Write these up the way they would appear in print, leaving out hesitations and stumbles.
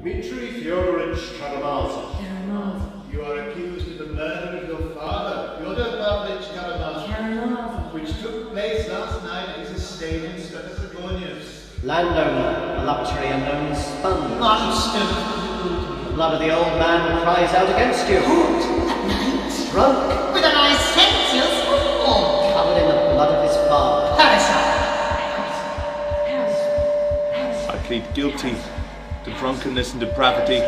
Dmitri Fyodorovich Karamazov. You are accused of the murder of your father, Fiodor Karamazov, which took place last night at his estate in Smerdyakov. Landowner, a luxury unknown spun. Monster! The blood of the old man cries out against you. At night? Drunk, With a licentious form. covered in the blood of his father. Parricide. I plead guilty to drunkenness and depravity,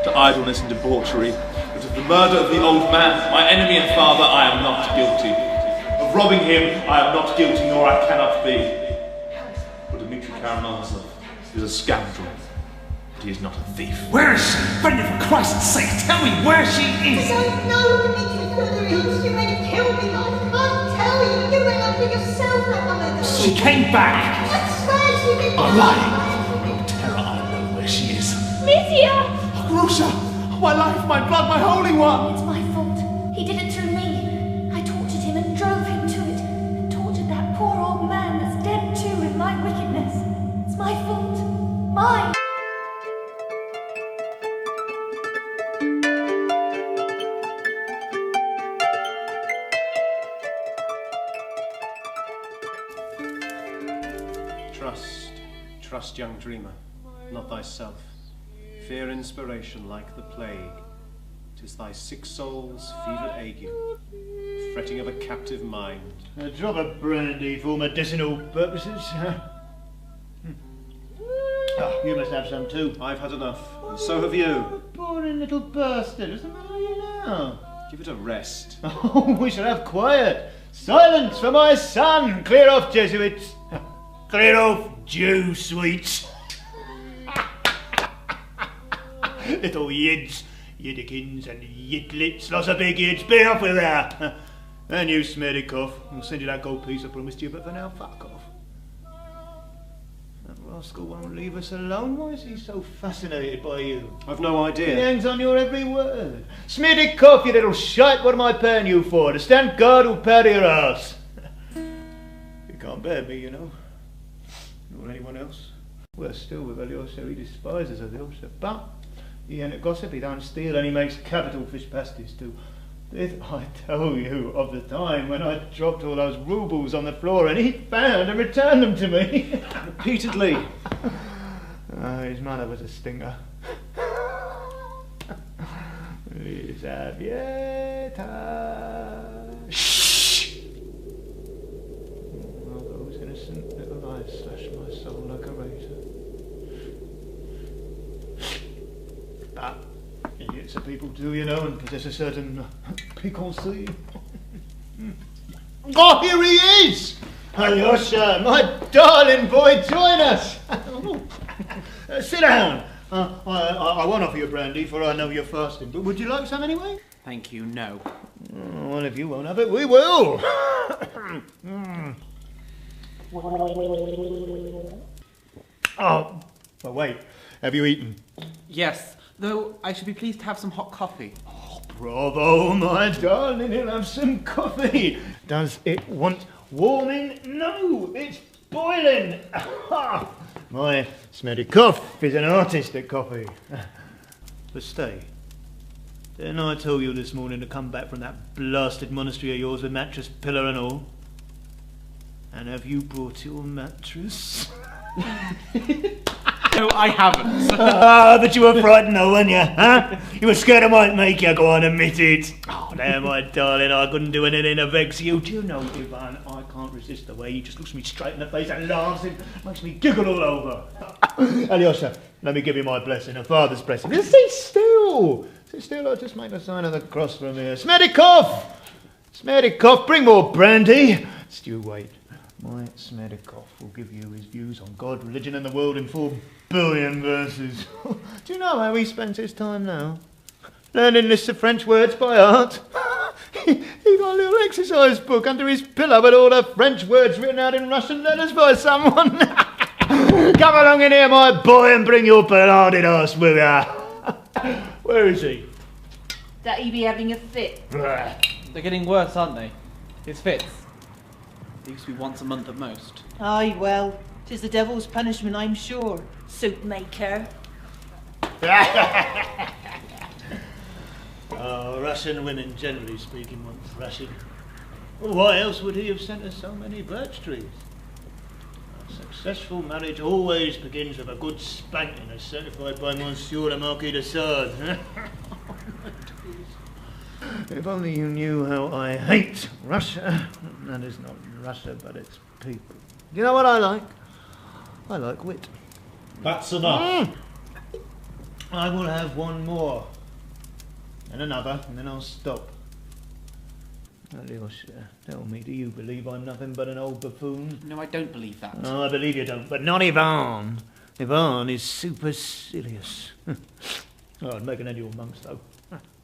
to idleness and debauchery, but of the murder of the old man, my enemy and father, I am not guilty. Of robbing him, I am not guilty, nor I cannot be. But Dmitry Karamazov is a scoundrel, but he is not a thief. Where is she? Brenda, for Christ's sake, tell me where she is! I don't know, Dmitry Fyodorovich. You may have killed me, but I can't tell you. You went after yourself that one ago. She came back! I swear she did. I'm lying! Terror, I know where she is. Mitya! Russia! My life, my blood, my holy one! It's my fault. He did it through me. I tortured him and drove him to it. And tortured that poor old man that's dead too in my wickedness. It's my fault. Mine. Trust, young dreamer, not thyself. Fear inspiration like the plague. 'Tis thy sick soul's fevered ague, fretting of a captive mind. A drop of brandy for medicinal purposes. You must have some too. I've had enough, and so have you. Boring little bastard, what's the matter with you now? Give it a rest. Oh, we shall have quiet. Silence for my son. Clear off, Jesuits. Clear off, Jew sweets. Little yids, yidikins and yidlits, lots of big yids, be off with that. And you, Smerdyakov, I'll send you that gold piece I promised you, but for now, fuck off. That rascal won't leave us alone. Why is he so fascinated by you? I've no He idea. hangs on your every word. Smerdyakov, you little shite, what am I paying you for? To stand guard who'll powder your ass. You can't bear me, you know. Nor anyone else. Worse still, with Alyosha, he despises Alyosha. But he ain't a gossip, he don't steal, and he makes capital fish pasties too. Did I tell you of the time when I dropped all those roubles on the floor and he found and returned them to me? Repeatedly. His mother was a stinker. Lizavieta. Shh! All those innocent little eyes slashed my soul like a razor. But idiots are people too, you know, and possess a certain piquancy. Oh, here he is! Alyosha, my darling boy, join us! Sit down. I won't offer you brandy, for I know you're fasting, but would you like some anyway? Thank you, no. Oh, well, if you won't have it, we will. Oh, well, wait. Have you eaten? Yes, though I should be pleased to have some hot coffee. Oh, bravo, my darling. He'll have some coffee. Does it want warming? No, it's boiling. My Smerdyakov is an artist at coffee. But stay. Didn't I tell you this morning to come back from that blasted monastery of yours with mattress, pillow and all? And have you brought your mattress? No, I haven't. But you were frightened though, weren't you? Huh? You were scared I might make you, go on, admit it. Oh, there, my darling, I couldn't do anything to vex you. Do you know, Ivan, I can't resist the way he just looks me straight in the face and laughs. It makes me giggle all over. Alyosha, let me give you my blessing, a father's blessing. Just sit still. Sit still, I'll just make the sign of the cross from here. Smerdyakov! Smerdyakov, bring more brandy. Stew, wait. My Smerdyakov will give you his views on God, religion and the world in 4 billion verses. Do you know how he spends his time now? Learning lists of French words by heart. He got a little exercise book under his pillow with all the French words written out in Russian letters by someone. Come along in here, my boy, and bring your beloved ass with you. Where is he? That he be having a fit. They're getting worse, aren't they? His fits. They used to be once a month at most. Aye, well, 'tis the devil's punishment, I'm sure. Soup maker. Oh, Russian women, generally speaking, want Russian. Why else would he have sent us so many birch trees? A successful marriage always begins with a good spanking, as certified by Monsieur le Marquis de Sade. If only you knew how I hate Russia. That is not Russia, but its people. You know what I like? I like wit. That's enough. I will have one more. And another, and then I'll stop. Alyosha, tell me, do you believe I'm nothing but an old buffoon? No, I don't believe that. No, I believe you don't, but not Ivan. Ivan is supercilious. Oh, I'd make an end of your monks, though.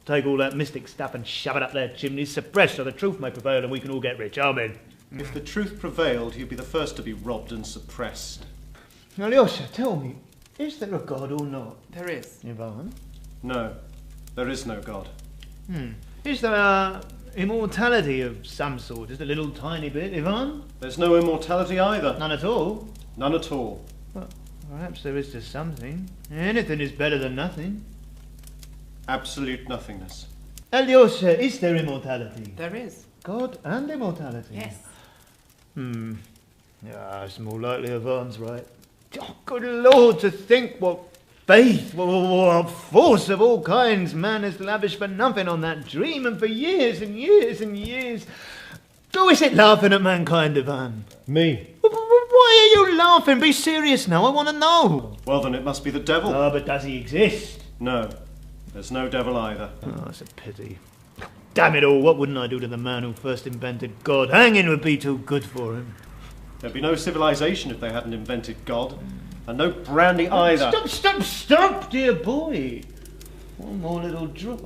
Take all that mystic stuff and shove it up their chimneys, suppress so the truth may prevail and we can all get rich. Amen. If the truth prevailed, you'd be the first to be robbed and suppressed. Alyosha, tell me, is there a God or not? There is. Ivan? No, there is no God. Is there immortality of some sort? Just a little tiny bit, Ivan? There's no immortality either. None at all? None at all. Well, perhaps there is just something. Anything is better than nothing. Absolute nothingness. Alyosha, is there immortality? There is. God and immortality? Yes. Yeah, it's more likely Ivan's right. Oh, good Lord, to think what faith, what force of all kinds man has lavished for nothing on that dream, and for years and years and years. Who is it laughing at mankind, Ivan? Me. Why are you laughing? Be serious now, I want to know. Well, then it must be the devil. Oh, but does he exist? No, there's no devil either. Oh, it's a pity. Damn it all, what wouldn't I do to the man who first invented God? Hanging would be too good for him. There'd be no civilization if they hadn't invented God. And no brandy either. Stop, dear boy. One more little drop.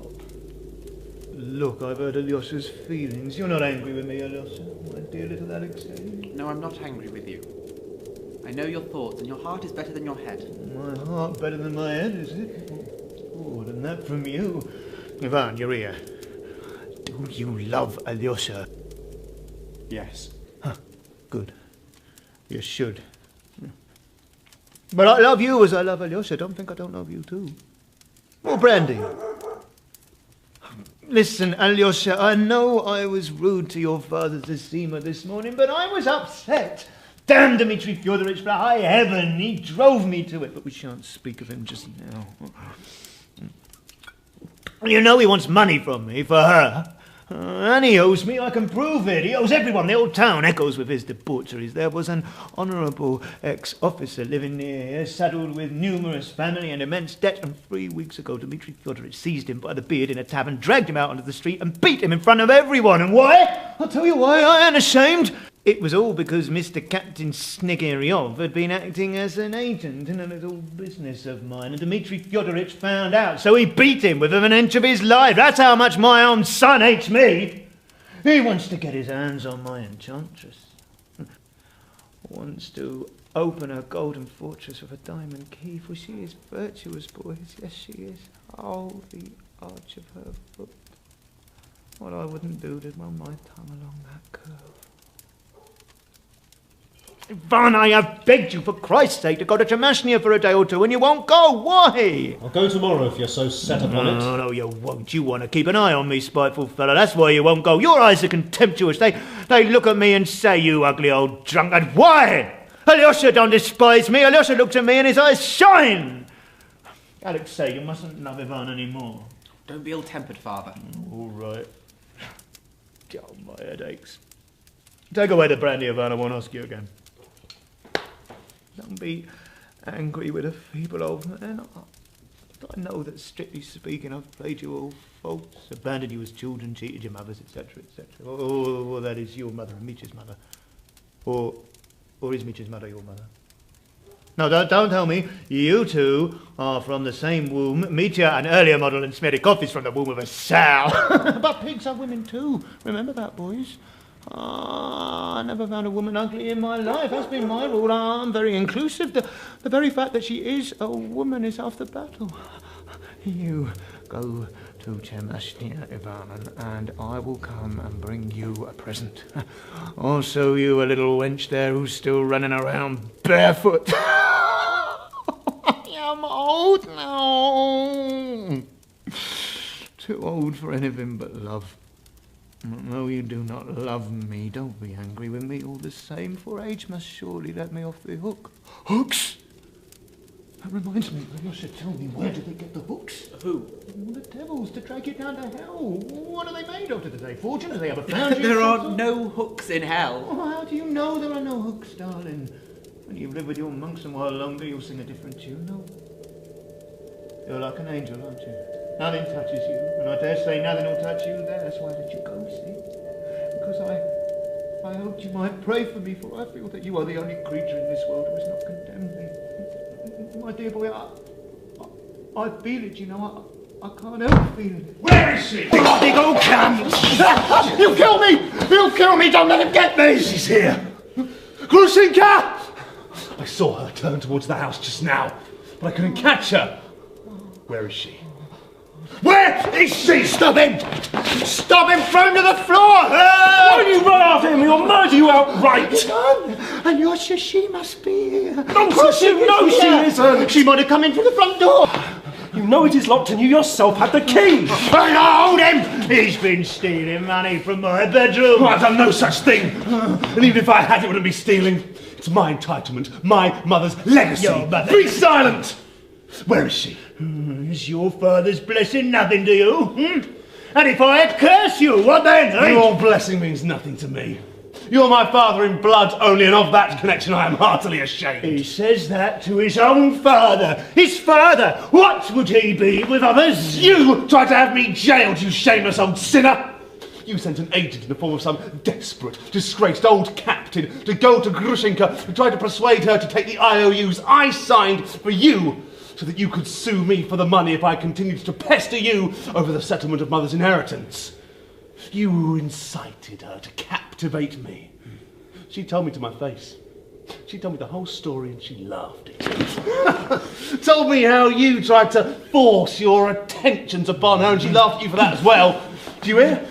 Look, I've heard Alyosha's feelings. You're not angry with me, Alyosha, my dear little Alexei. No, I'm not angry with you. I know your thoughts, and your heart is better than your head. My heart better than my head, is it? Oh, and that from you. Ivan, you're here. Do you love Alyosha? Yes. Good. You should. But I love you as I love Alyosha. Don't think I don't love you too. More brandy. Listen, Alyosha, I know I was rude to your father Zosima this morning, but I was upset. Damn Dmitry Fyodorovich, for high heaven, he drove me to it. But we shan't speak of him just now. You know he wants money from me for her. And he owes me, I can prove it. He owes everyone. The old town echoes with his debaucheries. There was an honourable ex-officer living near here, saddled with numerous family and immense debt, and 3 weeks ago Dmitry Fyodorovich seized him by the beard in a tavern, dragged him out onto the street and beat him in front of everyone. And why? I'll tell you why. I ain't ashamed. It was all because Mr. Captain Snegiryov had been acting as an agent in a little business of mine, and Dmitry Fyodorovich found out, so he beat him within an inch of his life. That's how much my own son hates me. He wants to get his hands on my enchantress. Wants to open her golden fortress with a diamond key, for she is virtuous, boys. Yes, she is. Oh, the arch of her foot. What I wouldn't do to run my tongue along that curve. Ivan, I have begged you for Christ's sake to go to Chemashnia for a day or two, and you won't go. Why? I'll go tomorrow if you're so set upon it. No, you won't. You want to keep an eye on me, spiteful fellow. That's why you won't go. Your eyes are contemptuous. They look at me and say, you ugly old drunkard. Why? Alyosha don't despise me. Alyosha looks at me and his eyes shine. Alexei, you mustn't love Ivan anymore. Don't be ill-tempered, Father. All right. Oh, my head aches. Take away the brandy, Ivan. I won't ask you again. Don't be angry with a feeble old man. I know that, strictly speaking, I've played you all false, abandoned you as children, cheated your mothers, etc., etc. Or that is your mother and Mitya's mother. Or is Mitya's mother your mother? No, don't tell me. You two are from the same womb. Mitya, an earlier model, and Smerdyakov is from the womb of a sow. But pigs are women too. Remember that, boys? I never found a woman ugly in my life. That's been my rule. I'm very inclusive. The very fact that she is a woman is half the battle. You go to Chemashnia, Ivan, and I will come and bring you a present. Also, you a little wench there who's still running around barefoot. I'm old. old? No. Too old for anything but love. No, you do not love me. Don't be angry with me all the same, for age must surely let me off the hook. Hooks? That reminds me, Alyosha, tell me, where did they get the hooks? Who? The devils, to drag you down to hell. What are they made of? Did they fortune? Have they ever found you? There are no hooks in hell. Oh, how do you know there are no hooks, darling? When you live with your monks a while longer, you'll sing a different tune, no? You're like an angel, aren't you? Nothing touches you, and I dare say nothing will touch you there. That's why did you go, see? Because I hoped you might pray for me, for I feel that you are the only creature in this world who has not condemned me. My dear boy, I feel it, you know, I can't help feeling it. Where is she? Bloody old cunt! He'll kill me! He'll kill me! Don't let him get me! She's here. Grushenka! I saw her turn towards the house just now, but I couldn't catch her. Where is she? Where is she? Stop him! Stop him! Throw him to the floor! Why don't you run after him? He'll murder you outright! And Alyosha, she must be here. Nonsense! You know she isn't! She might have come in through the front door. You know it is locked and you yourself had the key! Hold him! He's been stealing money from my bedroom. I've done no such thing! And even if I had, it wouldn't be stealing. It's my entitlement, my mother's legacy. Your mother? Be silent! Where is she? Is your father's blessing nothing to you? And if I curse you, what then? Eh? Your blessing means nothing to me. You're my father in blood only, and of that connection I am heartily ashamed. He says that to his own father. His father! What would he be with others? You tried to have me jailed, you shameless old sinner! You sent an agent in the form of some desperate, disgraced old captain to go to Grushenka and try to persuade her to take the IOUs I signed for you, so that you could sue me for the money if I continued to pester you over the settlement of Mother's inheritance. You incited her to captivate me. She told me to my face. She told me the whole story and she laughed at it. Told me how you tried to force your attentions upon her and she laughed at you for that as well. Do you hear?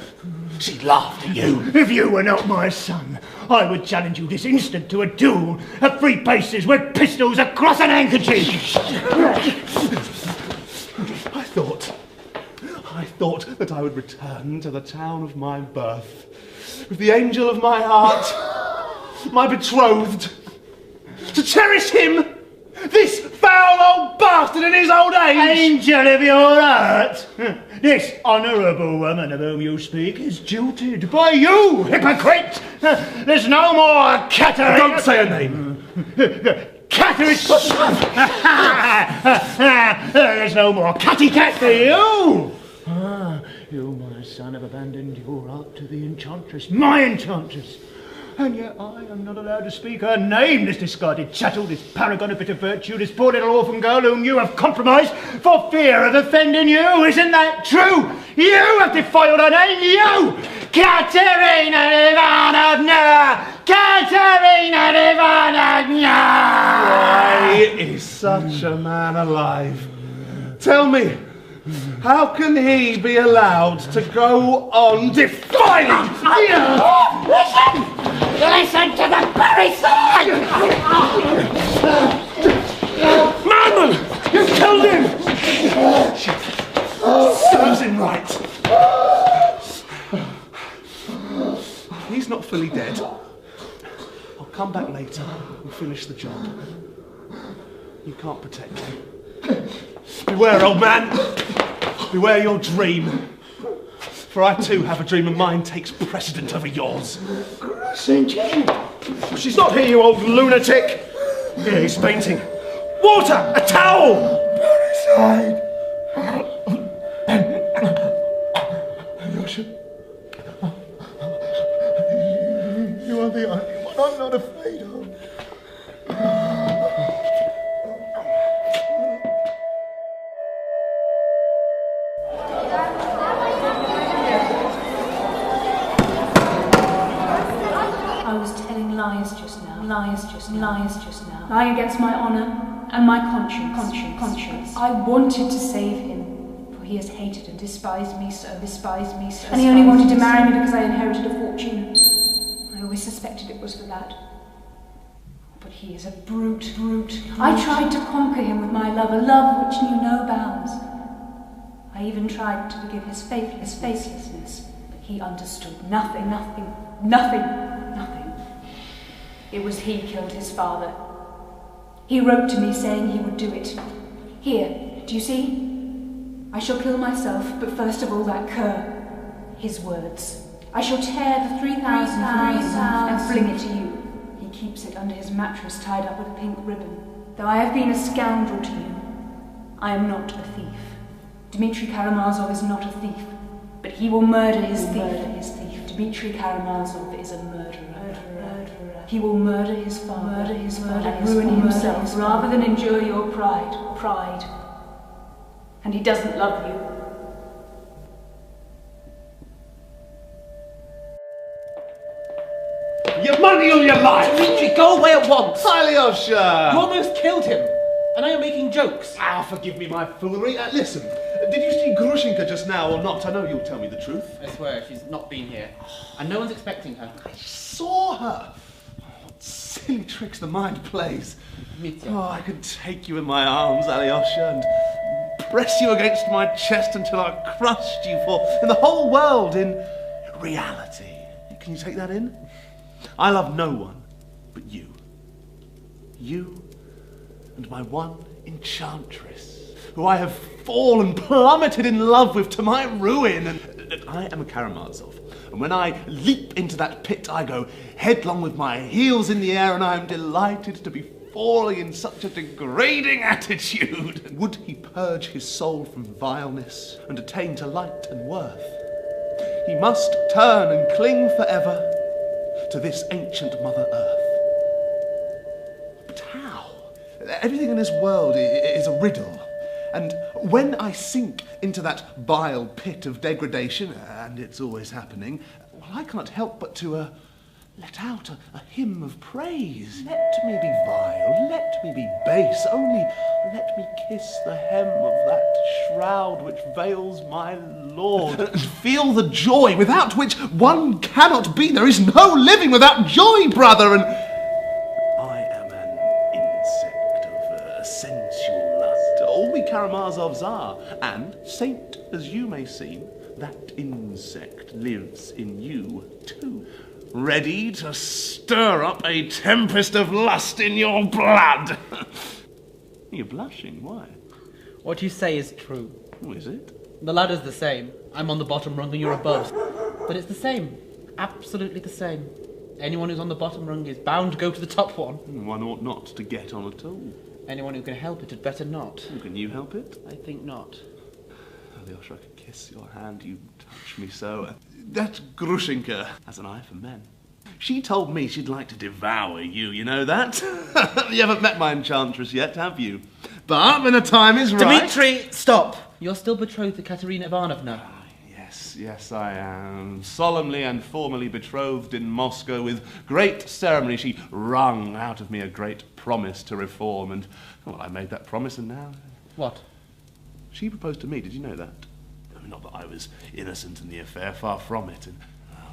She laughed at you. If you were not my son, I would challenge you this instant to a duel at 3 paces with pistols across an handkerchief. I thought that I would return to the town of my birth with the angel of my heart, my betrothed, to cherish him, this foul old bastard in his old age. Angel of your heart! This honourable woman of whom you speak is jilted by you, hypocrite! There's no more Katerina... Don't say her name. Katerina... There's no more catty cat for you! You, my son, have abandoned your art to the enchantress, my enchantress. And yet I am not allowed to speak her name, this discarded chattel, this paragon of bitter virtue, this poor little orphan girl whom you have compromised for fear of offending you. Isn't that true? You have defiled her name, you! Katerina Ivanovna! Katerina Ivanovna! Why is such a man alive? Tell me, how can he be allowed to go on defiling? Listen to the parricide! Madman! You killed him! Serves him right. He's not fully dead. I'll come back later and finish the job. You can't protect me. Beware, old man. Beware your dream. For I too have a dream and mine takes precedent over yours. She's not here, you old lunatic. Here, he's fainting. Water! A towel! Parricide! Alyosha, you are the only one I'm not afraid of. Lies just now. Lying against my honour and my conscience. I wanted to save him, for he has hated and despised me so. And he only wanted to marry me because I inherited a fortune. I always suspected it was for that. But he is a brute. I tried to conquer him with my love, a love which knew no bounds. I even tried to forgive his faithlessness, but he understood nothing. It was he killed his father. He wrote to me saying he would do it. Here, do you see? I shall kill myself, but first of all that cur. His words. I shall tear the 3,000 from him and fling it to you. He keeps it under his mattress tied up with a pink ribbon. Though I have been a scoundrel to you, I am not a thief. Dmitry Karamazov is not a thief, but he will murder his thief. Dmitry Karamazov is a murderer. He will murder his father, and ruin himself rather than endure your pride. And he doesn't love you. Your money or your life! Dmitry, go away at once! Alyosha! You almost killed him, and now you're making jokes. Forgive me my foolery. Listen, did you see Grushenka just now or not? I know you'll tell me the truth. I swear, she's not been here, and no one's expecting her. I saw her. What silly tricks the mind plays. Mitya. I could take you in my arms, Alyosha, and press you against my chest until I crushed you in the whole world in reality. Can you take that in? I love no one but you. You and my one enchantress, who I have fallen plummeted in love with to my ruin. And I am a Karamazov. And when I leap into that pit, I go headlong with my heels in the air, and I am delighted to be falling in such a degrading attitude. Would he purge his soul from vileness and attain to light and worth, he must turn and cling forever to this ancient Mother Earth. But how? Everything in this world is a riddle. And when I sink into that vile pit of degradation, and it's always happening, well, I can't help but to let out a hymn of praise. Let me be vile, let me be base, only let me kiss the hem of that shroud which veils my Lord, and feel the joy without which one cannot be. There is no living without joy, brother, and I am an insect of sensual lust. All we Karamazovs are, and, saint as you may seem, that insect lives in you too, ready to stir up a tempest of lust in your blood. You're blushing, why? What you say is true. Oh, is it? The ladder's the same. I'm on the bottom rung and you're above. But it's the same. Absolutely the same. Anyone who's on the bottom rung is bound to go to the top one. One ought not to get on at all. Anyone who can help it had better not. Can you help it? I think not. Alyosha, I could kiss your hand. You touch me so. That Grushenka has an eye for men. She told me she'd like to devour you, you know that? You haven't met my enchantress yet, have you? But when the time is right... Dmitry, stop! You're still betrothed to Katerina Ivanovna. Yes, I am. Solemnly and formally betrothed in Moscow with great ceremony. She wrung out of me a great promise to reform, and, well, I made that promise, and now... What? She proposed to me, did you know that? Not that I was innocent in the affair, far from it. And,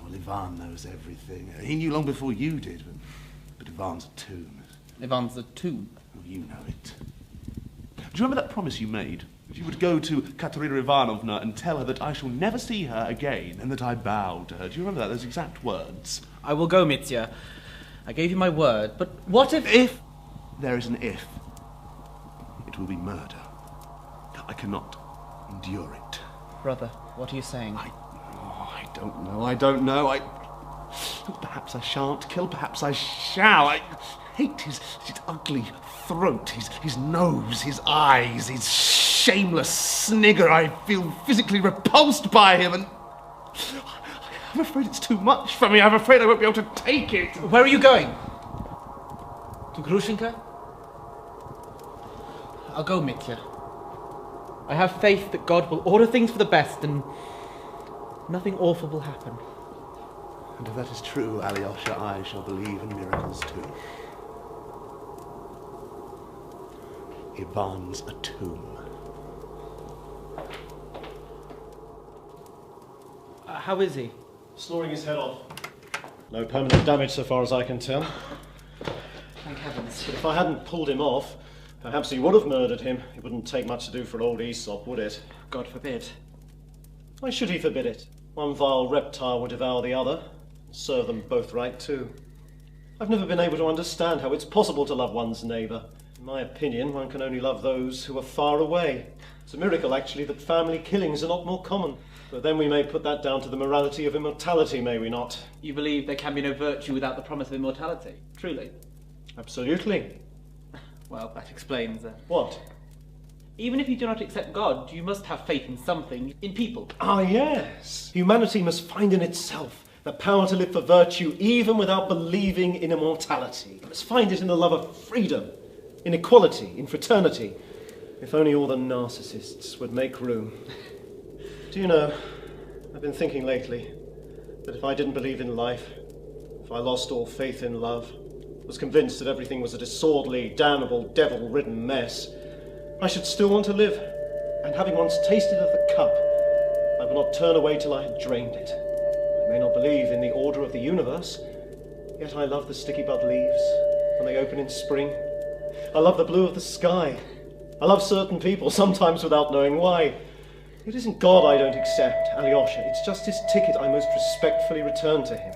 well, Ivan knows everything. He knew long before you did, but Ivan's a tomb. Ivan's a tomb? Oh, you know it. Do you remember that promise you made? That you would go to Katerina Ivanovna and tell her that I shall never see her again, and that I bow to her. Do you remember that, those exact words? I will go, Mitya. I gave you my word, but what if... If there is an if, it will be murder. I cannot endure it. Brother, what are you saying? I don't know. Perhaps I shan't kill, perhaps I shall. I hate his ugly throat, his nose, his eyes, his shameless snigger. I feel physically repulsed by him, and I'm afraid it's too much for me. I'm afraid I won't be able to take it. Where are you going? To Grushenka? I'll go, Mitya. I have faith that God will order things for the best, and nothing awful will happen. And if that is true, Alyosha, I shall believe in miracles too. Ivan's a tomb. How is he? Snoring his head off. No permanent damage so far as I can tell. Thank heavens. But if I hadn't pulled him off, perhaps he would have murdered him. It wouldn't take much to do for old Aesop, would it? God forbid. Why should he forbid it? One vile reptile would devour the other. Serve them both right, too. I've never been able to understand how it's possible to love one's neighbour. In my opinion, one can only love those who are far away. It's a miracle, actually, that family killings are not more common. But then we may put that down to the morality of immortality, may we not? You believe there can be no virtue without the promise of immortality? Truly? Absolutely. Well, that explains... What? Even if you do not accept God, you must have faith in something, in people. Ah, yes. Humanity must find in itself the power to live for virtue even without believing in immortality. It must find it in the love of freedom, in equality, in fraternity. If only all the narcissists would make room. Do you know, I've been thinking lately that if I didn't believe in life, if I lost all faith in love, was convinced that everything was a disorderly, damnable, devil-ridden mess, I should still want to live. And having once tasted of the cup, I would not turn away till I had drained it. I may not believe in the order of the universe, yet I love the sticky bud leaves when they open in spring. I love the blue of the sky. I love certain people, sometimes without knowing why. It isn't God I don't accept, Alyosha. It's just his ticket I most respectfully return to him.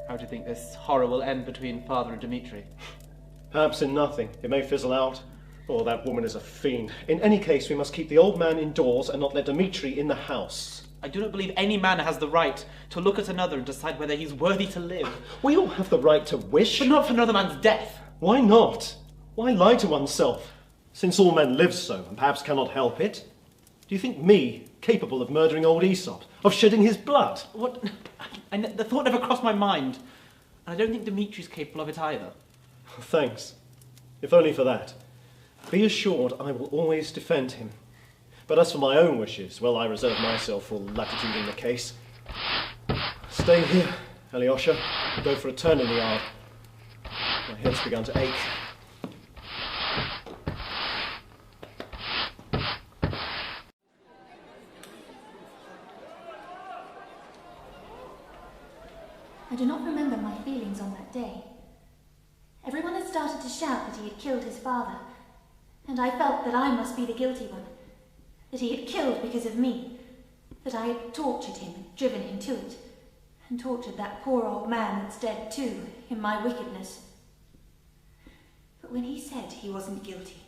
How do you think this horror will end between Father and Dmitry? Perhaps in nothing. It may fizzle out. Oh, that woman is a fiend. In any case, we must keep the old man indoors and not let Dmitry in the house. I do not believe any man has the right to look at another and decide whether he's worthy to live. We all have the right to wish. But not for another man's death. Why not? Why lie to oneself? Since all men live so, and perhaps cannot help it. Do you think me capable of murdering old Aesop? Of shedding his blood? What? The thought never crossed my mind. And I don't think Dimitri's capable of it either. Thanks. If only for that. Be assured I will always defend him. But as for my own wishes, well, I reserve myself full latitude in the case. Stay here, Alyosha. Go for a turn in the yard. My head's begun to ache. I do not remember my feelings on that day. Everyone had started to shout that he had killed his father, and I felt that I must be the guilty one, that he had killed because of me, that I had tortured him, driven him to it, and tortured that poor old man that's dead too, in my wickedness. But when he said he wasn't guilty,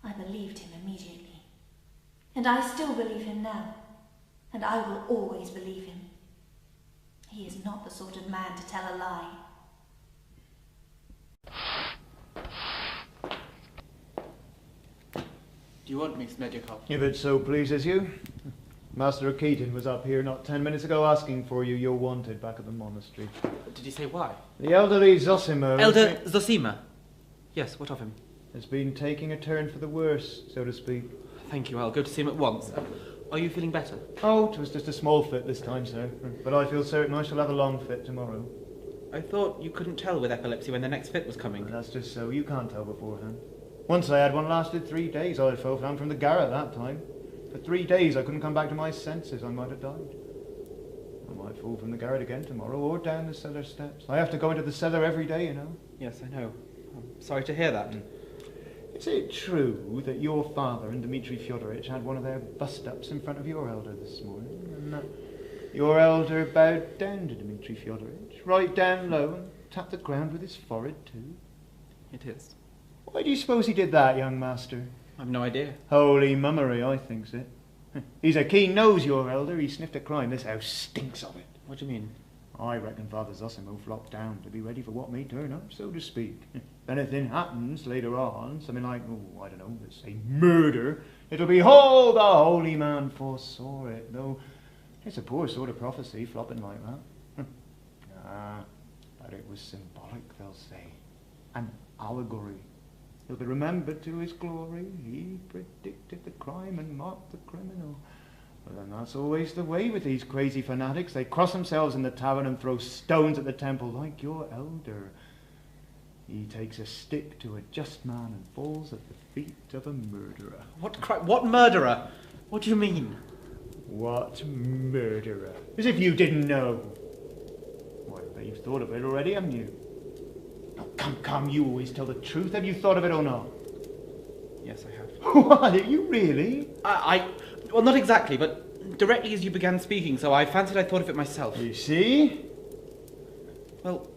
I believed him immediately. And I still believe him now, and I will always believe him. He is not the sort of man to tell a lie. Do you want me, Smerdyakov? If it so pleases you. Master Kingdon was up here not 10 minutes ago asking for you. You're wanted back at the monastery. Did he say why? The elderly Zosimo... Elder Zosima? Yes, what of him? Has been taking a turn for the worse, so to speak. Thank you, I'll go to see him at once. Are you feeling better? Oh, it was just a small fit this time, sir. But I feel certain I shall have a long fit tomorrow. I thought you couldn't tell with epilepsy when the next fit was coming. Well, that's just so. You can't tell beforehand. Once I had one lasted 3 days. I fell down from the garret that time. For 3 days I couldn't come back to my senses. I might have died. I might fall from the garret again tomorrow or down the cellar steps. I have to go into the cellar every day, you know. Yes, I know. I'm sorry to hear that. Is it true that your father and Dmitry Fyodorovich had one of their bust-ups in front of your elder this morning? And your elder bowed down to Dmitry Fyodorovich, right down low, and tapped the ground with his forehead too? It is. Why do you suppose he did that, young master? I've no idea. Holy mummery, I thinks it. He's a keen nose, your elder. He sniffed a crime. This house stinks of it. What do you mean? I reckon Father Zosimo flopped down to be ready for what may turn up, so to speak. If anything happens later on, something like, oh, I don't know, let's say murder, it'll be, oh, the holy man foresaw it, though it's a poor sort of prophecy, flopping like that. But it was symbolic, they'll say. An allegory. He'll be remembered to his glory. He predicted the crime and marked the criminal. But then that's always the way with these crazy fanatics. They cross themselves in the tavern and throw stones at the temple like your elder. He takes a stick to a just man and falls at the feet of a murderer. What murderer? What do you mean? What murderer? As if you didn't know. Why, I bet you've thought of it already, haven't you? Come, you always tell the truth. Have you thought of it or not? Yes, I have. What, are you really? Well, not exactly, but directly as you began speaking, so I fancied I thought of it myself. You see? Well,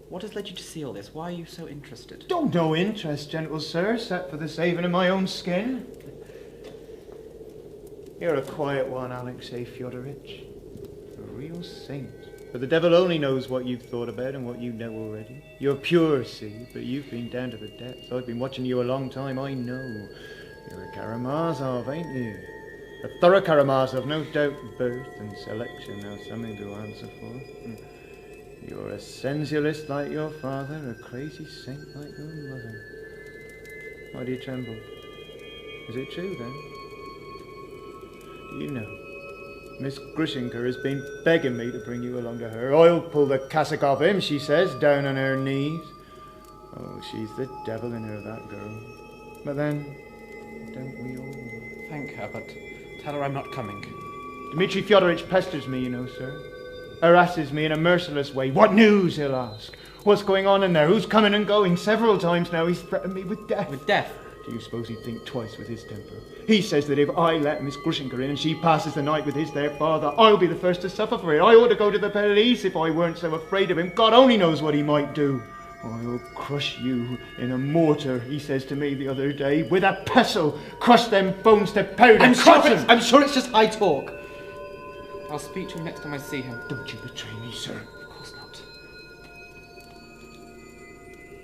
what has led you to see all this? Why are you so interested? Don't no interest, gentle sir, except for the saving of my own skin. You're a quiet one, Alexei Fyodorovich. A real saint. But the devil only knows what you've thought about and what you know already. You're pure, see, but you've been down to the depths. I've been watching you a long time, I know. You're a Karamazov, ain't you? A thorough Karamazov, no doubt. Birth and selection have something to answer for. You're a sensualist like your father, a crazy saint like your mother. Why do you tremble? Is it true, then? Do you know? Miss Grushenka has been begging me to bring you along to her. I'll pull the cassock off him, she says, down on her knees. Oh, she's the devil in her, that girl. But then, don't we all? Thank her, but tell her I'm not coming. Dmitri Fyodorovich pesters me, you know, sir. Harasses me in a merciless way. What news, he'll ask. What's going on in there? Who's coming and going? Several times now he's threatened me with death. With death? Do you suppose he'd think twice with his temper? He says that if I let Miss Grushenka in and she passes the night with his their father, I'll be the first to suffer for it. I ought to go to the police if I weren't so afraid of him. God only knows what he might do. I'll crush you in a mortar, he says to me the other day, with a pestle. Crush them bones to powder. I'm sure it's just high talk. I'll speak to him next time I see him. Don't you betray me, sir. Of course not.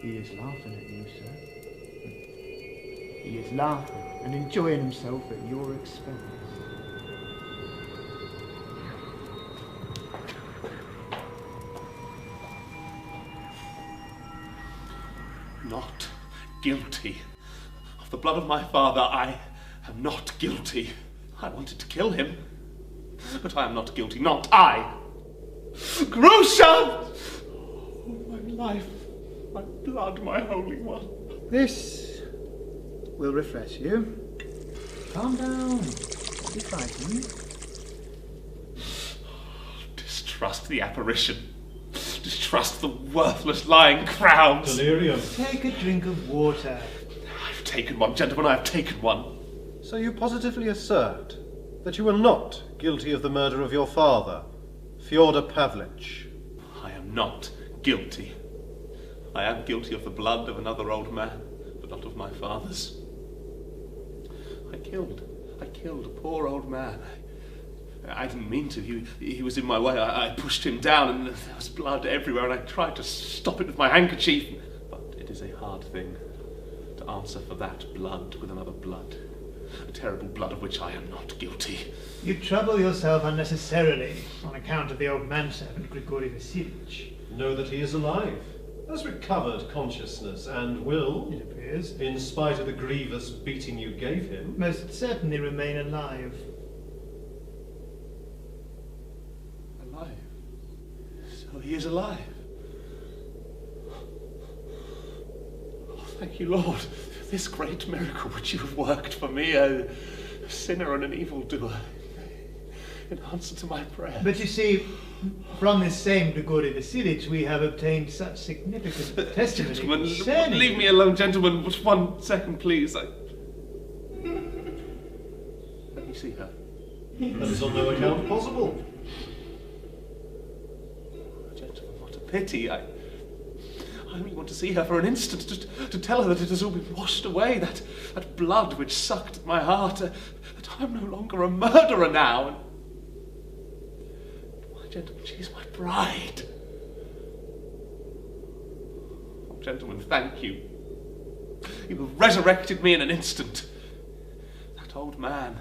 He is laughing at you, sir. He is laughing and enjoying himself at your expense. Not guilty. Of the blood of my father, I am not guilty. I wanted to kill him, but I am not guilty. Not I. Grusha! Oh, my life, my blood, my holy one. This will refresh you. Calm down. Don't be frightened. Distrust the apparition. Distrust the worthless lying crowds. Delirium. Take a drink of water. I've taken one, gentlemen, I have taken one. So you positively assert that you were not guilty of the murder of your father, Fyodor Pavlich? I am not guilty. I am guilty of the blood of another old man, but not of my father's. I killed a poor old man. I didn't mean to. He was in my way. I pushed him down and there was blood everywhere and I tried to stop it with my handkerchief. But it is a hard thing to answer for that blood with another blood. A terrible blood of which I am not guilty. You trouble yourself unnecessarily on account of the old manservant Grigory Vasilyevich. Know that he is alive, has recovered consciousness, and will, It appears, in spite of the grievous beating you gave him, most certainly remain alive. Alive? So he is alive? Oh, thank you, Lord. This great miracle which you have worked for me, a sinner and an evildoer, in answer to my prayer. But you see, from this same Grigory Vasilyevich we have obtained such significant testimony. Gentlemen, concerning leave me alone, gentlemen. Just 1 second, please. Let me see her. that is on no account possible. Gentlemen, what a pity. I only want to see her for an instant, just to tell her that it has all been washed away, that blood which sucked at my heart, that I'm no longer a murderer now. And my gentlemen, she is my bride. Oh, gentlemen, thank you. You have resurrected me in an instant. That old man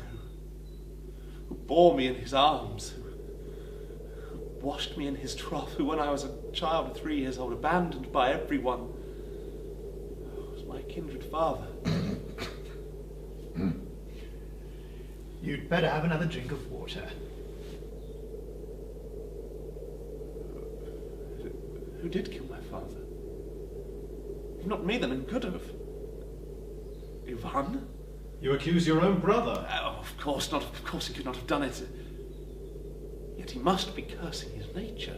who bore me in his arms, who washed me in his trough, who when I was a child of 3 years old, abandoned by everyone, was my kindred father. You'd better have another drink of water. Who did kill my father? Not me, then, and could have. Ivan? You accuse your own brother. Oh, of course not. Of course he could not have done it. Yet he must be cursing his nature.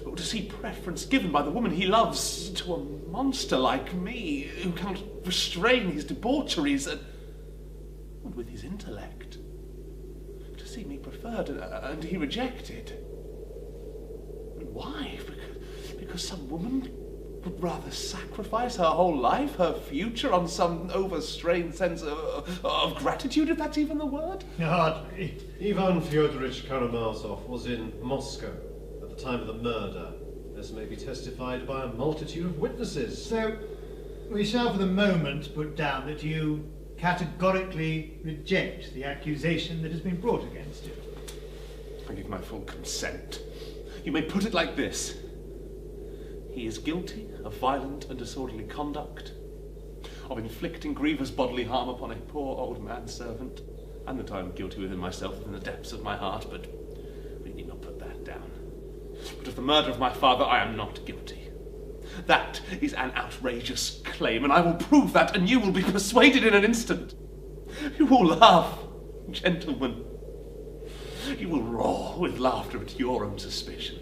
Or to see preference given by the woman he loves to a monster like me, who cannot restrain his debaucheries and with his intellect. To see me preferred and he rejected. And why? Because some woman would rather sacrifice her whole life, her future, on some overstrained sense of gratitude, if that's even the word? Hardly. Ivan Fyodorovich Karamazov was in Moscow at the time of the murder, as may be testified by a multitude of witnesses. So, we shall for the moment put down that you categorically reject the accusation that has been brought against you. I give my full consent. You may put it like this. He is guilty of violent and disorderly conduct, of inflicting grievous bodily harm upon a poor old manservant, and that I am guilty within myself, within the depths of my heart, but we need not put that down. But of the murder of my father, I am not guilty. That is an outrageous claim, and I will prove that, and you will be persuaded in an instant. You will laugh, gentlemen. You will roar with laughter at your own suspicion.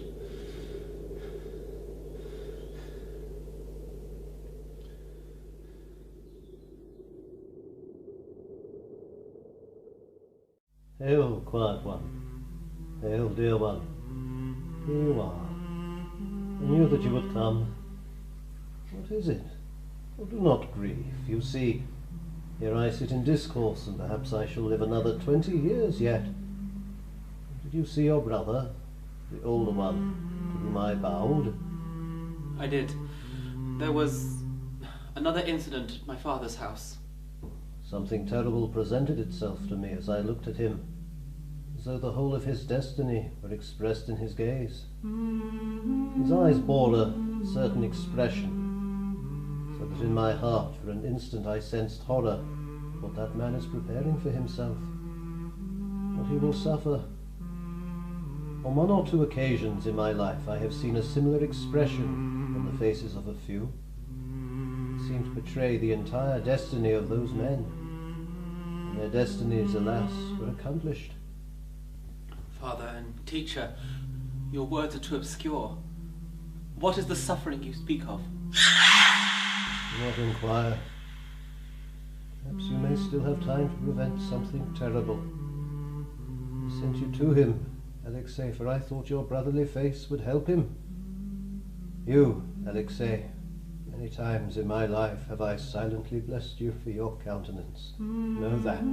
Hail, quiet one. Hail, dear one. Here you are. I knew that you would come. What is it? Oh, do not grieve. You see, here I sit in discourse, and perhaps I shall live another 20 years yet. Did you see your brother, the older one, to whom I bowed? I did. There was another incident at my father's house. Something terrible presented itself to me as I looked at him, as though the whole of his destiny were expressed in his gaze. His eyes bore a certain expression, so that in my heart for an instant I sensed horror what that man is preparing for himself, what he will suffer. On one or two occasions in my life I have seen a similar expression on the faces of a few. It seemed to betray the entire destiny of those men, and their destinies, alas, were accomplished. Father and teacher, your words are too obscure. What is the suffering you speak of? Do not inquire. Perhaps you may still have time to prevent something terrible. I sent you to him, Alexei, for I thought your brotherly face would help him. You, Alexei, many times in my life have I silently blessed you for your countenance. Know that.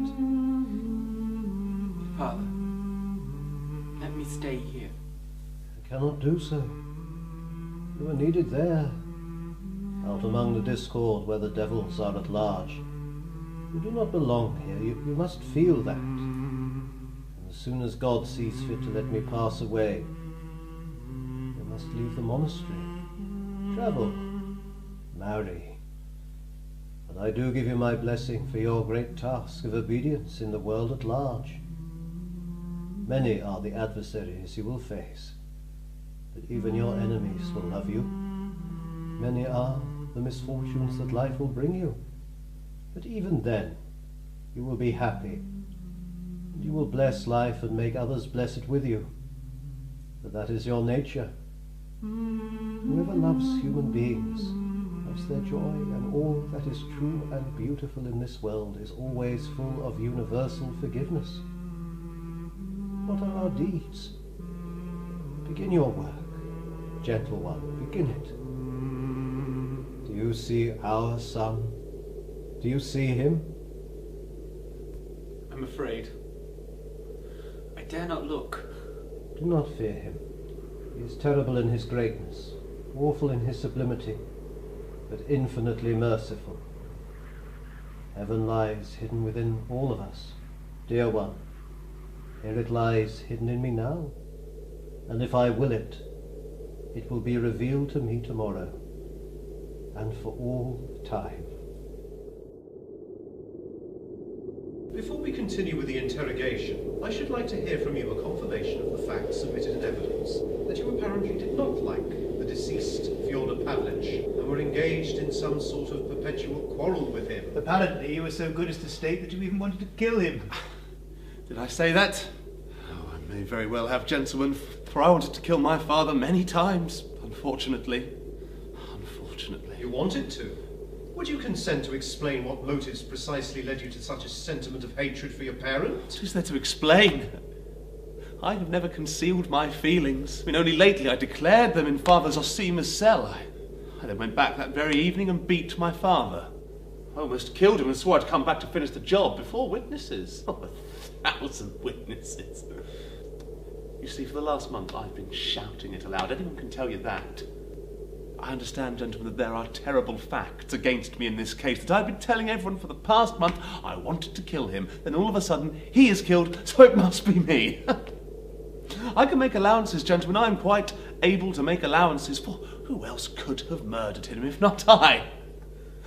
Father, let me stay here. I cannot do so. You are needed there, out among the discord where the devils are at large. You do not belong here. You must feel that. And as soon as God sees fit to let me pass away, you must leave the monastery, travel, marry. And I do give you my blessing for your great task of obedience in the world at large. Many are the adversaries you will face, but even your enemies will love you. Many are the misfortunes that life will bring you, but even then you will be happy, and you will bless life and make others bless it with you, for that is your nature. Whoever loves human beings loves their joy, and all that is true and beautiful in this world is always full of universal forgiveness. What are our deeds? Begin your work, gentle one, begin it. Do you see our son? Do you see him? I'm afraid. I dare not look. Do not fear him. He is terrible in his greatness, awful in his sublimity, but infinitely merciful. Heaven lies hidden within all of us, dear one. Here it lies hidden in me now, and if I will it, it will be revealed to me tomorrow, and for all time. Before we continue with the interrogation, I should like to hear from you a confirmation of the facts submitted in evidence that you apparently did not like the deceased Fyodor Pavlovich and were engaged in some sort of perpetual quarrel with him. Apparently you were so good as to state that you even wanted to kill him. Did I say that? Oh, I may very well have, gentlemen. For I wanted to kill my father many times, unfortunately. You wanted to? Would you consent to explain what motives precisely led you to such a sentiment of hatred for your parent? What is there to explain? I have never concealed my feelings. I mean, only lately I declared them in Father Zosima's cell. I then went back that very evening and beat my father. I almost killed him and swore I'd come back to finish the job before witnesses. Oh, 1,000 witnesses. You see, for the last month I've been shouting it aloud. Anyone can tell you that. I understand, gentlemen, that there are terrible facts against me in this case, that I've been telling everyone for the past month I wanted to kill him. Then all of a sudden, he is killed, so it must be me. I can make allowances, gentlemen. I'm quite able to make allowances, for who else could have murdered him if not I?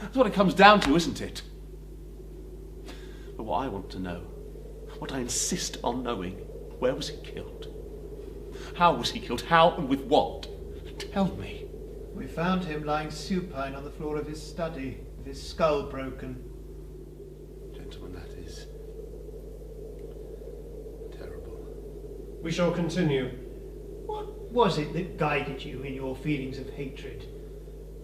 That's what it comes down to, isn't it? But what I want to know, what I insist on knowing, where was he killed? How was he killed? How and with what? Tell me. We found him lying supine on the floor of his study, with his skull broken. Gentlemen, that is terrible. We shall continue. What was it that guided you in your feelings of hatred?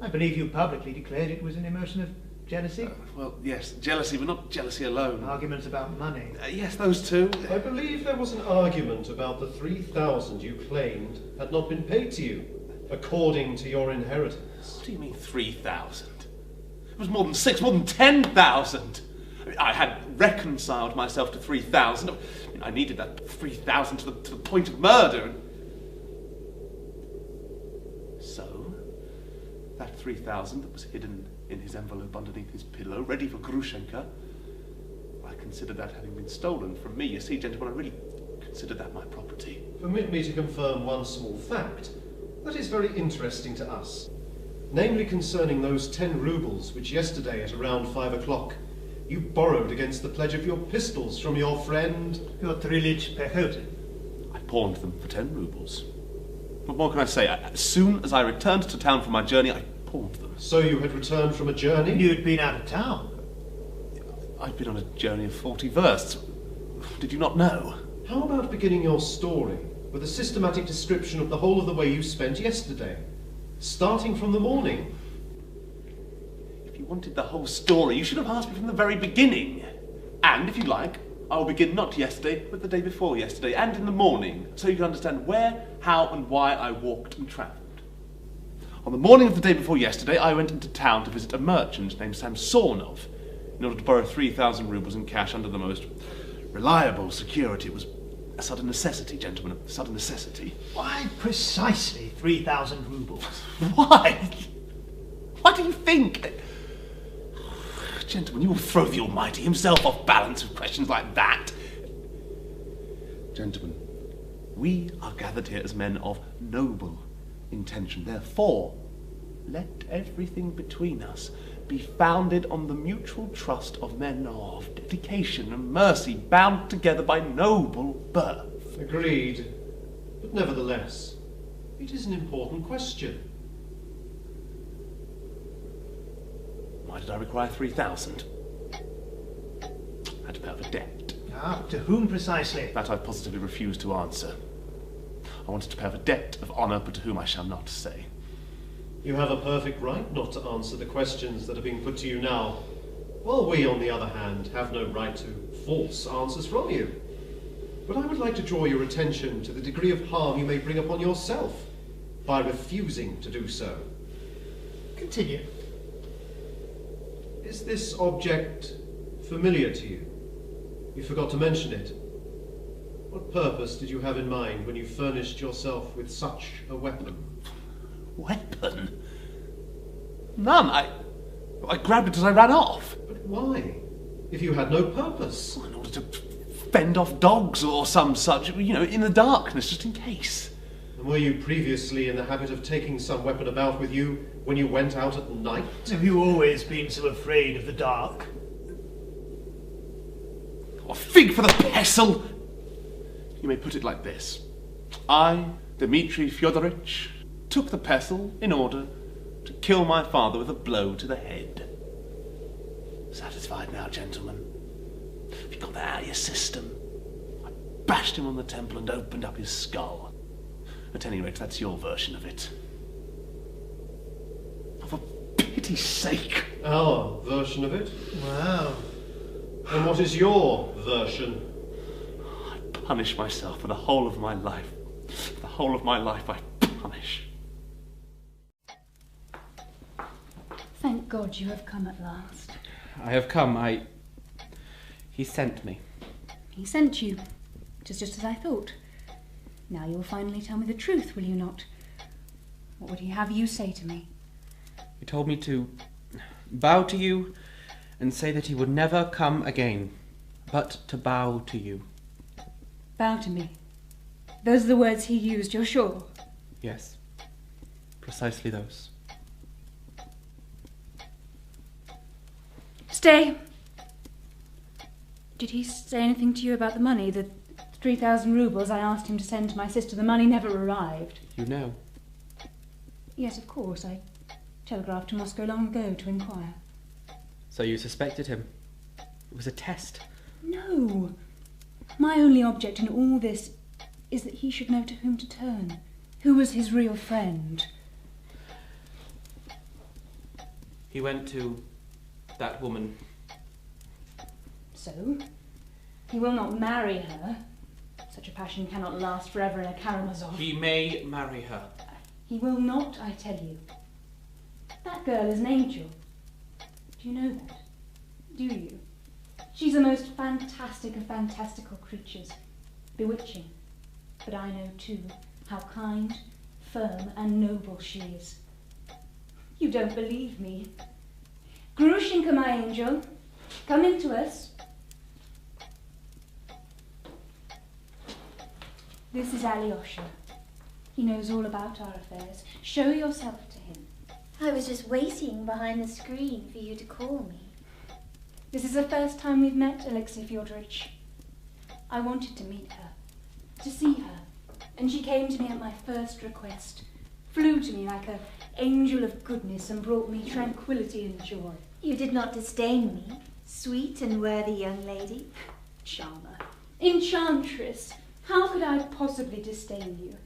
I believe you publicly declared it was an emotion of jealousy. Well, yes, jealousy, but not jealousy alone. Arguments about money. Yes, those two. I believe there was an argument about the 3,000 you claimed had not been paid to you, according to your inheritance. What do you mean 3,000? It was more than 6, more than 10,000. I had reconciled myself to 3,000. I needed that 3,000 to the point of murder. So, that 3,000 that was hidden in his envelope underneath his pillow, ready for Grushenka, I considered that having been stolen from me. You see, gentlemen, I really considered that my property. Permit me to confirm one small fact that is very interesting to us, namely concerning those 10 roubles which yesterday at around 5 o'clock you borrowed against the pledge of your pistols from your friend Piotr Pechotin. I pawned them for 10 roubles. What more can I say? As soon as I returned to town from my journey, I pawned them. So you had returned from a journey? You'd been out of town. I'd been on a journey of 40 versts. Did you not know? How about beginning your story with a systematic description of the whole of the way you spent yesterday, starting from the morning? If you wanted the whole story, you should have asked me from the very beginning. And, if you like, I will begin not yesterday, but the day before yesterday, and in the morning, so you can understand where, how, and why I walked and travelled. On the morning of the day before yesterday, I went into town to visit a merchant named Samsonov, in order to borrow 3,000 roubles in cash under the most reliable security. It was a sudden necessity, gentlemen, a sudden necessity. Why precisely 3,000 roubles? Why? Why do you think? Gentlemen, you will throw the Almighty himself off balance with questions like that. Gentlemen, we are gathered here as men of noble intention. Therefore, let everything between us be founded on the mutual trust of men of dedication and mercy, bound together by noble birth. Agreed. But nevertheless, it is an important question. Why did I require 3,000? I had to pay off a debt. Ah, to whom precisely? That I positively refused to answer. I wanted to pay off a debt of honour, but to whom I shall not say. You have a perfect right not to answer the questions that are being put to you now, while we, on the other hand, have no right to force answers from you. But I would like to draw your attention to the degree of harm you may bring upon yourself by refusing to do so. Continue. Is this object familiar to you? You forgot to mention it. What purpose did you have in mind when you furnished yourself with such a weapon? Weapon? None. I grabbed it as I ran off. But why? If you had no purpose? In order to fend off dogs or some such, you know, in the darkness, just in case. And were you previously in the habit of taking some weapon about with you when you went out at night? Have you always been so afraid of the dark? A fig for the pestle! You may put it like this. I, Dmitry Fyodorovich, took the pestle in order to kill my father with a blow to the head. Satisfied now, gentlemen? Have you got that out of your system? I bashed him on the temple and opened up his skull. At any rate, that's your version of it. Oh, for pity's sake. Our version of it? Wow. And what is your version? I punish myself for the whole of my life. For the whole of my life I punish. Thank God you have come at last. I have come. He sent me. He sent you. It is just as I thought. Now you will finally tell me the truth, will you not? What would he have you say to me? He told me to bow to you and say that he would never come again, but to bow to you. Bow to me. Those are the words he used, you're sure? Yes, precisely those. Stay. Did he say anything to you about the money? The 3,000 roubles I asked him to send to my sister. The money never arrived. You know. Yes, of course. I telegraphed to Moscow long ago to inquire. So you suspected him? It was a test. No. My only object in all this is that he should know to whom to turn. Who was his real friend? He went to that woman. So? He will not marry her. Such a passion cannot last forever in a Karamazov. He may marry her. He will not, I tell you. That girl is an angel. Do you know that? Do you? She's the most fantastic of fantastical creatures. Bewitching. But I know too how kind, firm and noble she is. You don't believe me. Grushenka, my angel, come in to us. This is Alyosha. He knows all about our affairs. Show yourself to him. I was just waiting behind the screen for you to call me. This is the first time we've met, Alexei Fyodorich. I wanted to meet her, to see her, and she came to me at my first request, flew to me like an angel of goodness and brought me tranquility and joy. You did not disdain me, sweet and worthy young lady. Charmer, enchantress, how could I possibly disdain you?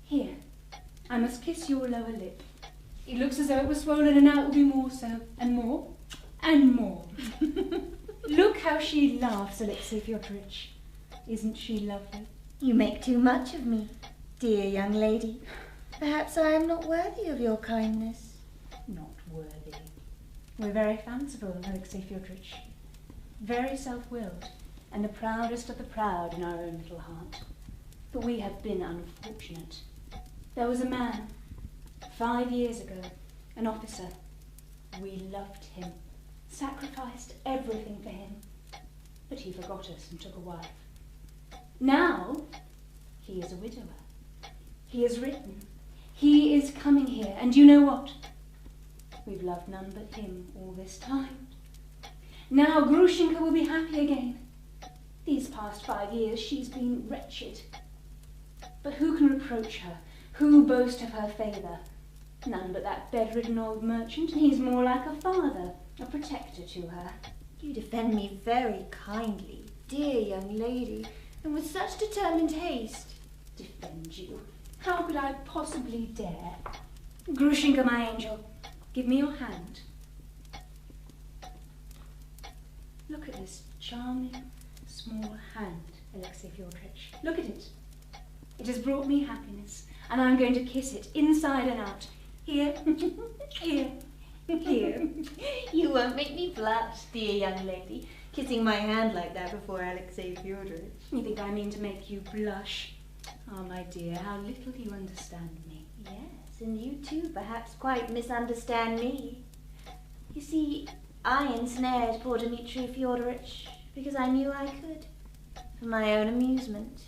Here, I must kiss your lower lip. It looks as though it was swollen, and now it will be more so, and more, and more. Look how she laughs, Alexei Fyodorich. Isn't she lovely? You make too much of me, dear young lady. Perhaps I am not worthy of your kindness. Not worthy. We're very fanciful, Alexei Fyodorich. Very self-willed, and the proudest of the proud in our own little heart. But we have been unfortunate. There was a man, 5 years ago, an officer. We loved him, sacrificed everything for him. But he forgot us and took a wife. Now, he is a widower. He has written. He is coming here, and you know what? We've loved none but him all this time. Now Grushenka will be happy again. These past 5 years she's been wretched. But who can reproach her? Who boast of her favour? None but that bedridden old merchant, and he's more like a father, a protector to her. You defend me very kindly, dear young lady, and with such determined haste. Defend you? How could I possibly dare? Grushenka, my angel, give me your hand. Look at this charming, small hand, Alexei Fyodorich. Look at it. It has brought me happiness, and I'm going to kiss it inside and out. Here, here, here. You won't make me blush, dear young lady, kissing my hand like that before Alexei Fyodorich. You think I mean to make you blush? Ah, my dear, how little you understand me. Yes, and you too perhaps quite misunderstand me. You see, I ensnared poor Dmitry Fyodorich because I knew I could, for my own amusement.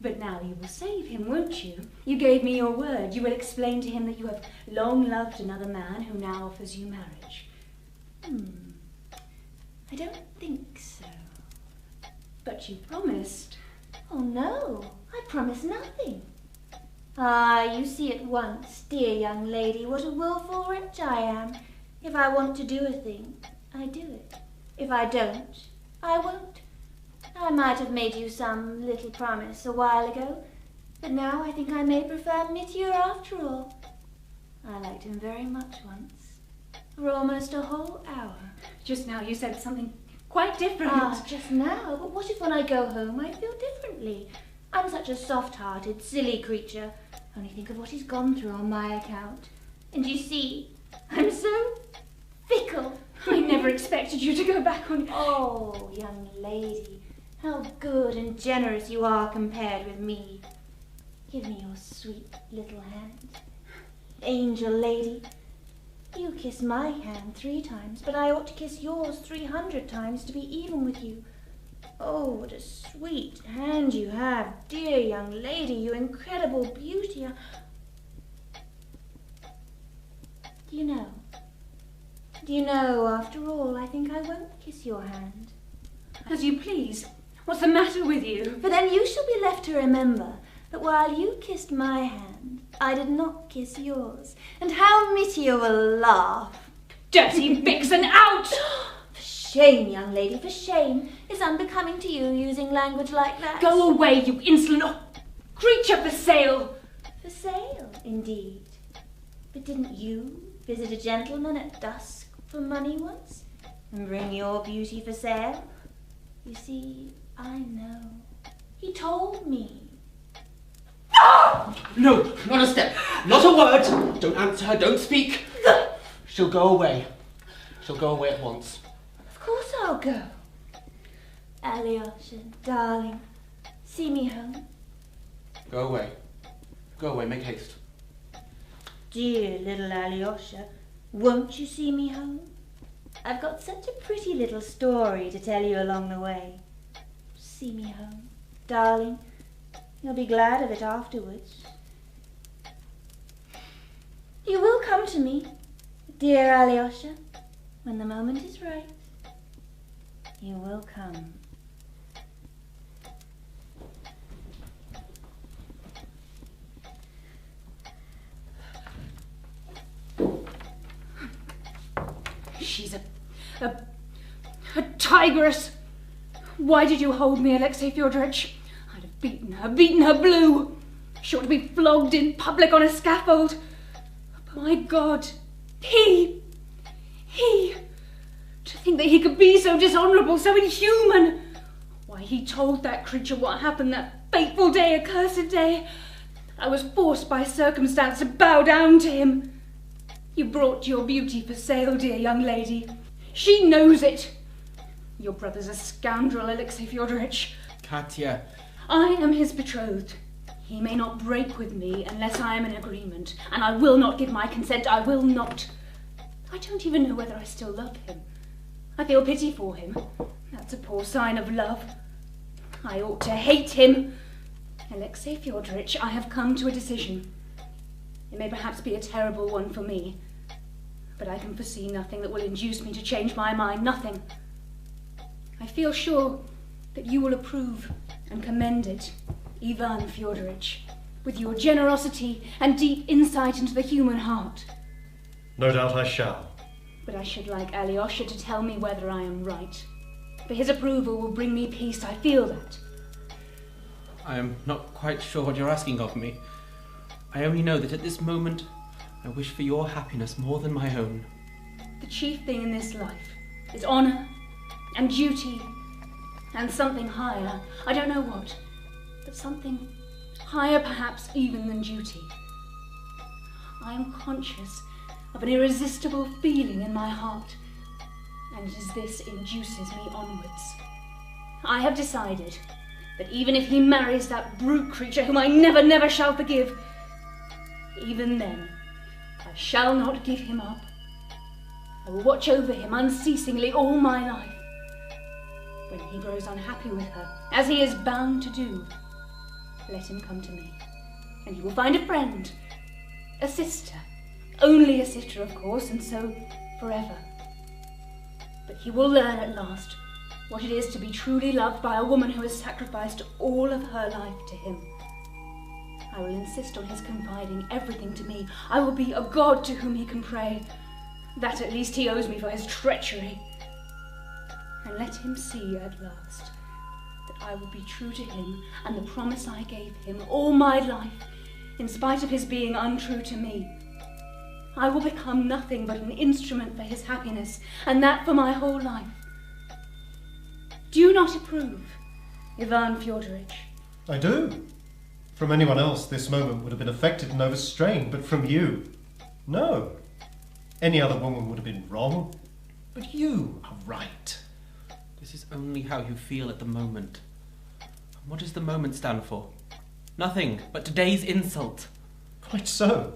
But now you will save him, won't you? You gave me your word. You will explain to him that you have long loved another man who now offers you marriage. I don't think so. But you promised. Oh no, I promised nothing. Ah, you see at once, dear young lady, what a wilful wretch I am. If I want to do a thing, I do it. If I don't, I won't. I might have made you some little promise a while ago, But now I think I may prefer Mitya after all. I liked him very much once. For almost a whole hour. Just now you said something quite different. Ah, just now? But what if when I go home I feel differently? I'm such a soft-hearted, silly creature. Only think of what he's gone through on my account. And you see, I'm so fickle. I never expected you to go back on... Oh, young lady, how good and generous you are compared with me. Give me your sweet little hand. Angel lady, you kiss my hand 3 times, but I ought to kiss yours 300 times to be even with you. Oh, what a sweet hand you have, dear young lady, you incredible beauty. Do you know, after all, I think I won't kiss your hand. As you please. What's the matter with you? For then you shall be left to remember that while you kissed my hand, I did not kiss yours. And how Mitya will laugh. Dirty vixen, out! For shame, young lady, for shame. It's unbecoming to you using language like that. Go away, you insolent creature for sale! For sale, indeed. But didn't you visit a gentleman at dusk for money once and bring your beauty for sale? You see, I know. He told me. No, not a step, not a word. Don't answer her, don't speak. She'll go away. She'll go away at once. Of course I'll go. Alyosha, darling, see me home. Go away. Go away, make haste. Dear little Alyosha, won't you see me home? I've got such a pretty little story to tell you along the way. See me home, darling. You'll be glad of it afterwards. You will come to me, dear Alyosha, when the moment is right. You will come. She's a tigress. Why did you hold me, Alexei Fyodorovich? I'd have beaten her blue. She ought to be flogged in public on a scaffold. But my God, he, to think that he could be so dishonourable, so inhuman. Why, he told that creature what happened that fateful day, accursed day. I was forced by circumstance to bow down to him. You brought your beauty for sale, dear young lady. She knows it. Your brother's a scoundrel, Alexei Fyodorovich. Katya. I am his betrothed. He may not break with me unless I am in agreement, and I will not give my consent. I will not. I don't even know whether I still love him. I feel pity for him. That's a poor sign of love. I ought to hate him. Alexei Fyodorovich, I have come to a decision. It may perhaps be a terrible one for me, but I can foresee nothing that will induce me to change my mind, nothing. I feel sure that you will approve and commend it, Ivan Fyodorovich, with your generosity and deep insight into the human heart. No doubt I shall. But I should like Alyosha to tell me whether I am right. For his approval will bring me peace, I feel that. I am not quite sure what you're asking of me. I only know that at this moment I wish for your happiness more than my own. The chief thing in this life is honour and duty and something higher. I don't know what, but something higher perhaps even than duty. I am conscious of an irresistible feeling in my heart, and it is this induces me onwards. I have decided that even if he marries that brute creature whom I never shall forgive, even then I shall not give him up. I will watch over him unceasingly all my life. When he grows unhappy with her, as he is bound to do, let him come to me, and he will find a friend, a sister, only a sister of course, and so forever. But he will learn at last what it is to be truly loved by a woman who has sacrificed all of her life to him. I will insist on his confiding everything to me. I will be a god to whom he can pray. That at least he owes me for his treachery. And let him see at last that I will be true to him and the promise I gave him all my life, in spite of his being untrue to me. I will become nothing but an instrument for his happiness, and that for my whole life. Do you not approve, Ivan Fyodorovich? I do. From anyone else, this moment would have been affected and overstrained, but from you, no. Any other woman would have been wrong, but you are right. This is only how you feel at the moment. And what does the moment stand for? Nothing but today's insult. Quite so.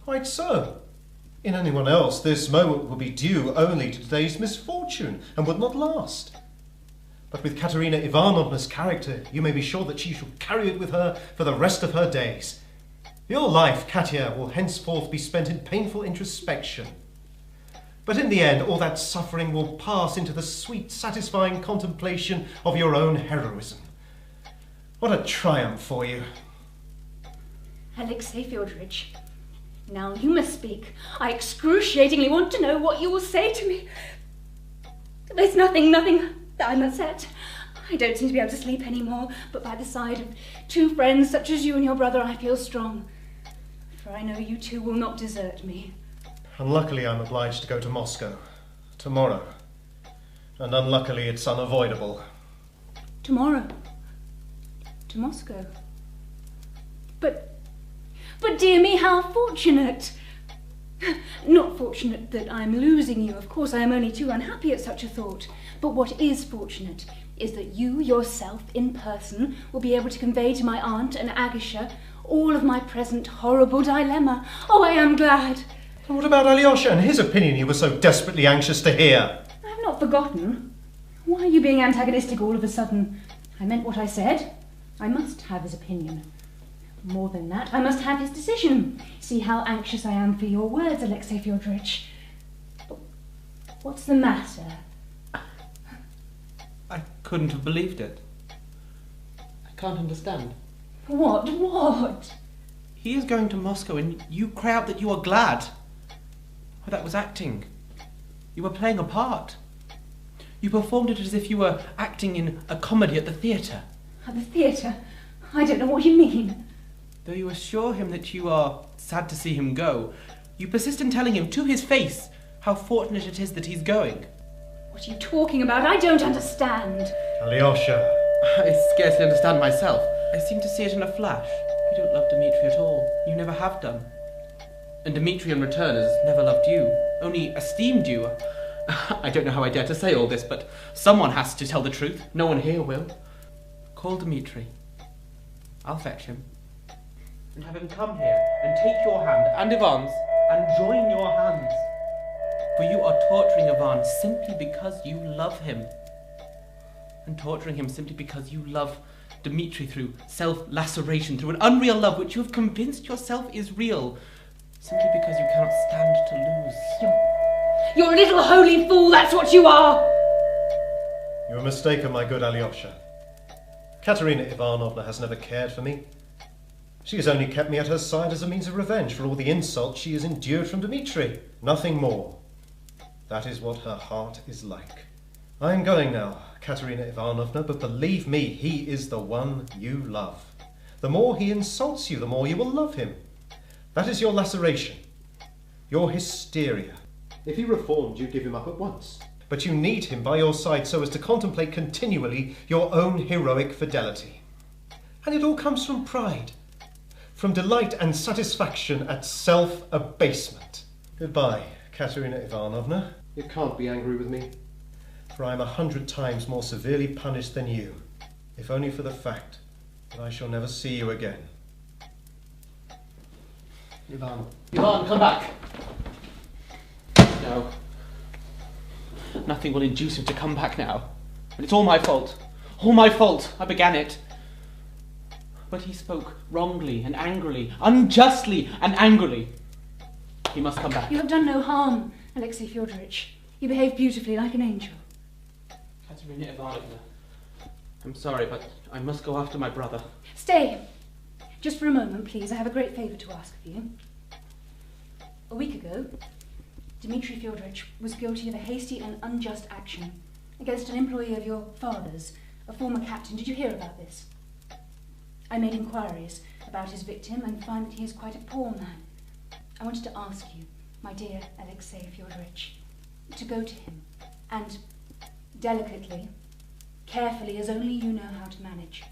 Quite so. In anyone else, this moment would be due only to today's misfortune and would not last. But with Katerina Ivanovna's character, you may be sure that she shall carry it with her for the rest of her days. Your life, Katya, will henceforth be spent in painful introspection. But in the end, all that suffering will pass into the sweet, satisfying contemplation of your own heroism. What a triumph for you. Alexei Fyodorovich, now you must speak. I excruciatingly want to know what you will say to me. There's nothing that I'm upset. I don't seem to be able to sleep anymore, but by the side of two friends such as you and your brother, I feel strong. For I know you two will not desert me. Unluckily, I'm obliged to go to Moscow tomorrow. And unluckily, it's unavoidable. Tomorrow? To Moscow? But dear me, how fortunate! Not fortunate that I'm losing you, of course, I am only too unhappy at such a thought. But what is fortunate is that you yourself, in person, will be able to convey to my aunt and Agasha all of my present horrible dilemma. Oh, I am glad! And what about Alyosha and his opinion you were so desperately anxious to hear? I have not forgotten. Why are you being antagonistic all of a sudden? I meant what I said. I must have his opinion. More than that, I must have his decision. See how anxious I am for your words, Alexei Fyodorovich. What's the matter? I couldn't have believed it. I can't understand. What? He is going to Moscow and you cry out that you are glad. Well, that was acting. You were playing a part. You performed it as if you were acting in a comedy at the theatre. At the theatre? I don't know what you mean. Though you assure him that you are sad to see him go, you persist in telling him to his face how fortunate it is that he's going. What are you talking about? I don't understand. Alyosha. I scarcely understand myself. I seem to see it in a flash. You don't love Dmitry at all. You never have done. And Dmitry in return has never loved you, only esteemed you. I don't know how I dare to say all this, but someone has to tell the truth. No one here will. Call Dmitry. I'll fetch him. And have him come here and take your hand and Ivan's and join your hands. For you are torturing Ivan simply because you love him. And torturing him simply because you love Dmitry through self-laceration, through an unreal love which you have convinced yourself is real, simply because you cannot stand to lose. You're a little holy fool, that's what you are! You're mistaken, my good Alyosha. Katerina Ivanovna has never cared for me. She has only kept me at her side as a means of revenge for all the insults she has endured from Dmitry. Nothing more. That is what her heart is like. I am going now, Katerina Ivanovna, but believe me, he is the one you love. The more he insults you, the more you will love him. That is your laceration, your hysteria. If he reformed, you'd give him up at once. But you need him by your side so as to contemplate continually your own heroic fidelity. And it all comes from pride, from delight and satisfaction at self-abasement. Goodbye, Katerina Ivanovna. You can't be angry with me, for I am 100 times more severely punished than you, if only for the fact that I shall never see you again. Ivan, come back! No. Nothing will induce him to come back now. And it's all my fault. All my fault. I began it. But he spoke wrongly and angrily, unjustly and angrily. He must come back. You have done no harm, Alexei Fyodorovich. You behave beautifully, like an angel. Katerina Ivanovna, I'm sorry, but I must go after my brother. Stay. Just for a moment, please. I have a great favour to ask of you. A week ago, Dmitry Fyodorovich was guilty of a hasty and unjust action against an employee of your father's, a former captain. Did you hear about this? I made inquiries about his victim and find that he is quite a poor man. I wanted to ask you, my dear Alexei Fyodorovich, to go to him and delicately, carefully, as only you know how to manage,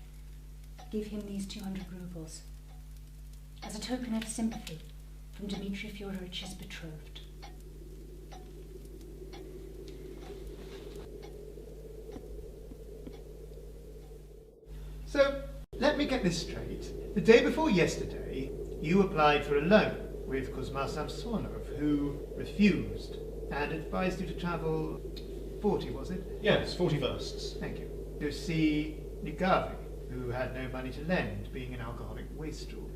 give him these 200 rubles as a token of sympathy from Dmitri Fyodorovich's betrothed. So, let me get this straight. The day before yesterday, you applied for a loan with Kuzma Samsonov, who refused and advised you to travel 40, was it? Yes, 40 versts. Thank you. To see Nigavi, who had no money to lend, being an alcoholic wastrel.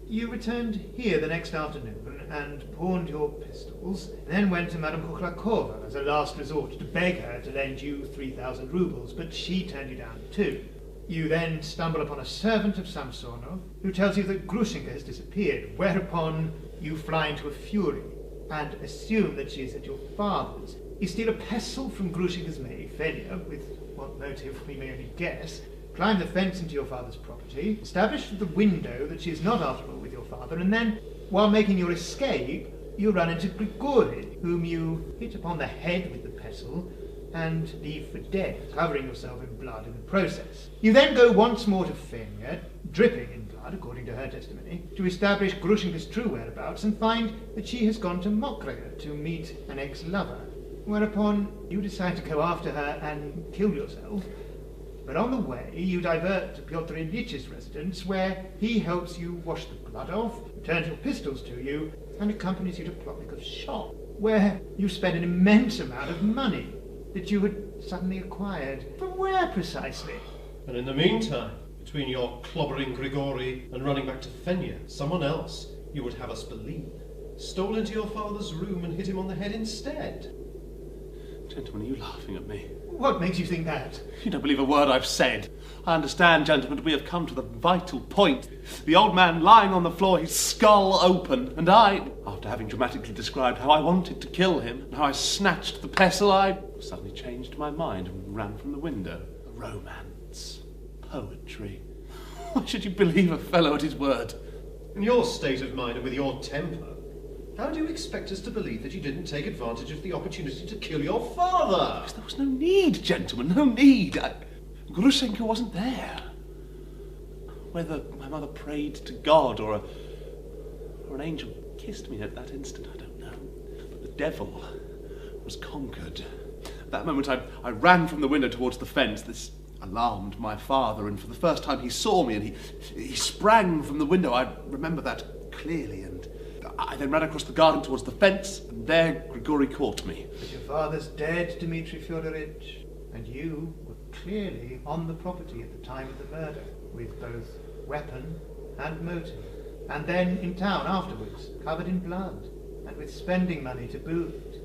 You returned here the next afternoon and pawned your pistols, then went to Madame Kukhlakova as a last resort to beg her to lend you 3,000 rubles, but she turned you down too. You then stumble upon a servant of Samsonov who tells you that Grushenka has disappeared, whereupon you fly into a fury and assume that she is at your father's. You steal a pestle from Grushenka's maid, Fiodor, with what motive we may only guess, climb the fence into your father's property, establish through the window that she is not after all with your father, and then, while making your escape, you run into Grigory, whom you hit upon the head with the pestle and leave for dead, covering yourself in blood in the process. You then go once more to Fenya, dripping in blood, according to her testimony, to establish Grushenka's true whereabouts and find that she has gone to Mokraya to meet an ex-lover, whereupon you decide to go after her and kill yourself. But on the way, you divert to Pyotr Ilyitch's residence, where he helps you wash the blood off, returns your pistols to you, and accompanies you to Plotnikov's shop, where you spend an immense amount of money that you had suddenly acquired. From where precisely? And in the meantime, between your clobbering Grigory and running back to Fenya, someone else, you would have us believe, stole into your father's room and hit him on the head instead. Gentlemen, are you laughing at me? What makes you think that? You don't believe a word I've said. I understand, gentlemen, but we have come to the vital point. The old man lying on the floor, his skull open, and I, after having dramatically described how I wanted to kill him, and how I snatched the pestle, I suddenly changed my mind and ran from the window. A romance. Poetry. Why should you believe a fellow at his word? In your state of mind and with your temper, how do you expect us to believe that you didn't take advantage of the opportunity to kill your father? Because there was no need, gentlemen, no need. Grushenka wasn't there. Whether my mother prayed to God or an angel kissed me at that instant, I don't know. But the devil was conquered. At that moment I ran from the window towards the fence. This alarmed my father, and for the first time he saw me, and he sprang from the window. I remember that clearly, and I then ran across the garden towards the fence, and there Grigory caught me. But your father's dead, Dmitri Fyodorovich, and you were clearly on the property at the time of the murder, with both weapon and motive, and then in town afterwards, covered in blood, and with spending money to boot.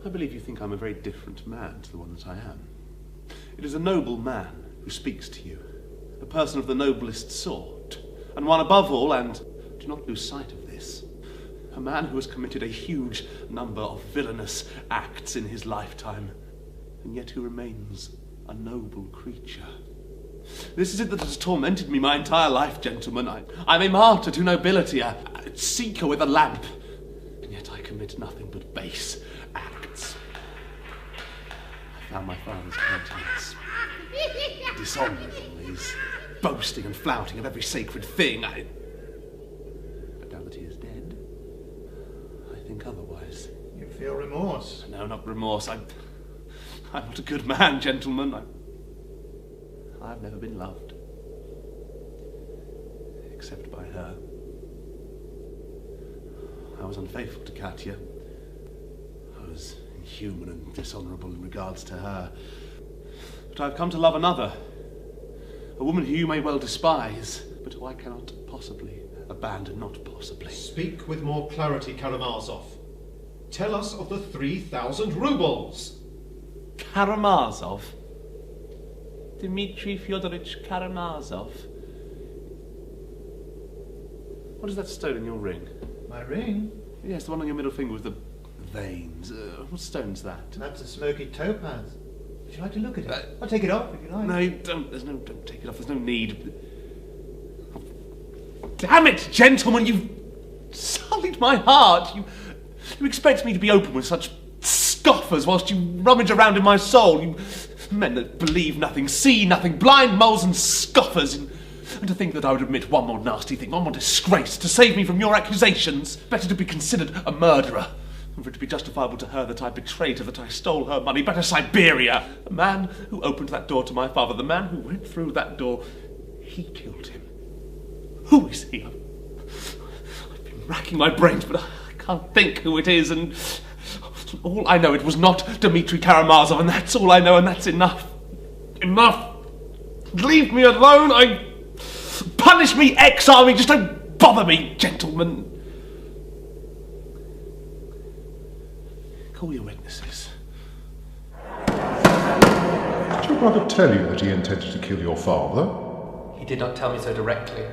I believe you think I'm a very different man to the one that I am. It is a noble man who speaks to you, a person of the noblest sort, and one above all, and do not lose sight of this, a man who has committed a huge number of villainous acts in his lifetime, and yet who remains a noble creature. This is it that has tormented me my entire life, gentlemen. I'm a martyr to nobility, a seeker with a lamp, and yet I commit nothing but base acts. I found my father's countenance dishonourable, his boasting and flouting of every sacred thing. But now that he is dead, I think otherwise. You feel remorse? No, not remorse. I'm not a good man, gentlemen. I've never been loved. Except by her. I was unfaithful to Katya. I was inhuman and dishonourable in regards to her. But I've come to love another. A woman who you may well despise, but who I cannot possibly abandon, not possibly. Speak with more clarity, Karamazov. Tell us of the 3,000 rubles. Karamazov? Dmitri Fyodorovich Karamazov? What is that stone in your ring? My ring? Yes, the one on your middle finger with the veins. What stone's that? That's a smoky topaz. Would you like to look at it? I'll take it off if you like. No, don't take it off. There's no need. Damn it, gentlemen, you've sullied my heart. You expect me to be open with such scoffers whilst you rummage around in my soul. You men that believe nothing, see nothing, blind moles and scoffers. And to think that I would admit one more nasty thing, one more disgrace to save me from your accusations. Better to be considered a murderer than for it to be justifiable to her that I betrayed her, that I stole her money. Better Siberia. The man who opened that door to my father, the man who went through that door, he killed him. Who is he? I've been racking my brains, but I can't think who it is, and all I know, it was not Dmitry Karamazov, and that's all I know, and that's enough. Enough! Leave me alone! Punish me, exile me, just don't bother me, gentlemen. Call your witnesses. Did your brother tell you that he intended to kill your father? He did not tell me so directly.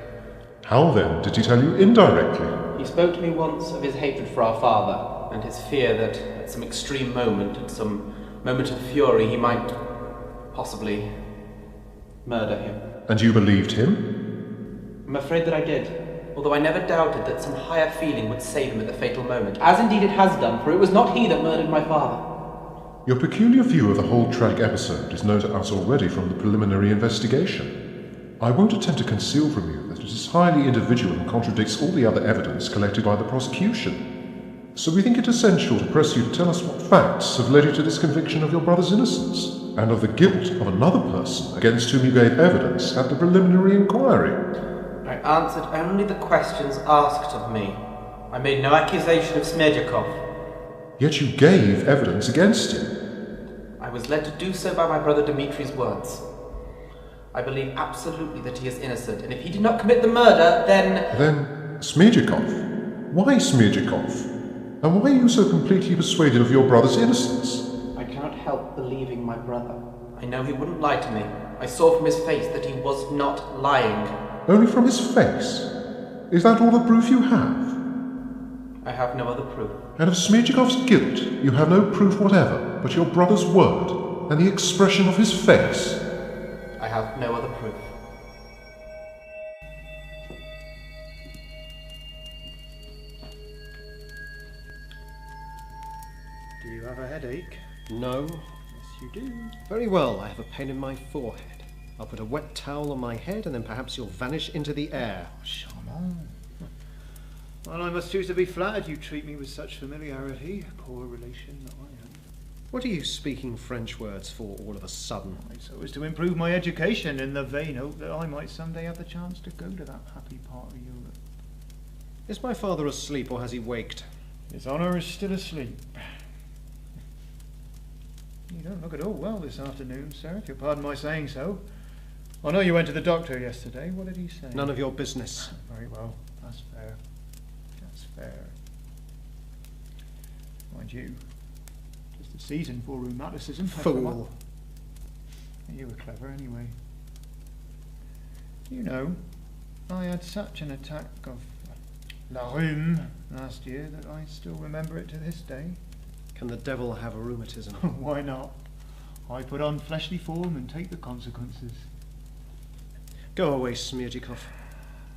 How then did he tell you indirectly? He spoke to me once of his hatred for our father, and his fear that at some extreme moment, at some moment of fury, he might possibly murder him. And you believed him? I'm afraid that I did, although I never doubted that some higher feeling would save him at the fatal moment, as indeed it has done, for it was not he that murdered my father. Your peculiar view of the whole tragic episode is known to us already from the preliminary investigation. I won't attempt to conceal from you that it is highly individual and contradicts all the other evidence collected by the prosecution. So we think it essential to press you to tell us what facts have led you to this conviction of your brother's innocence, and of the guilt of another person against whom you gave evidence at the preliminary inquiry. I answered only the questions asked of me. I made no accusation of Smerdyakov. Yet you gave evidence against him. I was led to do so by my brother Dmitry's words. I believe absolutely that he is innocent, and if he did not commit the murder, then... Then Smerdyakov? Why Smerdyakov? And why are you so completely persuaded of your brother's innocence? I cannot help believing my brother. I know he wouldn't lie to me. I saw from his face that he was not lying. Only from his face? Is that all the proof you have? I have no other proof. And of Smerdykov's guilt, you have no proof whatever, but your brother's word, and the expression of his face. I have no other proof. Do you have a headache? No. Yes, you do. Very well, I have a pain in my forehead. I'll put a wet towel on my head, and then perhaps you'll vanish into the air. Charmant. Well, I must choose to be flattered you treat me with such familiarity, poor relation that I am. What are you speaking French words for all of a sudden? So as to improve my education in the vain hope that I might someday have the chance to go to that happy part of Europe. Is my father asleep, or has he waked? His Honour is still asleep. You don't look at all well this afternoon, sir, if you'll pardon my saying so. I know you went to the doctor yesterday. What did he say? None of your business. Very well. That's fair. That's fair. Mind you, just the season for rheumaticism. Fool. You were clever anyway. You know, I had such an attack of la rhume last year that I still remember it to this day. Can the devil have a rheumatism? Why not? I put on fleshly form and take the consequences. Go away, Smerdyakov.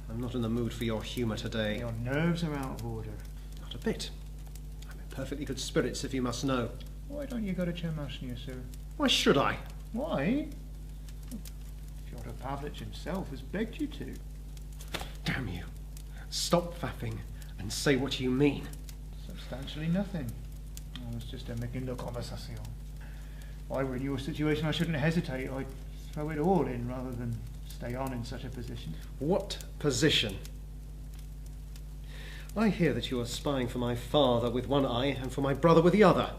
I'm not in the mood for your humour today. Your nerves are out of order. Not a bit. I'm in perfectly good spirits, if you must know. Why don't you go to Chermashnya, sir? Why should I? Why? Fyodor Pavlich himself has begged you to. Damn you. Stop faffing and say what you mean. Substantially nothing. It was just a McGinder conversation. If I were in your situation, I shouldn't hesitate. I'd throw it all in rather than stay on in such a position. What position? I hear that you are spying for my father with one eye and for my brother with the other.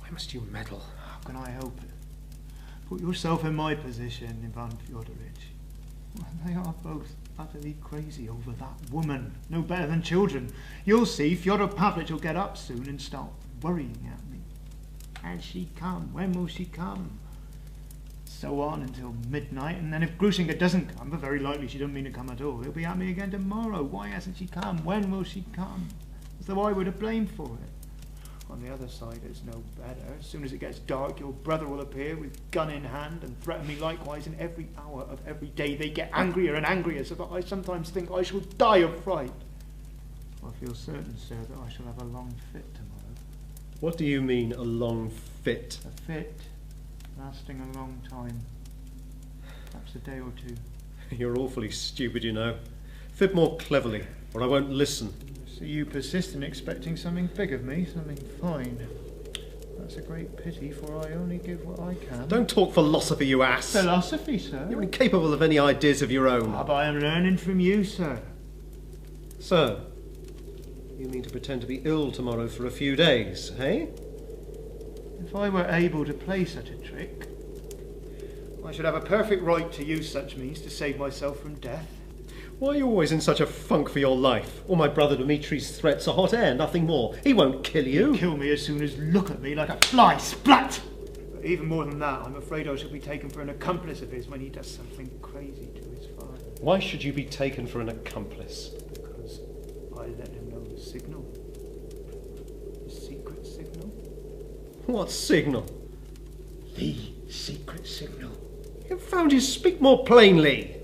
Why must you meddle? How can I help it? Put yourself in my position, Ivan Fyodorovich. Well, they are both utterly crazy over that woman. No better than children. You'll see, Fyodor Pavlich will get up soon and start worrying at me. Has she come? When will she come? So on until midnight, and then if Grushenka doesn't come, but very likely she doesn't mean to come at all, he'll be at me again tomorrow. Why hasn't she come? When will she come? As though I were to blame for it. On the other side, it's no better. As soon as it gets dark, your brother will appear with gun in hand and threaten me likewise, and every hour of every day they get angrier and angrier, so that I sometimes think I shall die of fright. I feel certain, sir, that I shall have a long fit tomorrow. What do you mean, a long fit? A fit lasting a long time. Perhaps a day or two. You're awfully stupid, you know. Fit more cleverly, or I won't listen. So you persist in expecting something big of me, something fine. That's a great pity, for I only give what I can. Don't talk philosophy, you ass. Philosophy, sir? You're incapable of any ideas of your own. Ah, but I am learning from you, sir. So, you mean to pretend to be ill tomorrow for a few days, eh? If I were able to play such a trick, I should have a perfect right to use such means to save myself from death. Why are you always in such a funk for your life? All my brother Dmitri's threats are hot air, nothing more. He won't kill you. He'll kill me as soon as look at me like a fly, splat! But even more than that, I'm afraid I shall be taken for an accomplice of his when he does something crazy to his father. Why should you be taken for an accomplice? Because I let him know the signal. The secret signal. What signal? The secret signal. You found you speak more plainly.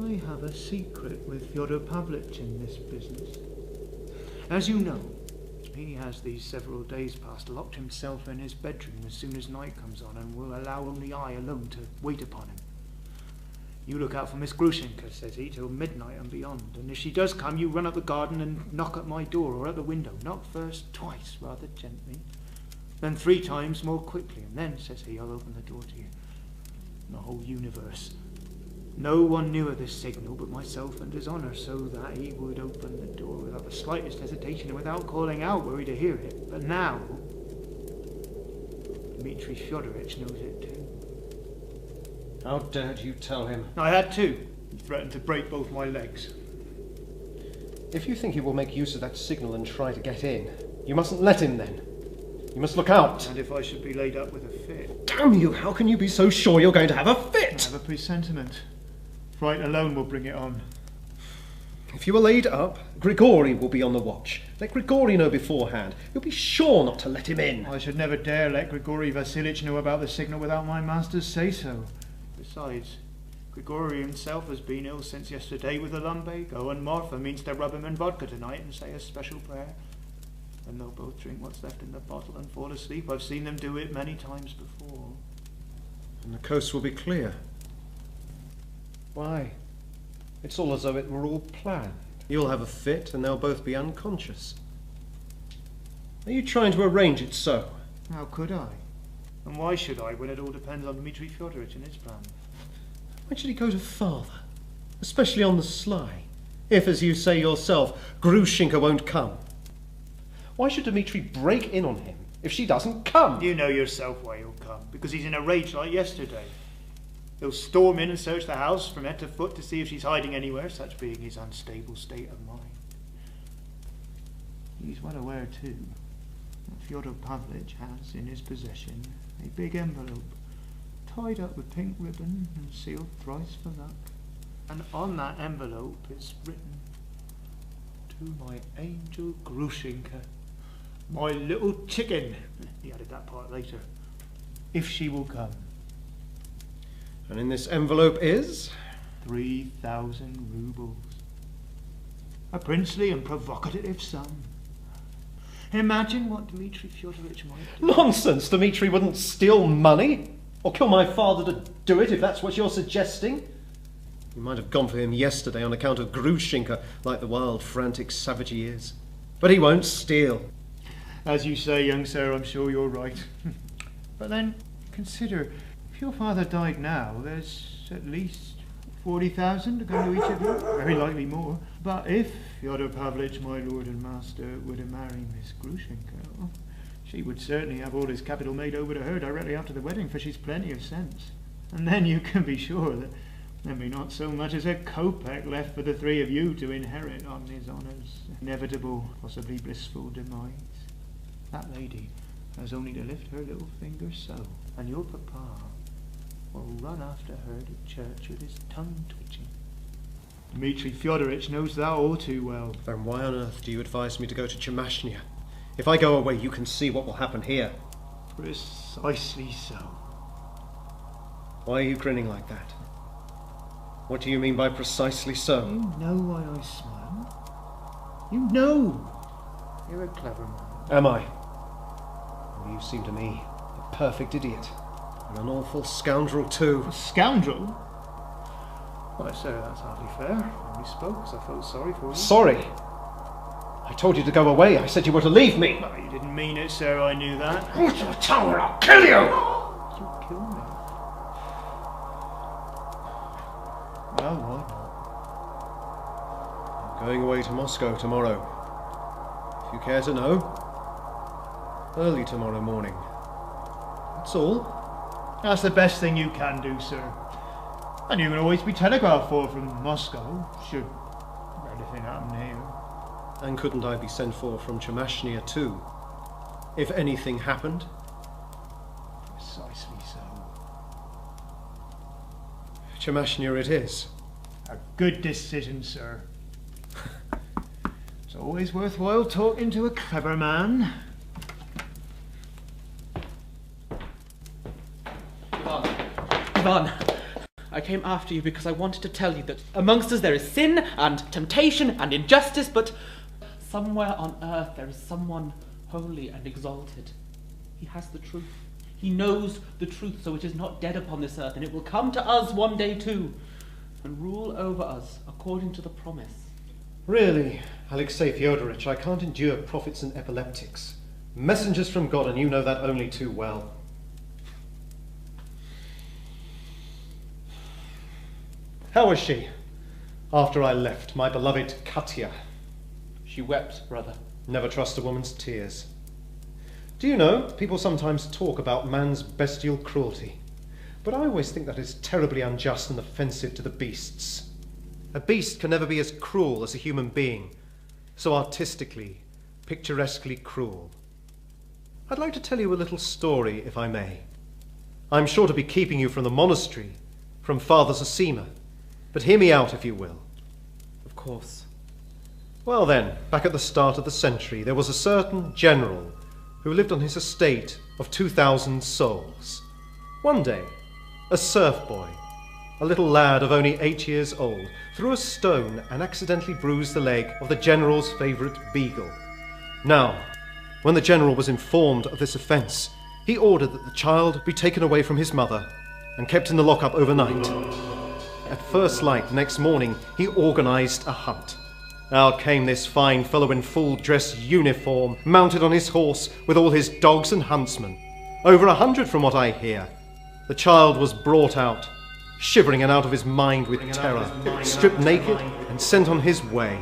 I have a secret with Fyodor Pavlich in this business. As you know, he has these several days past locked himself in his bedroom as soon as night comes on, and will allow only I alone to wait upon him. You look out for Miss Grushenka, says he, till midnight and beyond, and if she does come, you run up the garden and knock at my door or at the window. Knock first twice, rather gently, then 3 times more quickly, and then, says he, I'll open the door to you. The whole universe. No one knew of this signal but myself and His Honour, so that he would open the door without the slightest hesitation and without calling out were he to hear it. But now, Dmitry Fyodorovich knows it too. How dared you tell him? I had to. He threatened to break both my legs. If you think he will make use of that signal and try to get in, you mustn't let him then. You must look out. And if I should be laid up with a fit. Damn you, how can you be so sure you're going to have a fit? I have a presentiment. Fright alone will bring it on. If you are laid up, Grigori will be on the watch. Let Grigori know beforehand. You'll be sure not to let him in. I should never dare let Grigori Vasilich know about the signal without my master's say-so. Besides, Grigori himself has been ill since yesterday with the lumbago, and Marfa means to rub him in vodka tonight and say a special prayer. And they'll both drink what's left in the bottle and fall asleep. I've seen them do it many times before. And the coast will be clear. Why? It's all as though it were all planned. You'll have a fit and they'll both be unconscious. Are you trying to arrange it so? How could I? And why should I, when it all depends on Dmitry Fyodorovich and his plan? Why should he go to father? Especially on the sly. If, as you say yourself, Grushenka won't come. Why should Dmitry break in on him if she doesn't come? You know yourself why he'll come. Because he's in a rage like yesterday. He'll storm in and search the house from head to foot to see if she's hiding anywhere, such being his unstable state of mind. He's well aware, too, that Fyodor Pavlich has in his possession a big envelope, tied up with pink ribbon and sealed thrice for luck. And on that envelope is written, "To my angel Grushenka, my little chicken." He added that part later. If she will come. And in this envelope is? 3,000 rubles. A princely and provocative sum. Imagine what Dmitry Fyodorovich might do. Nonsense! Dmitry wouldn't steal money or kill my father to do it, if that's what you're suggesting. You might have gone for him yesterday on account of Grushenka, like the wild, frantic savage he is. But he won't steal. As you say, young sir, I'm sure you're right. But then, consider, if your father died now, there's at least 40,000 to go to each of you. Very likely more. But if Fyodor Pavlich, my lord and master, were to marry Miss Grushenka, well, she would certainly have all his capital made over to her directly after the wedding, for she's plenty of sense. And then you can be sure that there'd be not so much as a kopeck left for the 3 of you to inherit on His Honour's inevitable, possibly blissful demise. That lady has only to lift her little finger so, and your papa will run after her to church with his tongue twitching. Dmitry Fyodorovich knows that all too well. Then why on earth do you advise me to go to Chemashnia? If I go away, you can see what will happen here. Precisely so. Why are you grinning like that? What do you mean by precisely so? You know why I smile. You know. You're a clever man. Am I? Well, you seem to me a perfect idiot. And an awful scoundrel too. A scoundrel? Why, sir, that's hardly fair. I only spoke because I felt sorry for you. Sorry? I told you to go away. I said you were to leave me. No, you didn't mean it, sir. I knew that. Hold your tongue or I'll kill you! You'll kill me. Well, why not? I'm going away to Moscow tomorrow. If you care to know. Early tomorrow morning. That's all. That's the best thing you can do, sir. And you can always be telegraphed for from Moscow, should anything happen here. And couldn't I be sent for from Chemashnia too? If anything happened? Precisely so. Chemashnia it is. A good decision, sir. It's always worthwhile talking to a clever man. Ivan, I came after you because I wanted to tell you that amongst us there is sin and temptation and injustice, but somewhere on earth there is someone holy and exalted. He has the truth. He knows the truth, so it is not dead upon this earth, and it will come to us one day too, and rule over us according to the promise. Really, Alexei Fyodorich, I can't endure prophets and epileptics. Messengers from God, and you know that only too well. How was she, after I left, my beloved Katya? She wept, brother. Never trust a woman's tears. Do you know, people sometimes talk about man's bestial cruelty, but I always think that is terribly unjust and offensive to the beasts. A beast can never be as cruel as a human being, so artistically, picturesquely cruel. I'd like to tell you a little story, if I may. I'm sure to be keeping you from the monastery, from Father Zosima, but hear me out if you will. Of course. Well then, back at the start of the century, there was a certain general who lived on his estate of 2,000 souls. One day, a serf boy, a little lad of only 8 years old, threw a stone and accidentally bruised the leg of the general's favourite beagle. Now, when the general was informed of this offence, he ordered that the child be taken away from his mother and kept in the lockup overnight. At first light next morning, he organised a hunt. Out came this fine fellow in full dress uniform, mounted on his horse with all his dogs and huntsmen. Over 100 from what I hear. The child was brought out, shivering and out of his mind with terror, stripped naked and sent on his way.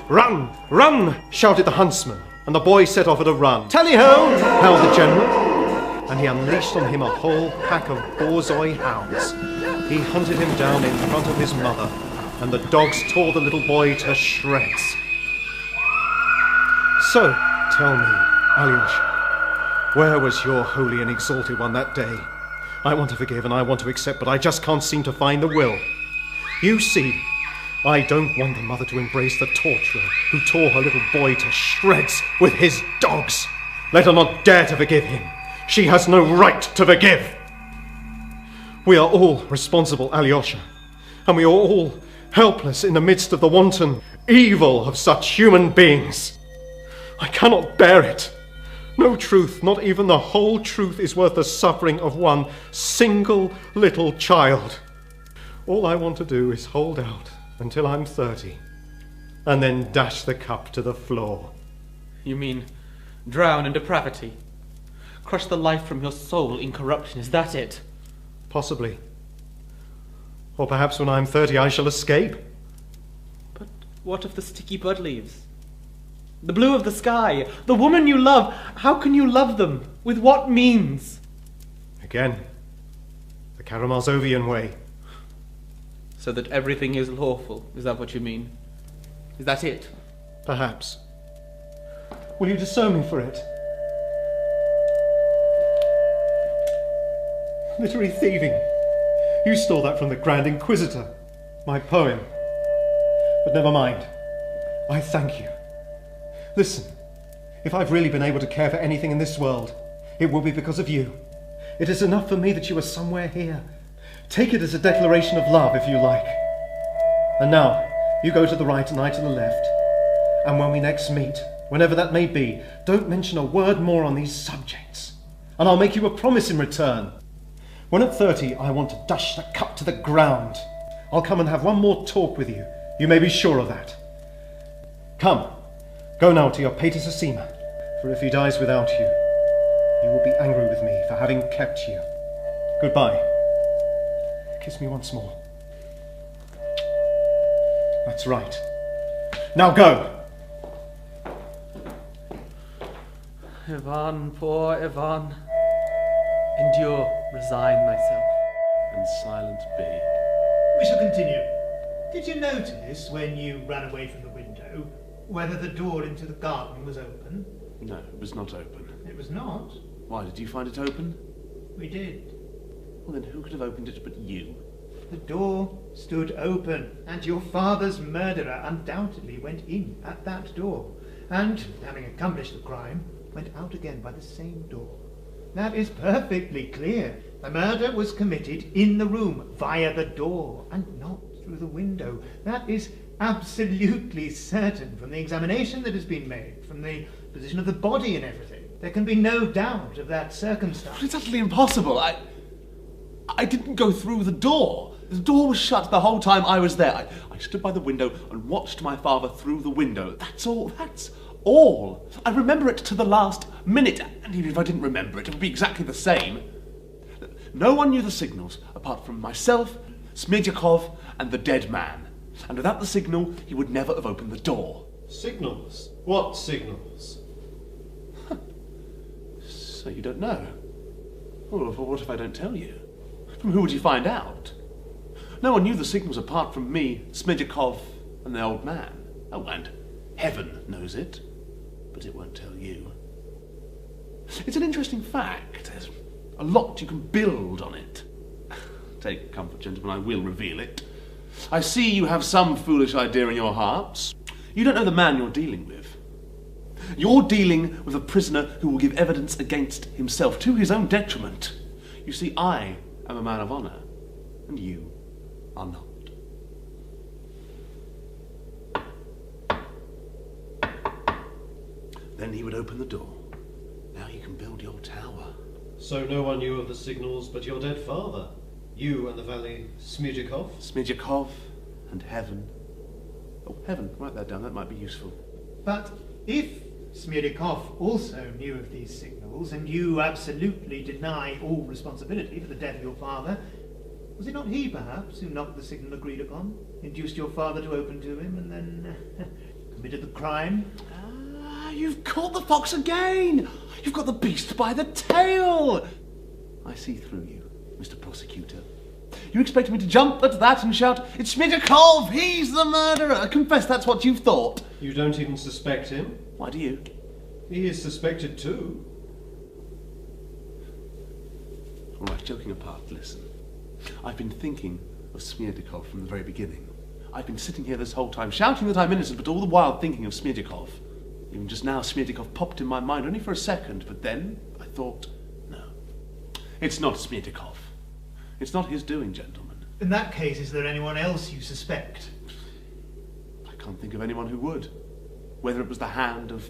Run! Run! Shouted the huntsman, and the boy set off at a run. Tally-ho! Howled the general, and he unleashed on him a whole pack of borzoi hounds. He hunted him down in front of his mother, and the dogs tore the little boy to shreds. So, tell me, Alyosha, where was your holy and exalted one that day? I want to forgive and I want to accept, but I just can't seem to find the will. You see, I don't want the mother to embrace the torturer who tore her little boy to shreds with his dogs. Let her not dare to forgive him. She has no right to forgive. We are all responsible, Alyosha, and we are all helpless in the midst of the wanton evil of such human beings. I cannot bear it. No truth, not even the whole truth, is worth the suffering of one single little child. All I want to do is hold out until I'm 30, and then dash the cup to the floor. You mean drown in depravity? Crush the life from your soul in corruption, is that it? Possibly. Or perhaps when I'm 30 I shall escape. But what of the sticky bud leaves? The blue of the sky? The woman you love? How can you love them? With what means? Again, the Karamazovian way. So that everything is lawful, is that what you mean? Is that it? Perhaps. Will you disown me for it? Literary thieving. You stole that from the Grand Inquisitor. My poem. But never mind. I thank you. Listen. If I've really been able to care for anything in this world, it will be because of you. It is enough for me that you are somewhere here. Take it as a declaration of love, if you like. And now, you go to the right and I to the left. And when we next meet, whenever that may be, don't mention a word more on these subjects. And I'll make you a promise in return. When at 30 I want to dash the cup to the ground, I'll come and have one more talk with you. You may be sure of that. Come, go now to your Pater Sosima, for if he dies without you, you will be angry with me for having kept you. Goodbye. Kiss me once more. That's right. Now go! Ivan, poor Ivan. Endure, resign myself. And silent be. We shall continue. Did you notice, when you ran away from the window, whether the door into the garden was open? No, it was not open. It was not. Why, did you find it open? We did. Well, then who could have opened it but you? The door stood open, and your father's murderer undoubtedly went in at that door, and, having accomplished the crime, went out again by the same door. That is perfectly clear. The murder was committed in the room, via the door, and not through the window. That is absolutely certain from the examination that has been made, from the position of the body and everything. There can be no doubt of that circumstance. But it's utterly impossible. I didn't go through the door. The door was shut the whole time I was there. I stood by the window and watched my father through the window. That's all. That's all. I remember it to the last minute, and even if I didn't remember it, it would be exactly the same. No one knew the signals, apart from myself, Smerdyakov, and the dead man. And without the signal, he would never have opened the door. Signals? What signals? So you don't know? Well, what if I don't tell you? From who would you find out? No one knew the signals apart from me, Smerdyakov, and the old man. Oh, and heaven knows it, but it won't tell you. It's an interesting fact. There's a lot you can build on it. Take comfort, gentlemen, I will reveal it. I see you have some foolish idea in your hearts. You don't know the man you're dealing with. You're dealing with a prisoner who will give evidence against himself, to his own detriment. You see, I am a man of honour, and you are not. Then he would open the door. Now you can build your tower. So no one knew of the signals but your dead father? You and the valet Smerdyakov? Smerdyakov and heaven. Oh, heaven, write that down, that might be useful. But if Smerdyakov also knew of these signals, and you absolutely deny all responsibility for the death of your father, was it not he, perhaps, who knocked the signal agreed upon, induced your father to open to him, and then committed the crime? Ah, you've caught the fox again! You've got the beast by the tail! I see through you, Mr. Prosecutor. You expect me to jump at that and shout, "It's Smerdyakov! He's the murderer!" Confess that's what you've thought. You don't even suspect him? Why do you? He is suspected too. All right, joking apart, listen. I've been thinking of Smerdyakov from the very beginning. I've been sitting here this whole time, shouting that I'm innocent, but all the while thinking of Smerdyakov. Even just now, Smerdyakov popped in my mind, only for a second, but then I thought, no, it's not Smerdyakov. It's not his doing, gentlemen. In that case, is there anyone else you suspect? I can't think of anyone who would. Whether it was the hand of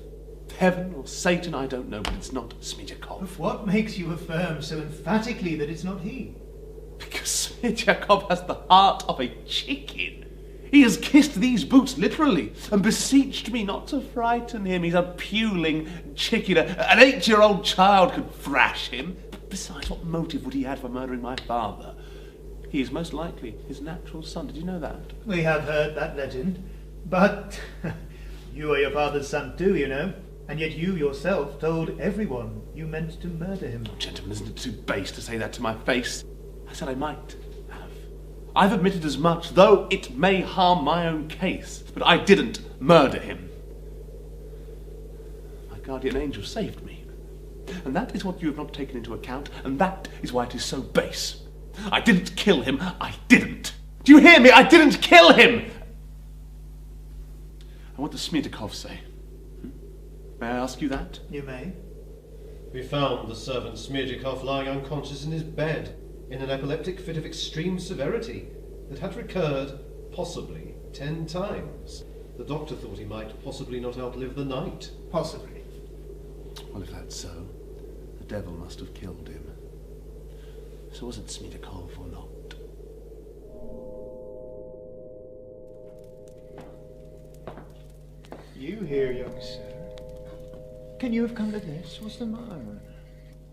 heaven or Satan, I don't know, but it's not Smerdyakov. But what makes you affirm so emphatically that it's not he? Because Smerdyakov has the heart of a chicken. He has kissed these boots literally and beseeched me not to frighten him. He's a puling chicken. An 8-year-old child could thrash him. Besides, what motive would he have for murdering my father? He is most likely his natural son. Did you know that? We have heard that legend, but you are your father's son too, you know, and yet you yourself told everyone you meant to murder him. Oh, gentlemen, isn't it too base to say that to my face? I said I might have. I've admitted as much, though it may harm my own case, but I didn't murder him. My guardian angel saved me. And that is what you have not taken into account, and that is why it is so base. I didn't kill him. I didn't. Do you hear me? I didn't kill him! And what does Smerdyakov say? May I ask you that? You may. We found the servant Smerdyakov lying unconscious in his bed in an epileptic fit of extreme severity that had recurred, possibly, 10 times. The doctor thought he might possibly not outlive the night. Possibly. Well, if that's so, the devil must have killed him. So was it Smerdyakov or not? You here, young sir? Can you have come to this? What's the matter?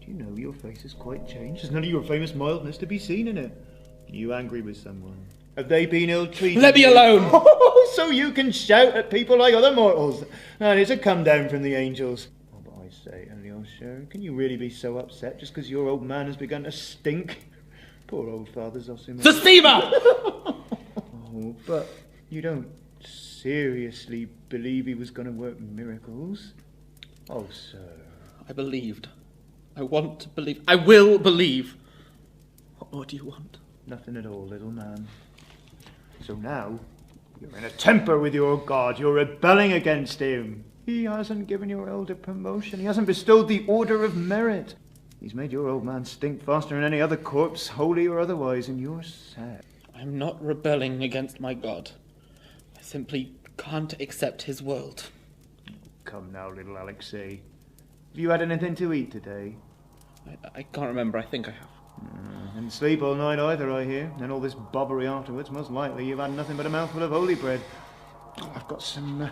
Do you know your face has quite changed? There's none of your famous mildness to be seen in it. Are you angry with someone? Have they been ill-treated? Let me alone! So you can shout at people like other mortals. That is a come down from the angels. Oh, but I say, Elio, sir, can you really be so upset just because your old man has begun to stink? Poor old Father Zosima. The steamer! Oh, but you don't seriously believe he was going to work miracles? Oh, sir. I believed. I want to believe. I will believe. What more do you want? Nothing at all, little man. So now, you're in a temper with your God. You're rebelling against him. He hasn't given your elder promotion. He hasn't bestowed the Order of Merit. He's made your old man stink faster than any other corpse, holy or otherwise, and you're sad. I'm not rebelling against my God. I simply can't accept his world. Come now, little Alexei. Have you had anything to eat today? I can't remember. I think I have. Didn't sleep all night either, I hear. And all this bobbery afterwards. Most likely you've had nothing but a mouthful of holy bread. I've got some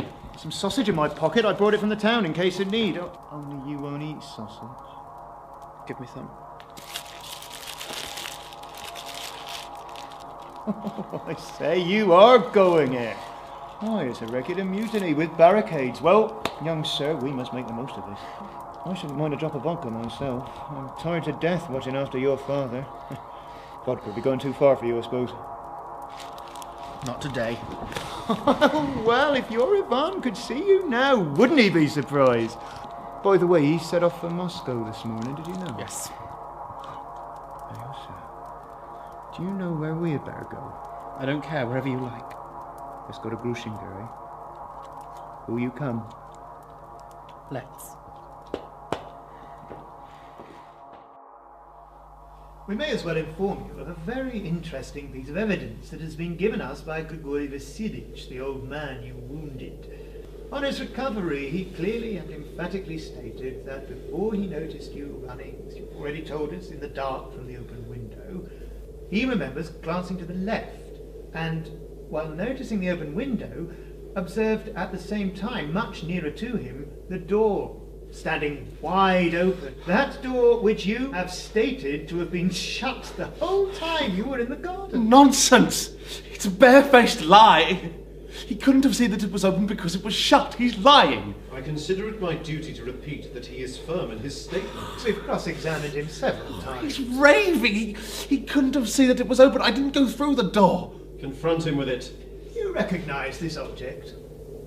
sausage in my pocket. I brought it from the town in case of need. Oh, only you won't eat sausage. Give me some. Oh, I say, you are going it. Oh, it's a regular mutiny with barricades. Well, young sir, we must make the most of this. I shouldn't mind a drop of vodka myself. I'm tired to death watching after your father. Vodka would be going too far for you, I suppose. Not today. Well, if your Ivan could see you now, wouldn't he be surprised? By the way, he set off for Moscow this morning, did you know? Yes. Well, sir, do you know where we had better go? I don't care, wherever you like. Let's go to Grushenka, eh? Will you come? Let's. We may as well inform you of a very interesting piece of evidence that has been given us by Grigory Vasilyich, the old man you wounded. On his recovery, he clearly and emphatically stated that before he noticed you running, as you've already told us, in the dark from the open window, he remembers glancing to the left, and, while noticing the open window, observed at the same time, much nearer to him, the door standing wide open. That door which you have stated to have been shut the whole time you were in the garden. Nonsense! It's a barefaced lie! He couldn't have seen that it was open because it was shut. He's lying. I consider it my duty to repeat that he is firm in his statement. We've cross-examined him several times. He's raving. He couldn't have seen that it was open. I didn't go through the door. Confront him with it. You recognise this object?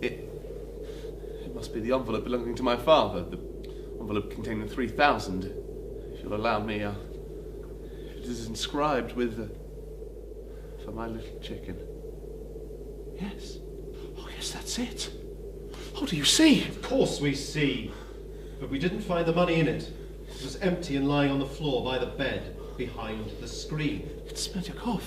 It must be the envelope belonging to my father. The envelope containing 3,000. If you'll allow me, it is inscribed with, for my little chicken. Yes. Oh, yes, that's it. Oh, do you see? Of course we see. But we didn't find the money in it. It was empty and lying on the floor by the bed, behind the screen. It's Smerdyakov.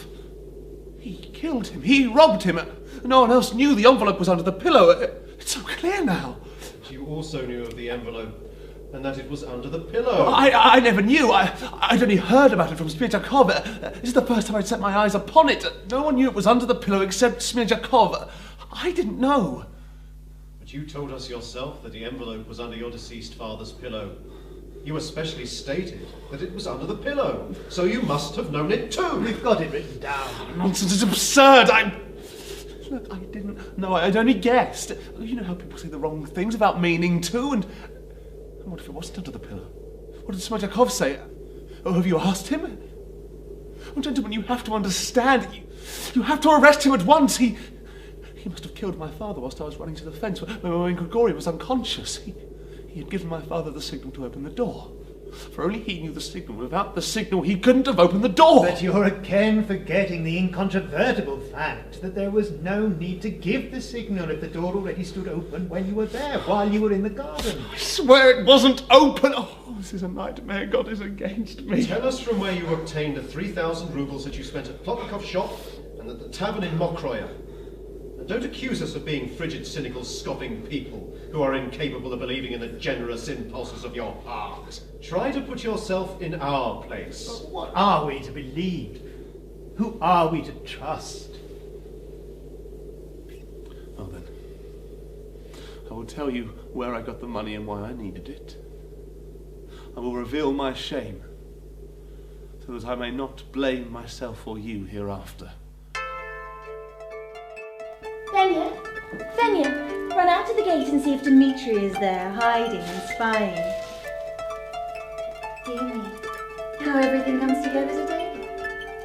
He killed him. He robbed him. No one else knew the envelope was under the pillow. It's so clear now. You also knew of the envelope, and that it was under the pillow. I never knew. I'd only heard about it from Smerdyakov. This is the first time I'd set my eyes upon it. No one knew it was under the pillow except Smerdyakov. I didn't know. But you told us yourself that the envelope was under your deceased father's pillow. You especially stated that it was under the pillow, so you must have known it too. We've got it written down. Nonsense, it's absurd. Look, I didn't know. I'd only guessed. You know how people say the wrong things without meaning to, and what if it wasn't under the pillow? What did Smerdyakov say? Oh, have you asked him? Oh, gentlemen, you have to understand. You have to arrest him at once. He must have killed my father whilst I was running to the fence when Grigory was unconscious. He had given my father the signal to open the door. For only he knew the signal. Without the signal, he couldn't have opened the door. But you're again forgetting the incontrovertible fact that there was no need to give the signal if the door already stood open when you were there, while you were in the garden. I swear it wasn't open. Oh, this is a nightmare. God is against me. Tell us from where you obtained the 3,000 roubles that you spent at Plotnikov's shop and at the tavern in Mokroya. And don't accuse us of being frigid, cynical, scoffing people who are incapable of believing in the generous impulses of your heart. Try to put yourself in our place. But what are we to believe? Who are we to trust? Well then, I will tell you where I got the money and why I needed it. I will reveal my shame, so that I may not blame myself or you hereafter. Fenya, run out to the gate and see if Dmitry is there, hiding and spying. Dear me, how everything comes together today.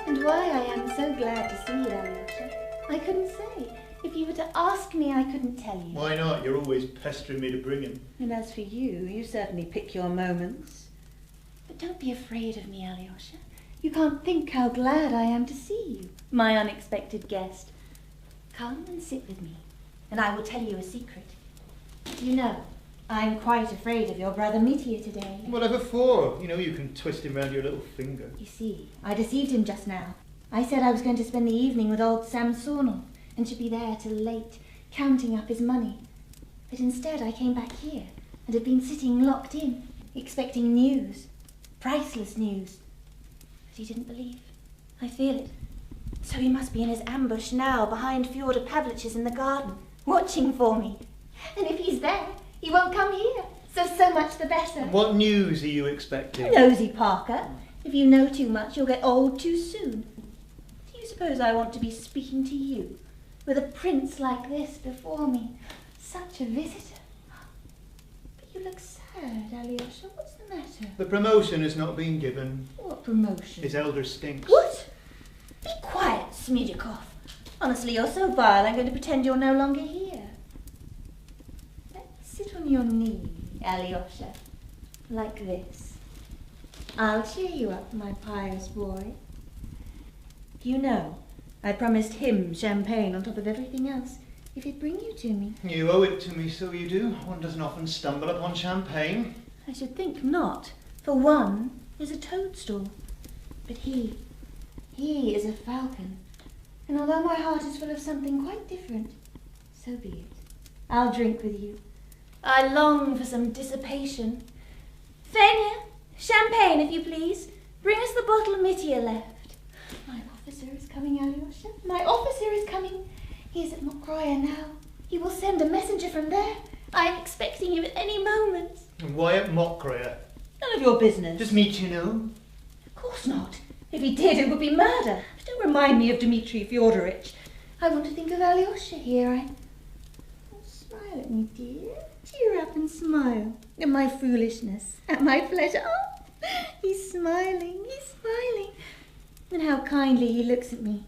And why I am so glad to see you, Alyosha. I couldn't say. If you were to ask me, I couldn't tell you. Why not? You're always pestering me to bring him. And as for you, you certainly pick your moments. But don't be afraid of me, Alyosha. You can't think how glad I am to see you, my unexpected guest. Come and sit with me, and I will tell you a secret. You know, I'm quite afraid of your brother Mitya today. Whatever for? You know you can twist him round your little finger. You see, I deceived him just now. I said I was going to spend the evening with old Samsonov and should be there till late, counting up his money. But instead I came back here and have been sitting locked in, expecting news, priceless news. But he didn't believe. I feel it. So he must be in his ambush now, behind Fiodor Pavlich's in the garden, watching for me. And if he's there, he won't come here. So much the better. What news are you expecting? Nosy Parker. If you know too much, you'll get old too soon. Do you suppose I want to be speaking to you, with a prince like this before me? Such a visitor. But you look sad, Alyosha. What's the matter? The promotion has not been given. What promotion? His elder stinks. What? Be quiet, Smerdyakov. Honestly, you're so vile, I'm going to pretend you're no longer here. Let's sit on your knee, Alyosha, like this. I'll cheer you up, my pious boy. You know, I promised him champagne on top of everything else, if he'd bring you to me. You owe it to me, so you do. One doesn't often stumble upon champagne. I should think not. For one is a toadstool. But he is a falcon. And although my heart is full of something quite different, so be it. I'll drink with you. I long for some dissipation. Fenya, champagne, if you please. Bring us the bottle Mitya left. My officer is coming, Alyosha. My officer is coming. He is at Mokroya now. He will send a messenger from there. I am expecting you at any moment. And why at Mokroya? None of your business. Does Mitya know? Of course not. If he did, it would be murder. But don't remind me of Dmitry Fyodorovich. I want to think of Alyosha here. Oh, smile at me, dear. Cheer up and smile. At my foolishness. At my pleasure. Oh, he's smiling. He's smiling. And how kindly he looks at me.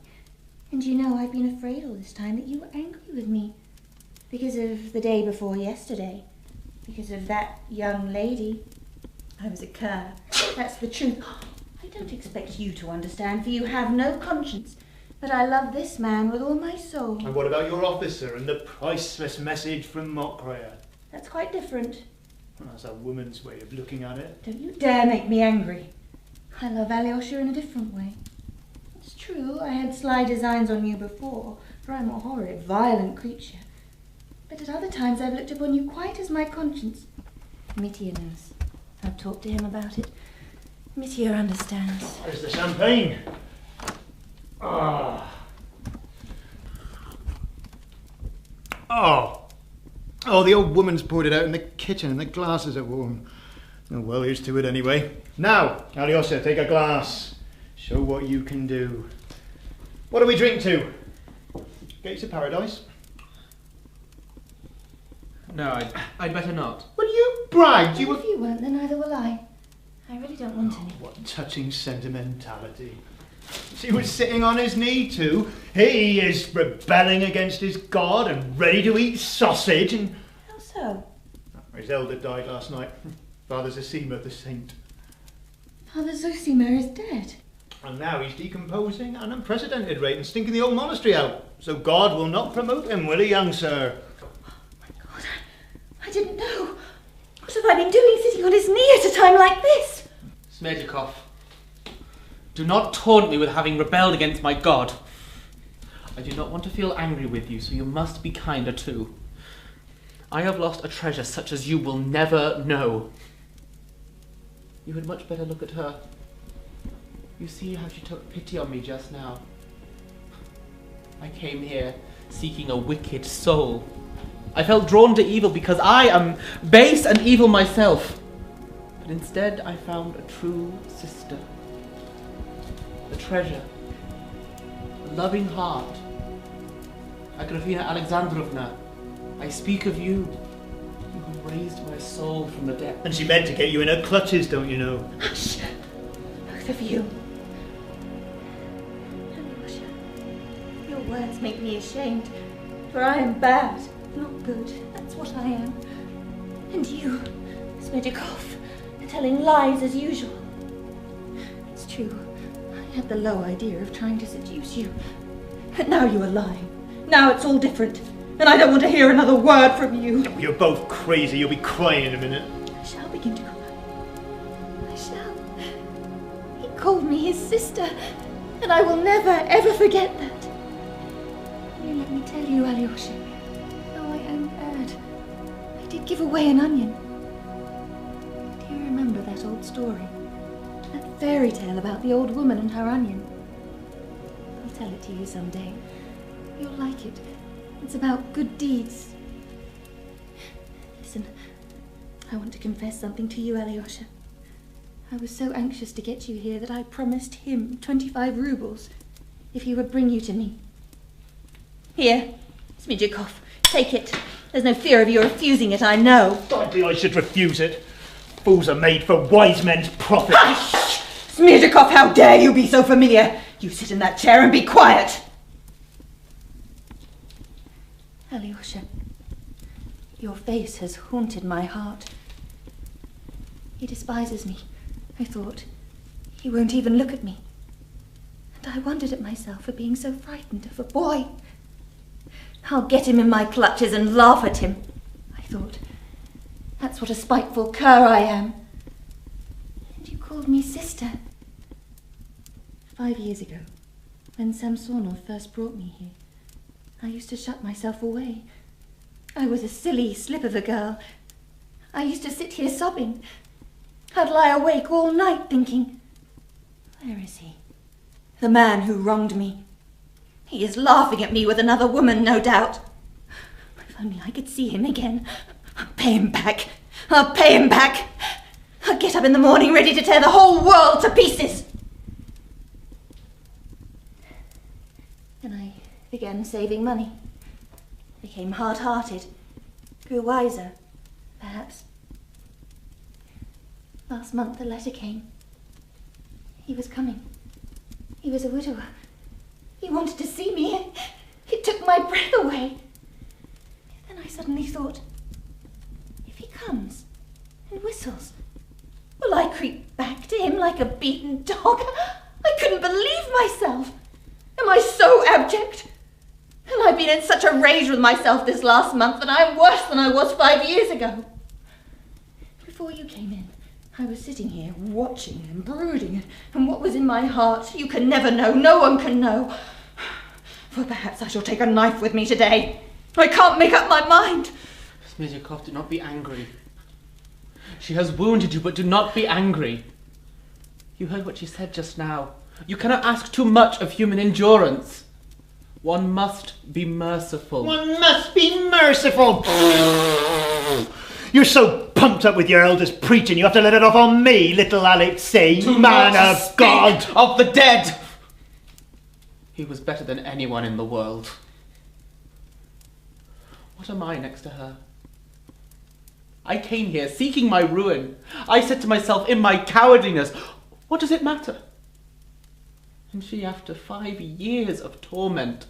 And you know, I've been afraid all this time that you were angry with me. Because of the day before yesterday. Because of that young lady. I was a cur. That's the truth. I don't expect you to understand, for you have no conscience. But I love this man with all my soul. And what about your officer and the priceless message from Mokroya? That's quite different. Well, that's a woman's way of looking at it. Don't you dare make me angry. I love Alyosha in a different way. It's true, I had sly designs on you before, for I'm a horrid, violent creature. But at other times I've looked upon you quite as my conscience. Mitya knows. I've talked to him about it. Mitya understands. Where's the champagne? Ah. Oh, the old woman's poured it out in the kitchen and the glasses are warm. Oh, well, here's to it anyway. Now, Alyosha, take a glass. Show what you can do. What do we drink to? Gates of Paradise? No, I'd better not. Well, you bragged. Well, if you won't, then neither will I. I really don't want any. What touching sentimentality. She was sitting on his knee too. He is rebelling against his God and ready to eat sausage and... How so? His elder died last night. Father Zosima, the saint. Father Zosima is dead. And now he's decomposing at an unprecedented rate and stinking the old monastery out. So God will not promote him, will he, young sir? Oh my God, I didn't know. What have I been doing sitting on his knee at a time like this? Smerdyakov, do not taunt me with having rebelled against my God. I do not want to feel angry with you, so you must be kinder too. I have lost a treasure such as you will never know. You had much better look at her. You see how she took pity on me just now. I came here seeking a wicked soul. I felt drawn to evil because I am base and evil myself. But instead I found a true sister. A treasure. A loving heart. Agrafena Alexandrovna, I speak of you. You who raised my soul from the depths. And she meant to get you in her clutches, don't you know? Hush! Both of you. Your words make me ashamed, for I am bad, not good. That's what I am. And you, Smerdyakov, are telling lies as usual. It's true, I had the low idea of trying to seduce you. But now you are lying. Now it's all different, and I don't want to hear another word from you. Oh, you're both crazy. You'll be crying in a minute. I shall begin to cry. I shall. He called me his sister, and I will never, ever forget that. Only let me tell you, Alyosha, though I am bad, I did give away an onion. Do you remember that old story? That fairy tale about the old woman and her onion? I'll tell it to you someday. You'll like it. It's about good deeds. Listen, I want to confess something to you, Alyosha. I was so anxious to get you here that I promised him 25 rubles if he would bring you to me. Here, Smerdyakov, take it. There's no fear of you refusing it, I know. Hardly I should refuse it. Fools are made for wise men's profit. Hush! Smerdyakov, how dare you be so familiar? You sit in that chair and be quiet. Alyosha, your face has haunted my heart. He despises me, I thought. He won't even look at me. And I wondered at myself for being so frightened of a boy. I'll get him in my clutches and laugh at him, I thought. That's what a spiteful cur I am. And you called me sister. 5 years ago, when Samsonov first brought me here, I used to shut myself away. I was a silly slip of a girl. I used to sit here sobbing. I'd lie awake all night thinking, where is he? The man who wronged me. He is laughing at me with another woman, no doubt. If only I could see him again. I'll pay him back. I'll pay him back. I'll get up in the morning ready to tear the whole world to pieces. Then I began saving money. Became hard-hearted. Grew wiser, perhaps. Last month a letter came. He was coming. He was a widower. He wanted to see me. It took my breath away. Then I suddenly thought, if he comes and whistles, will I creep back to him like a beaten dog? I couldn't believe myself. Am I so abject? And I've been in such a rage with myself this last month that I'm worse than I was 5 years ago. Before you came in, I was sitting here watching and brooding, and what was in my heart you can never know, no one can know. For perhaps I shall take a knife with me today. I can't make up my mind. Smerdyakov, do not be angry. She has wounded you, but do not be angry. You heard what she said just now. You cannot ask too much of human endurance. One must be merciful. One must be merciful. You're so pumped up with your elders preaching, you have to let it off on me, little Alexei, man of God. Of the dead. He was better than anyone in the world. What am I next to her? I came here seeking my ruin. I said to myself in my cowardliness, what does it matter? And she, after 5 years of torment,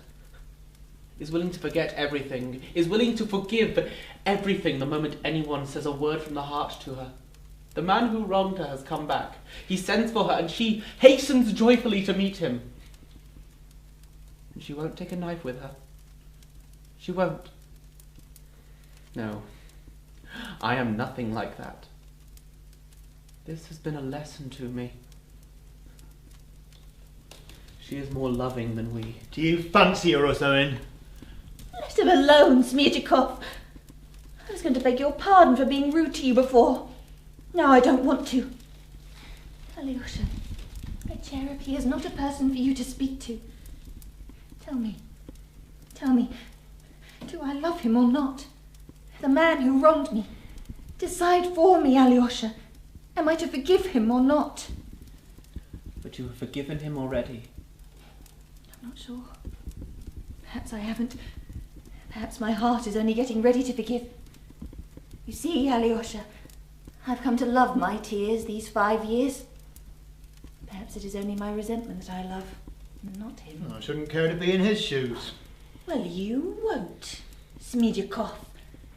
is willing to forget everything, is willing to forgive everything the moment anyone says a word from the heart to her. The man who wronged her has come back. He sends for her, and she hastens joyfully to meet him. And she won't take a knife with her. She won't. No, I am nothing like that. This has been a lesson to me. She is more loving than we. Do you fancy her or something? Let him alone, Smerdyakov. I was going to beg your pardon for being rude to you before. Now I don't want to. Alyosha, a cherub, he is not a person for you to speak to. Tell me, do I love him or not? The man who wronged me. Decide for me, Alyosha. Am I to forgive him or not? But you have forgiven him already. I'm not sure. Perhaps I haven't. Perhaps my heart is only getting ready to forgive. You see, Alyosha, I've come to love my tears these 5 years. Perhaps it is only my resentment that I love, not him. I shouldn't care to be in his shoes. Well, you won't, Smerdyakov.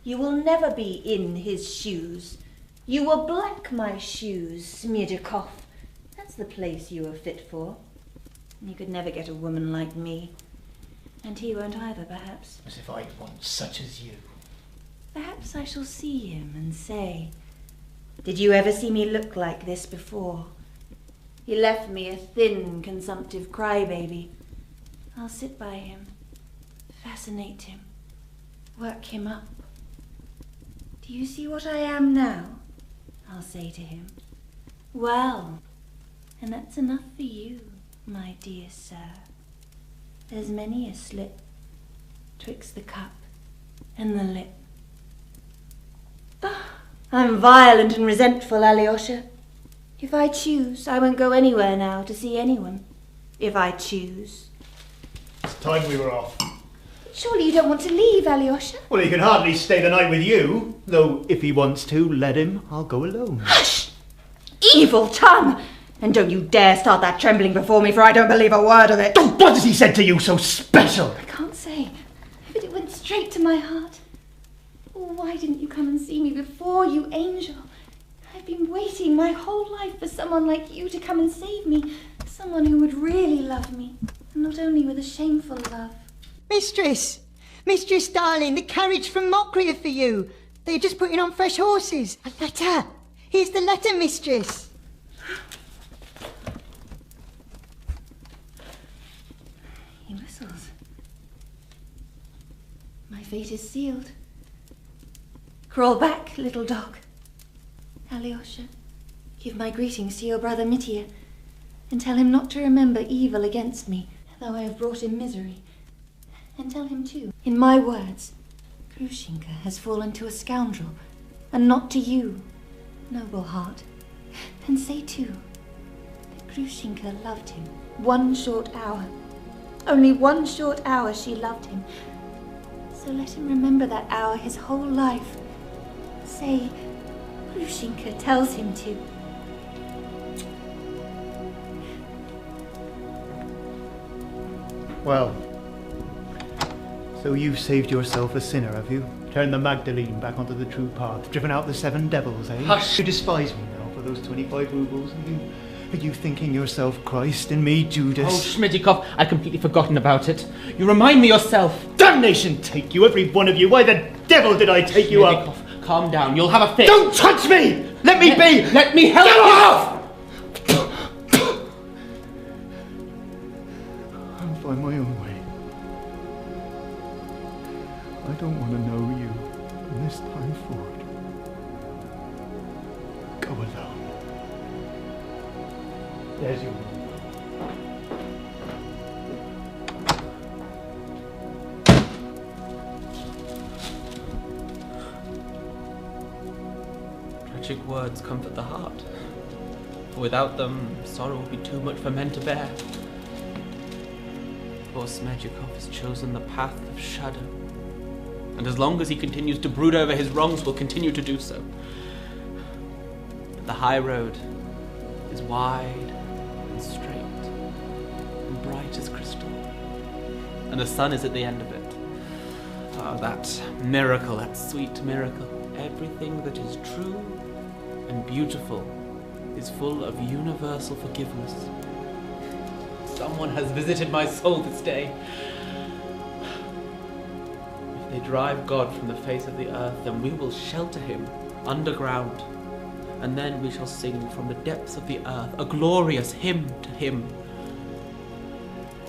You will never be in his shoes. You will black my shoes, Smerdyakov. That's the place you are fit for. You could never get a woman like me. And he won't either, perhaps. As if I'd want such as you. Perhaps I shall see him and say, did you ever see me look like this before? He left me a thin, consumptive crybaby. I'll sit by him, fascinate him, work him up. Do you see what I am now? I'll say to him. Well, and that's enough for you, my dear sir. There's many a slip twixt the cup and the lip. I'm violent and resentful, Alyosha. If I choose, I won't go anywhere now to see anyone. If I choose. It's time we were off. Surely you don't want to leave, Alyosha? Well, he can hardly stay the night with you. Though, if he wants to, let him. I'll go alone. Hush! Evil tongue! And don't you dare start that trembling before me, for I don't believe a word of it. What has he said to you so special? I can't say, but it went straight to my heart. Oh, why didn't you come and see me before, you angel? I've been waiting my whole life for someone like you to come and save me. Someone who would really love me, and not only with a shameful love. Mistress, darling, the carriage from Mockery are for you. They're just putting on fresh horses. A letter. Here's the letter, mistress. He whistles. My fate is sealed. Crawl back, little dog. Alyosha, give my greetings to your brother Mitya, and tell him not to remember evil against me, though I have brought him misery. And tell him too, in my words, Grushenka has fallen to a scoundrel, and not to you, noble heart. And say too, that Grushenka loved him 1 short hour. Only 1 short hour she loved him. So let him remember that hour his whole life. Say, Grushenka tells him to. Well, so you've saved yourself a sinner, have you? Turned the Magdalene back onto the true path, driven out the 7 devils, eh? Hush! You despise me now for those 25 rubles, are you thinking yourself Christ and me Judas? Oh, Smerdyakov, I'd completely forgotten about it. You remind me yourself. Damnation take you, every one of you! Why the devil did I take you up? Smerdyakov, calm down, you'll have a fit. Don't touch me! Let me be! Let me help Get you! off! I'll find my own way. I don't want to know you from this time forward. Go alone. There's your room. Tragic words comfort the heart. For without them, sorrow will be too much for men to bear. Poor Smerdyakov has chosen the path of shadow. And as long as he continues to brood over his wrongs, will continue to do so. But the high road is wide and straight and bright as crystal. And the sun is at the end of it. Oh, that miracle, that sweet miracle. Everything that is true and beautiful, is full of universal forgiveness. Someone has visited my soul this day. If they drive God from the face of the earth, then we will shelter him underground, and then we shall sing from the depths of the earth a glorious hymn to him.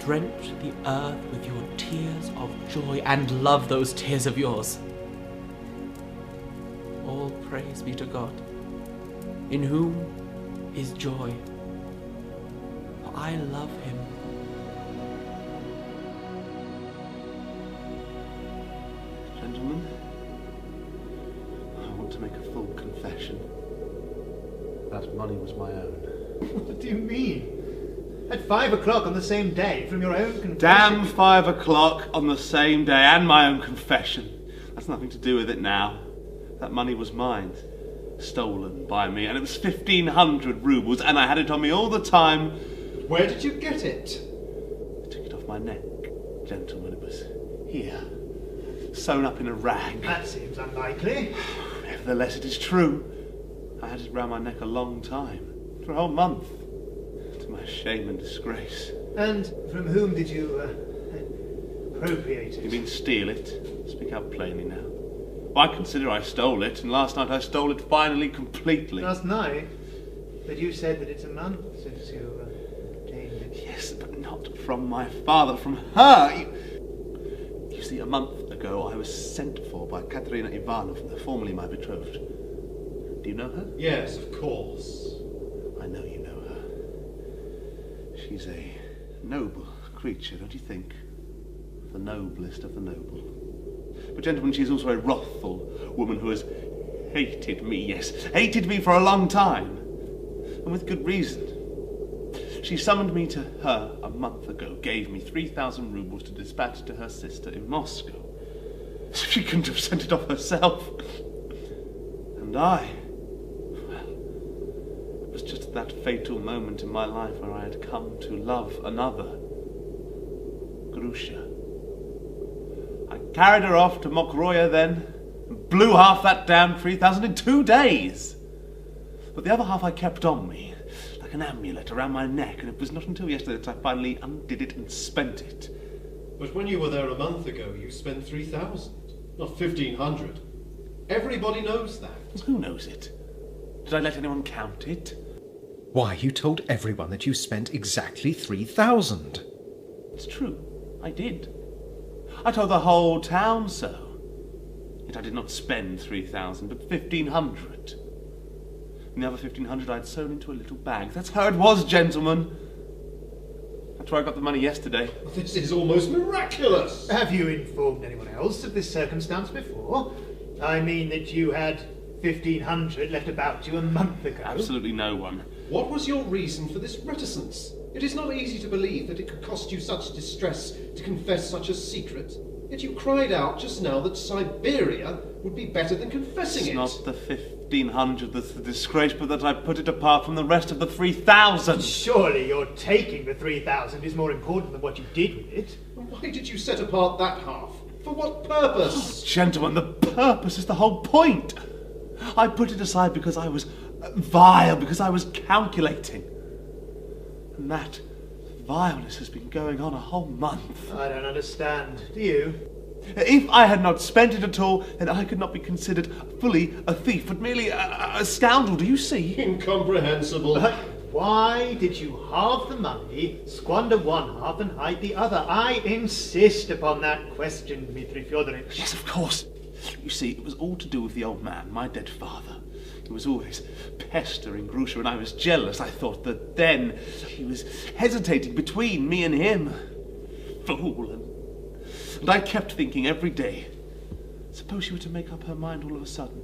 Drench the earth with your tears of joy, and love those tears of yours. All praise be to God, in whom is joy, for I love him. Gentlemen, I want to make a full confession. That money was my own. What do you mean? At 5 o'clock on the same day, from your own confession? Damn 5 o'clock on the same day, and my own confession. That's nothing to do with it now. That money was mine. Stolen by me, and it was 1,500 rubles, and I had it on me all the time. Where did you get it? I took it off my neck, gentlemen. It was here, sewn up in a rag. That seems unlikely. Nevertheless, it is true. I had it round my neck a long time, for a whole month, to my shame and disgrace. And from whom did you appropriate it? You mean steal it? Speak out plainly now. Well, I consider I stole it, and last night I stole it finally, completely. Last night? But you said that it's a month since you obtained it. Yes, but not from my father, from her. You see, a month ago I was sent for by Katerina Ivanovna, formerly my betrothed. Do you know her? Yes, of course. I know you know her. She's a noble creature, don't you think? The noblest of the noble. But, gentlemen, she's also a wrathful woman who has hated me, yes, hated me for a long time, and with good reason. She summoned me to her a month ago, gave me 3,000 rubles to dispatch to her sister in Moscow. She couldn't have sent it off herself. And I, well, it was just at that fatal moment in my life where I had come to love another, Grusha. I carried her off to Mokroya then, and blew half that damned 3,000 in 2 days. But the other half I kept on me, like an amulet around my neck, and it was not until yesterday that I finally undid it and spent it. But when you were there a month ago, you spent 3,000, not 1,500. Everybody knows that. Who knows it? Did I let anyone count it? Why, you told everyone that you spent exactly 3,000. It's true, I did. I told the whole town so. Yet I did not spend 3,000, but 1,500. And the other 1,500 I'd sewn into a little bag. That's how it was, gentlemen. That's where I got the money yesterday. This is almost miraculous. Have you informed anyone else of this circumstance before? I mean that you had 1,500 left about you a month ago. Absolutely no one. What was your reason for this reticence? It is not easy to believe that it could cost you such distress to confess such a secret. Yet you cried out just now that Siberia would be better than confessing it. It's not the 1,500 that's the disgrace, but that I put it apart from the rest of the 3,000. Surely your taking the 3,000 is more important than what you did with it. Why did you set apart that half? For what purpose? Oh, gentlemen, the purpose is the whole point. I put it aside because I was vile, because I was calculating. And that vileness has been going on a whole month. I don't understand. Do you? If I had not spent it at all, then I could not be considered fully a thief, but merely a scoundrel, do you see? Incomprehensible. Why did you halve the money, squander one half and hide the other? I insist upon that question, Dmitri Fyodorovich. Yes, of course. You see, it was all to do with the old man, my dead father. He was always pestering Grusha, and I was jealous. I thought that then he was hesitating between me and him. Fool. And I kept thinking every day, suppose she were to make up her mind all of a sudden.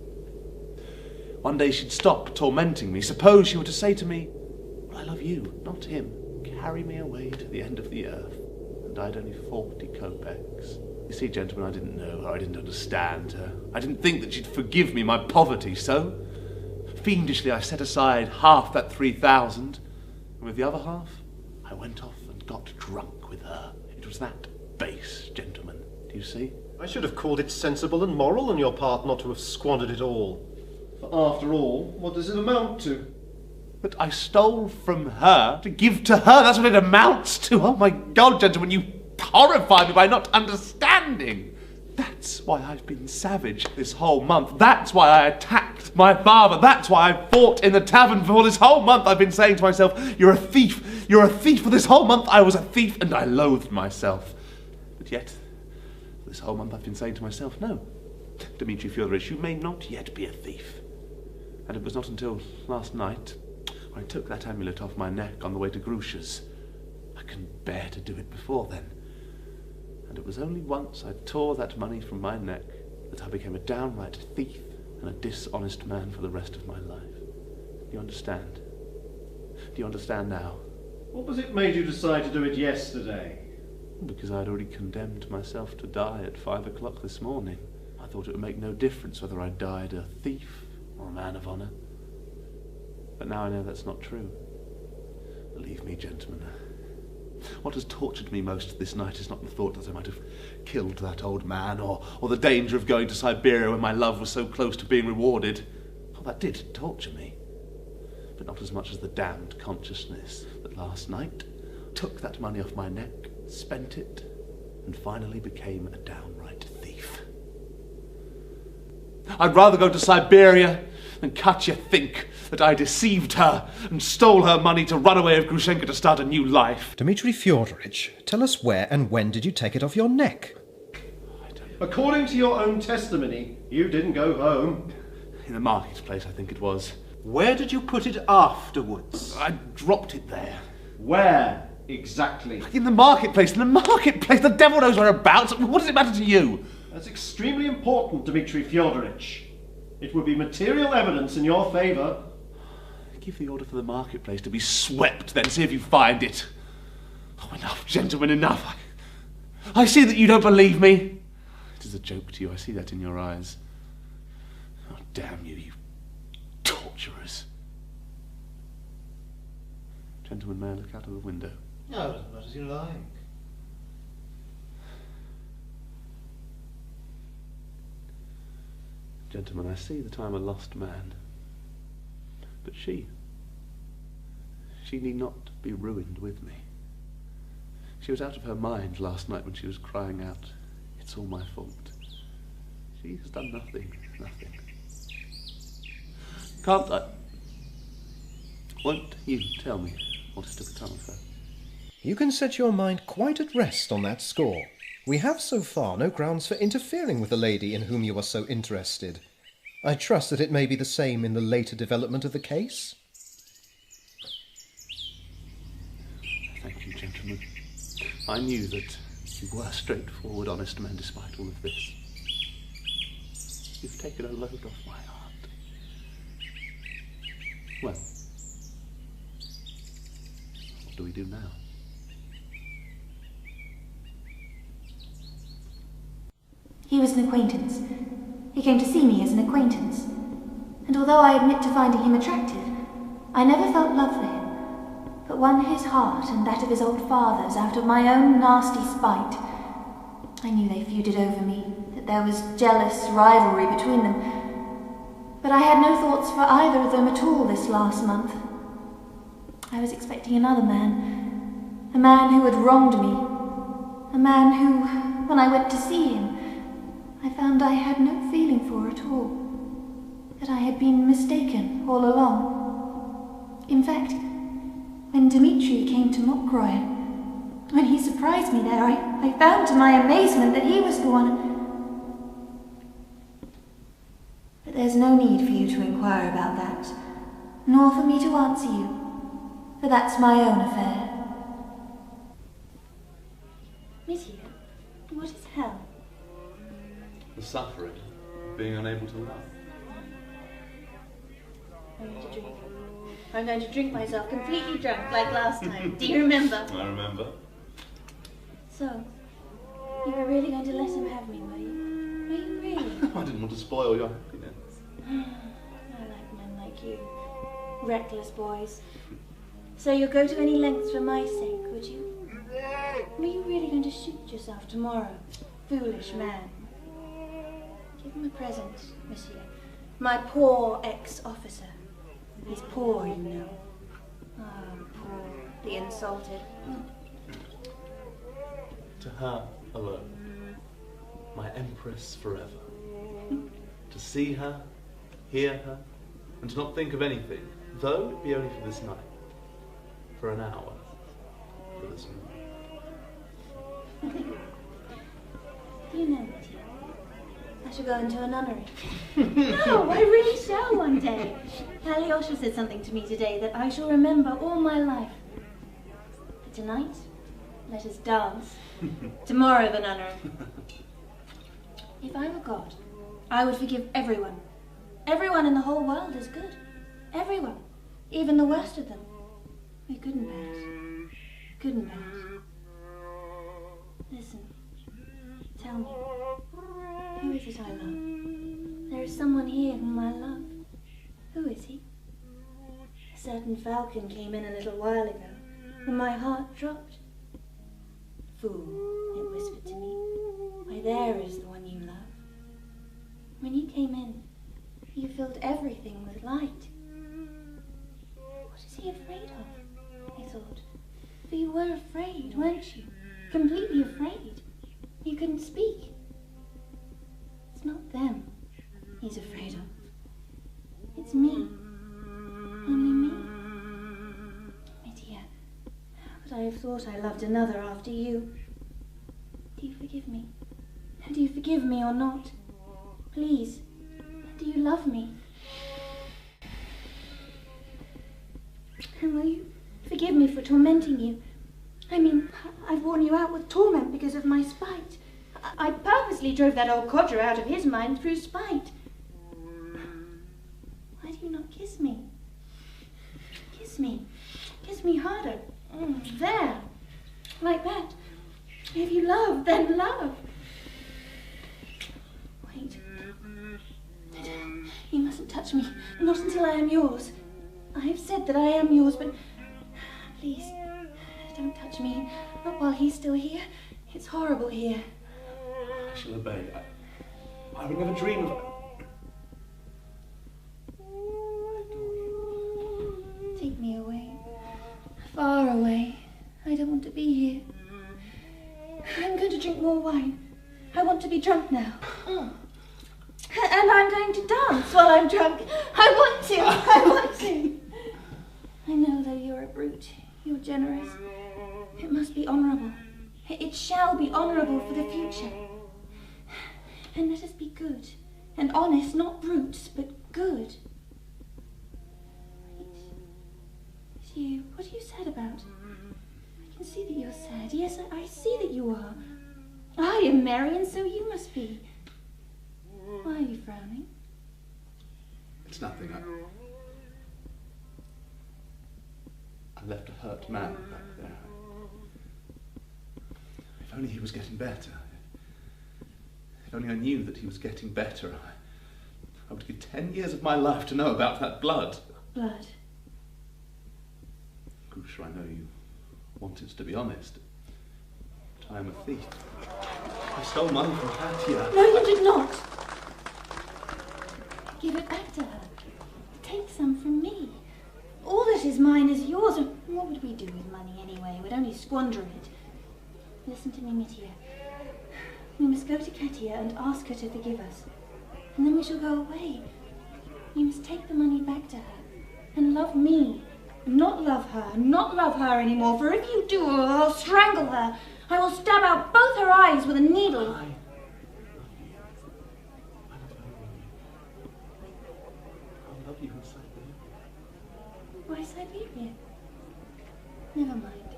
One day she'd stop tormenting me. Suppose she were to say to me, well, I love you, not him. Carry me away to the end of the earth. And I'd only 40 kopecks. You see, gentlemen, I didn't know her. I didn't understand her. I didn't think that she'd forgive me my poverty, so fiendishly I set aside half that 3,000, and with the other half, I went off and got drunk with her. It was that base, gentlemen. Do you see? I should have called it sensible and moral on your part not to have squandered it all. For after all, what does it amount to? But I stole from her to give to her. That's what it amounts to. Oh my God, gentlemen, you horrify me by not understanding. That's why I've been savage this whole month. That's why I attacked my father. That's why I fought in the tavern. For this whole month I've been saying to myself, you're a thief. You're a thief. For this whole month I was a thief and I loathed myself. But yet, for this whole month I've been saying to myself, no, Dmitry Fyodorovich, you may not yet be a thief. And it was not until last night, when I took that amulet off my neck on the way to Grusha's, I couldn't bear to do it before then. And it was only once I tore that money from my neck that I became a downright thief and a dishonest man for the rest of my life. Do you understand? Do you understand now? What was it made you decide to do it yesterday? Because I'd already condemned myself to die at 5 o'clock this morning. I thought it would make no difference whether I died a thief or a man of honour. But now I know that's not true. Believe me, gentlemen, what has tortured me most this night is not the thought that I might have killed that old man, or the danger of going to Siberia when my love was so close to being rewarded. Oh, that did torture me. But not as much as the damned consciousness that last night took that money off my neck, spent it, and finally became a downright thief. I'd rather go to Siberia than Katya think that I deceived her and stole her money to run away with Grushenka to start a new life. Dmitry Fyodorovich, tell us where and when did you take it off your neck? According to your own testimony, you didn't go home. In the marketplace, I think it was. Where did you put it afterwards? I dropped it there. Where exactly? In the marketplace, the devil knows whereabouts. What does it matter to you? That's extremely important, Dmitry Fyodorovich. It would be material evidence in your favour. Give the order for the marketplace to be swept, then see if you find it. Oh, enough, gentlemen, enough. I see that you don't believe me. It is a joke to you, I see that in your eyes. Oh, damn you, you torturers. Gentlemen, may I look out of the window? No, as much as you like. Gentlemen, I see that I am a lost man. But she need not be ruined with me. She was out of her mind last night when she was crying out, "It's all my fault." She has done nothing. Can't I? Won't you tell me what is to become of her? You can set your mind quite at rest on that score. We have so far no grounds for interfering with the lady in whom you are so interested. I trust that it may be the same in the later development of the case. Thank you, gentlemen. I knew that you were straightforward, honest men despite all of this. You've taken a load off my heart. Well, what do we do now? He was an acquaintance. He came to see me as an acquaintance. And although I admit to finding him attractive, I never felt love for him, but won his heart and that of his old father's out of my own nasty spite. I knew they feuded over me, that there was jealous rivalry between them, but I had no thoughts for either of them at all this last month. I was expecting another man, a man who had wronged me, a man who, when I went to see him, I found I had no feeling for at all, that I had been mistaken all along. In fact, when Dmitry came to Mokroe, when he surprised me there, I found to my amazement that he was the one. But there's no need for you to inquire about that, nor for me to answer you, for that's my own affair. Monsieur, what is hell? The suffering of being unable to love. I'm going to drink myself completely drunk like last time. Do you remember? I remember. So, you were really going to let him have me, were you? Were you really? I didn't want to spoil your happiness. I like men like you. Reckless boys. So you'll go to any lengths for my sake, would you? Were you really going to shoot yourself tomorrow? Foolish man. Give him a present, monsieur. My poor ex-officer. He's poor, you know. Ah, poor, the insulted. To her alone, my empress forever. To see her, hear her, and to not think of anything, though it be only for this night, for an hour, for this moment. You know, Mitty, I shall go into a nunnery. No, I really shall one day. Alyosha said something to me today that I shall remember all my life. But tonight, let us dance. Tomorrow, the nunnery. If I were God, I would forgive everyone. Everyone in the whole world is good. Everyone. Even the worst of them. We're good and bad. Good and bad. Listen. Tell me. Who is it I love? There is someone here whom I love. Who is he? A certain falcon came in a little while ago, and my heart dropped. Fool, it whispered to me. Why, there is the one you love. When you came in, you filled everything with light. What is he afraid of? I thought. For you were afraid, weren't you? Completely afraid. You couldn't speak. It's not them he's afraid of. It's me. Only me. Mitya, how could I have thought I loved another after you? Do you forgive me? Do you forgive me or not? Please, do you love me? And will you forgive me for tormenting you? I mean, I've worn you out with torment because of my spite. I purposely drove that old codger out of his mind through spite. Why do you not kiss me? Kiss me. Kiss me harder. There. Like that. If you love, then love. Wait. You mustn't touch me. Not until I am yours. I have said that I am yours, but please, don't touch me. Not while he's still here. It's horrible here. I shall obey. I would never dream of... I adore you. Take me away. Far away. I don't want to be here. I'm going to drink more wine. I want to be drunk now. And I'm going to dance while I'm drunk. I want to. I want to. I know, though, you're a brute. You're generous. It must be honourable. It shall be honourable for the future. And let us be good and honest, not brutes, but good. Wait. It's you. What are you sad about? I can see that you're sad. Yes, I see that you are. I am merry, and so you must be. Why are you frowning? It's nothing. I left a hurt man back there. If only he was getting better. If only I knew that he was getting better. I would give 10 years of my life to know about that blood. Blood? Grusha, I know you wanted to be honest. But I am a thief. I stole money from Katia. No, you did not. Give it back to her. Take some from me. All that is mine is yours, and what would we do with money anyway? We'd only squander it. Listen to me, Mitya. We must go to Katia and ask her to forgive us. And then we shall go away. You must take the money back to her. And love me. Not love her. Not love her anymore. For if you do, I'll strangle her. I will stab out both her eyes with a needle. I love you in Siberia. Why Siberia? Never mind.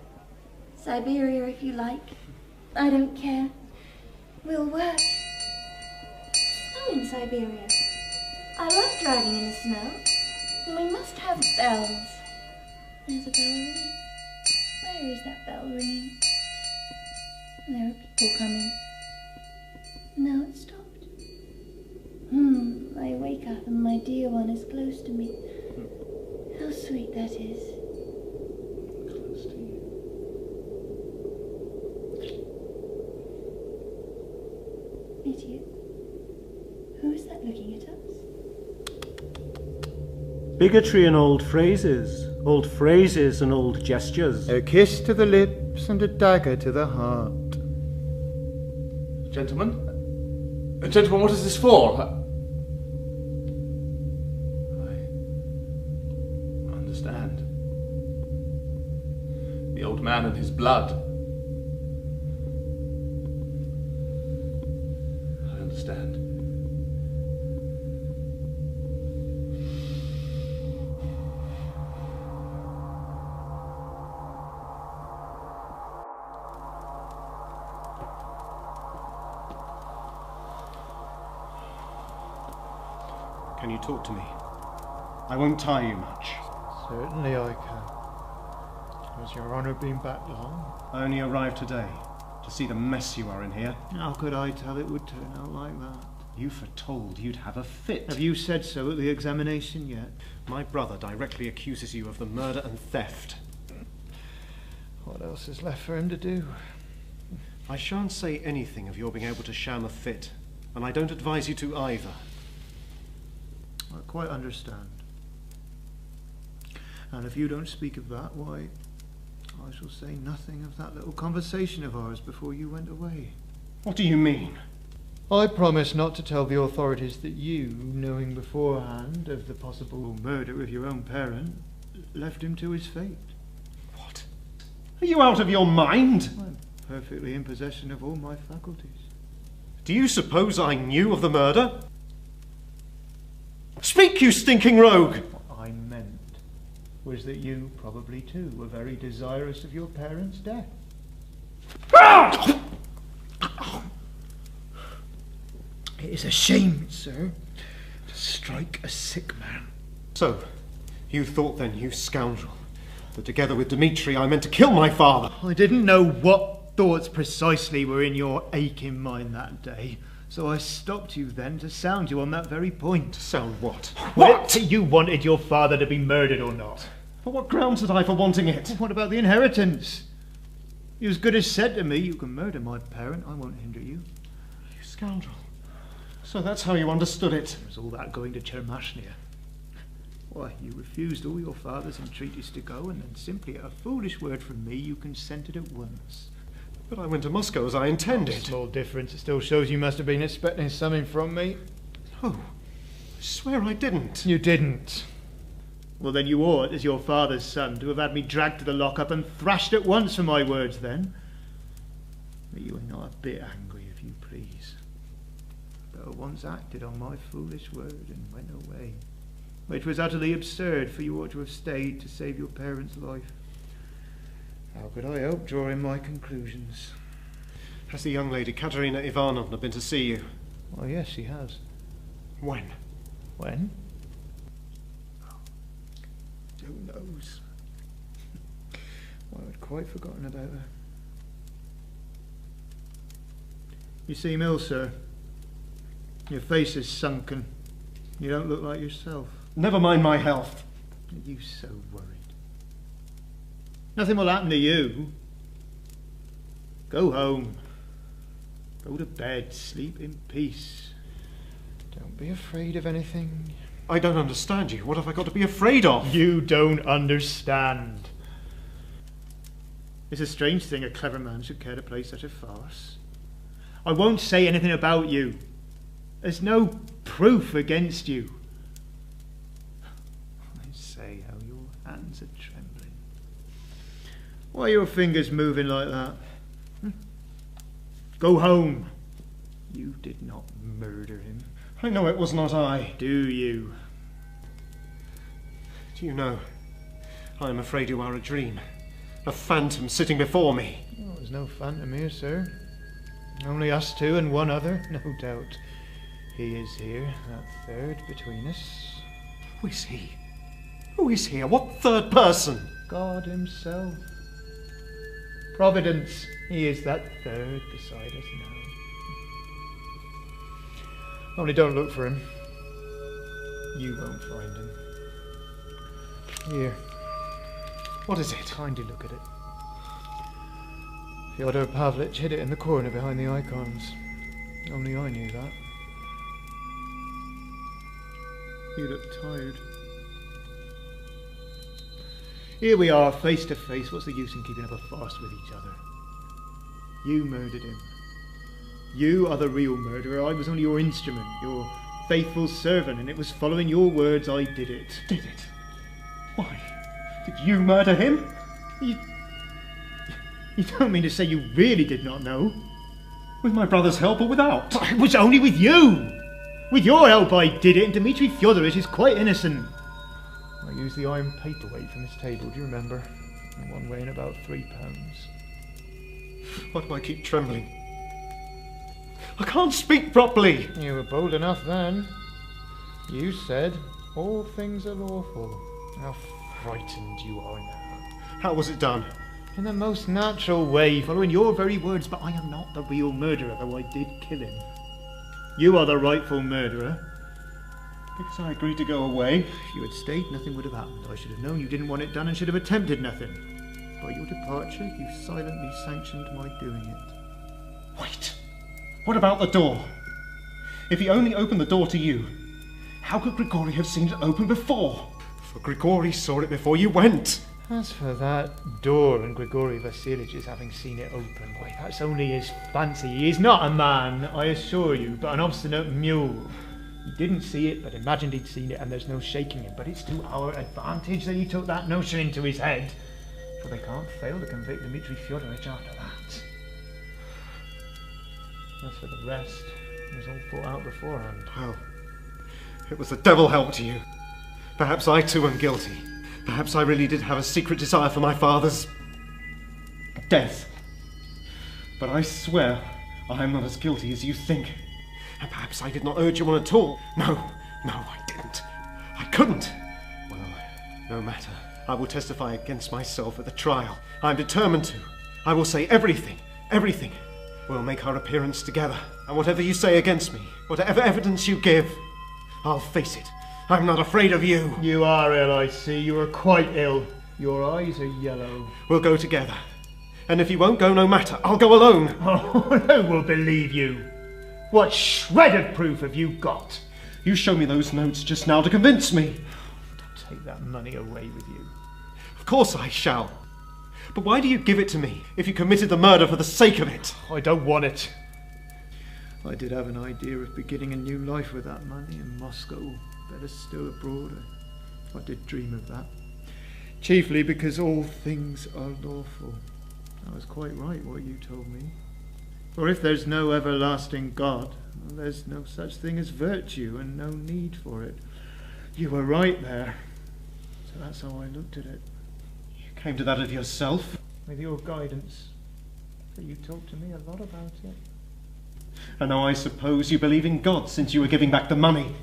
Siberia if you like. I don't care. We'll work. Snow in Siberia. I love driving in the snow. And we must have bells. There's a bell ringing. Where is that bell ringing? There are people coming. Now it stopped. I wake up and my dear one is close to me. How sweet that is. Close to you. Mitya, who is that looking at us? Bigotry and old phrases and old gestures. A kiss to the lips and a dagger to the heart. Gentlemen, what is this for? I understand. The old man and his blood. I understand. Can you talk to me? I won't tie you much. Certainly I can. Has your honour been back long? I only arrived today to see the mess you are in here. How could I tell it would turn out like that? You foretold you'd have a fit. Have you said so at the examination yet? My brother directly accuses you of the murder and theft. What else is left for him to do? I shan't say anything of your being able to sham a fit, and I don't advise you to either. I quite understand. And if you don't speak of that, why, I shall say nothing of that little conversation of ours before you went away. What do you mean? I promise not to tell the authorities that you, knowing beforehand of the possible murder of your own parent, left him to his fate. What? Are you out of your mind? I'm perfectly in possession of all my faculties. Do you suppose I knew of the murder? Speak, you stinking rogue! What I meant was that you, probably too, were very desirous of your parents' death. It is a shame, sir, to strike a sick man. So, you thought then, you scoundrel, that together with Dmitry I meant to kill my father? I didn't know what thoughts precisely were in your aching mind that day. So I stopped you then to sound you on that very point. Sound what? What? You wanted your father to be murdered or not? For what grounds had I for wanting it? What about the inheritance? You as good as said to me, you can murder my parent, I won't hinder you. You scoundrel. So that's how you understood it? There was all that going to Chermashnia. Why, you refused all your father's entreaties to go, and then simply at a foolish word from me, you consented at once. But I went to Moscow as I intended. Small difference. It still shows you must have been expecting something from me. No, I swear I didn't. You didn't. Well, then you ought, as your father's son, to have had me dragged to the lock-up and thrashed at once for my words then. But you are not a bit angry, if you please. But at once acted on my foolish word and went away, which was utterly absurd, for you ought to have stayed to save your parents' life. How could I help drawing my conclusions? Has the young lady Katerina Ivanovna been to see you? Oh, yes, she has. When? When? Who knows? Well, I'd quite forgotten about her. You seem ill, sir. Your face is sunken. You don't look like yourself. Never mind my health. Are you so worried? Nothing will happen to you. Go home. Go to bed. Sleep in peace. Don't be afraid of anything. I don't understand you. What have I got to be afraid of? You don't understand. It's a strange thing a clever man should care to play such a farce. I won't say anything about you. There's no proof against you. I say how your hands are trembling. Why are your fingers moving like that? Go home. You did not murder him. I know it was not I. Do you? Do you know, I am afraid you are a dream. A phantom sitting before me. Oh, there's no phantom here, sir. Only us two and one other, no doubt. He is here, that third between us. Who is he? Who is here? What third person? God himself. Providence. He is that third beside us now. Only don't look for him. You won't find him. Here. What is it? Kindly look at it. Fyodor Pavlich hid it in the corner behind the icons. Only I knew that. You look tired. Here we are, face to face. What's the use in keeping up a farce with each other? You murdered him. You are the real murderer. I was only your instrument, your faithful servant, and it was following your words I did it. Did it? Why? Did you murder him? You don't mean to say you really did not know? With my brother's help or without? It was only with you! With your help I did it, and Dmitry Fiodorich is quite innocent. I used the iron paperweight from his table, do you remember? And one weighing about 3 pounds. Why do I keep trembling? I can't speak properly! You were bold enough then. You said, all things are lawful. How frightened you are now. How was it done? In the most natural way, following your very words, but I am not the real murderer, though I did kill him. You are the rightful murderer. Because I agreed to go away. If you had stayed, nothing would have happened. I should have known you didn't want it done and should have attempted nothing. By your departure, you silently sanctioned my doing it. Wait. What about the door? If he only opened the door to you, how could Grigory have seen it open before? For Grigory saw it before you went. As for that door and Grigory Vasilich's having seen it open, why, that's only his fancy. He is not a man, I assure you, but an obstinate mule. He didn't see it, but imagined he'd seen it, and there's no shaking him. But it's to our advantage that he took that notion into his head, for they can't fail to convict Dmitry Fyodorich after that. As for the rest, it was all thought out beforehand. Well, it was the devil helped you. Perhaps I too am guilty. Perhaps I really did have a secret desire for my father's death. But I swear I am not as guilty as you think. And perhaps I did not urge you on at all. No, I didn't. I couldn't. Well, no matter. I will testify against myself at the trial. I am determined to. I will say everything. We'll make our appearance together. And whatever you say against me, whatever evidence you give, I'll face it. I'm not afraid of you. You are ill, I see. You are quite ill. Your eyes are yellow. We'll go together. And if you won't go, no matter. I'll go alone. Oh, who will believe you? What shred of proof have you got? You showed me those notes just now to convince me. Don't take that money away with you. Of course I shall. But why do you give it to me if you committed the murder for the sake of it? I don't want it. I did have an idea of beginning a new life with that money in Moscow. Better still abroad. I did dream of that. Chiefly because all things are lawful. I was quite right what you told me. For if there's no everlasting God, well, there's no such thing as virtue and no need for it. You were right there. So that's how I looked at it. You came to that of yourself? With your guidance. For you talked to me a lot about it. And now I suppose you believe in God since you were giving back the money.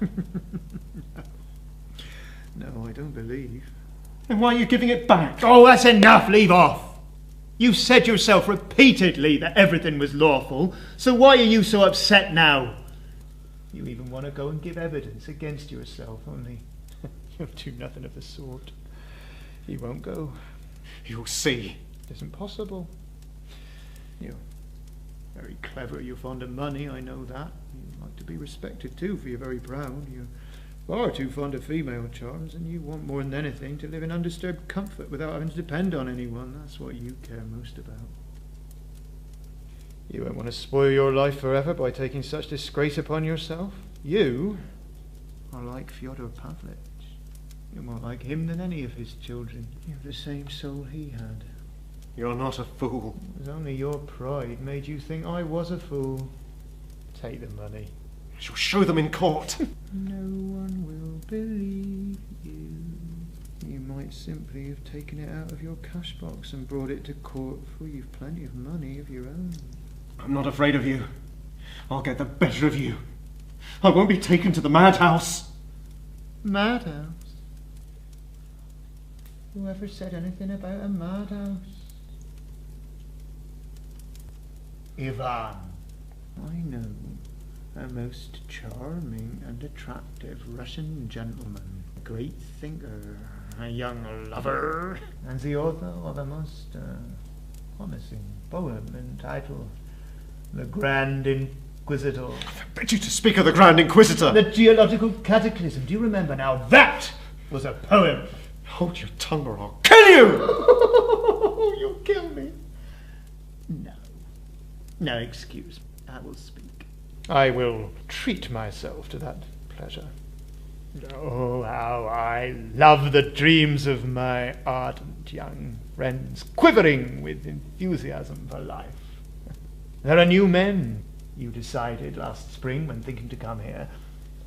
No, I don't believe. Then why are you giving it back? Oh, that's enough. Leave off. You said yourself repeatedly that everything was lawful, so why are you so upset now? You even want to go and give evidence against yourself, only you'll do nothing of the sort. You won't go. You'll see. It isn't possible. You're very clever, you're fond of money, I know that. You like to be respected too, for you're very proud. You're far too fond of female charms, and you want more than anything to live in undisturbed comfort without having to depend on anyone. That's what you care most about. You won't want to spoil your life forever by taking such disgrace upon yourself. You are like Fyodor Pavlovich. You're more like him than any of his children. You have the same soul he had. You're not a fool. It was only your pride made you think I was a fool. Take the money. I shall show them in court. No one will believe you. You might simply have taken it out of your cash box and brought it to court, for you've plenty of money of your own. I'm not afraid of you. I'll get the better of you. I won't be taken to the madhouse. Madhouse? Whoever said anything about a madhouse? Ivan. I know. A most charming and attractive Russian gentleman, a great thinker, a young lover, and the author of a most promising poem entitled The Grand Inquisitor. I forbid you to speak of the Grand Inquisitor. The Geological Cataclysm. Do you remember now? That was a poem. Hold your tongue or I'll kill kill you! You'll kill me. No. No excuse. I will speak. I will treat myself to that pleasure. Oh, how I love the dreams of my ardent young friends, quivering with enthusiasm for life. There are new men, you decided last spring when thinking to come here.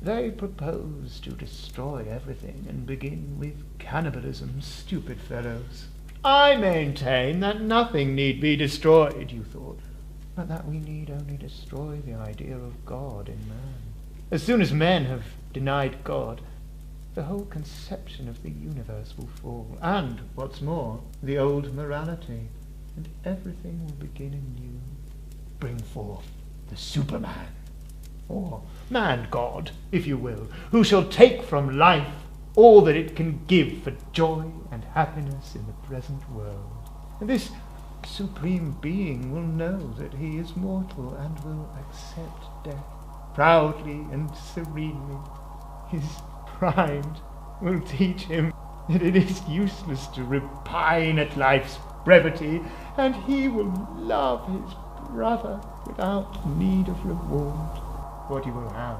They propose to destroy everything and begin with cannibalism, stupid fellows. I maintain that nothing need be destroyed, you thought, but that we need only destroy the idea of God in man. As soon as men have denied God, the whole conception of the universe will fall, and, what's more, the old morality, and everything will begin anew. Bring forth the Superman, or man-god, if you will, who shall take from life all that it can give for joy and happiness in the present world. And this supreme being will know that he is mortal and will accept death proudly and serenely. His pride will teach him that it is useless to repine at life's brevity, and he will love his brother without need of reward. What you will have,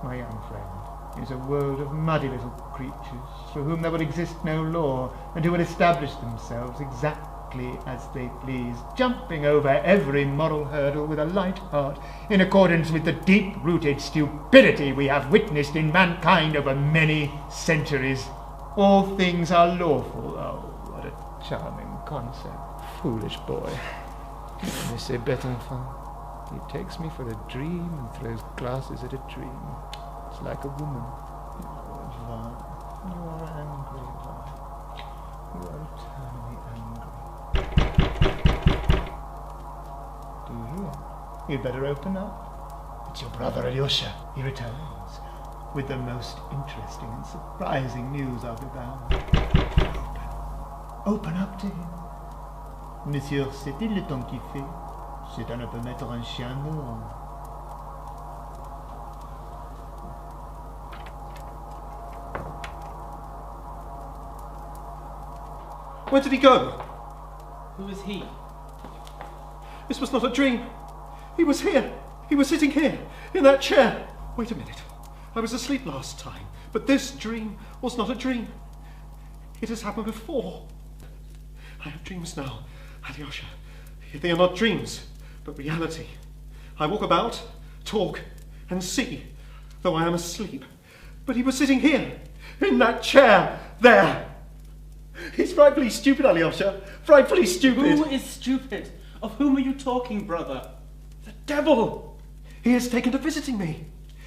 my young friend, is a world of muddy little creatures for whom there will exist no law, and who will establish themselves exactly as they please, jumping over every moral hurdle with a light heart, in accordance with the deep-rooted stupidity we have witnessed in mankind over many centuries. All things are lawful. Oh, what a charming concept. Foolish boy. They say bête enfant. He takes me for a dream and throws glasses at a dream. It's like a woman. Oh, Van, you are angry, Van. You are eternally angry. Do you hear? You'd better open up. It's your brother Alyosha. He returns with the most interesting and surprising news, I'll be bound. Open up to him. Monsieur, c'est-il le temps qu'il fait? C'est à ne pas mettre un chien dehors. Where did he go? Who is he? This was not a dream. He was here. He was sitting here, in that chair. Wait a minute. I was asleep last time, but this dream was not a dream. It has happened before. I have dreams now, Alyosha. They are not dreams, but reality. I walk about, talk, and see, though I am asleep. But he was sitting here, in that chair, there. He's frightfully stupid, Alyosha. Frightfully stupid. Who is stupid? Of whom are you talking, brother? The devil! He has taken to visiting me.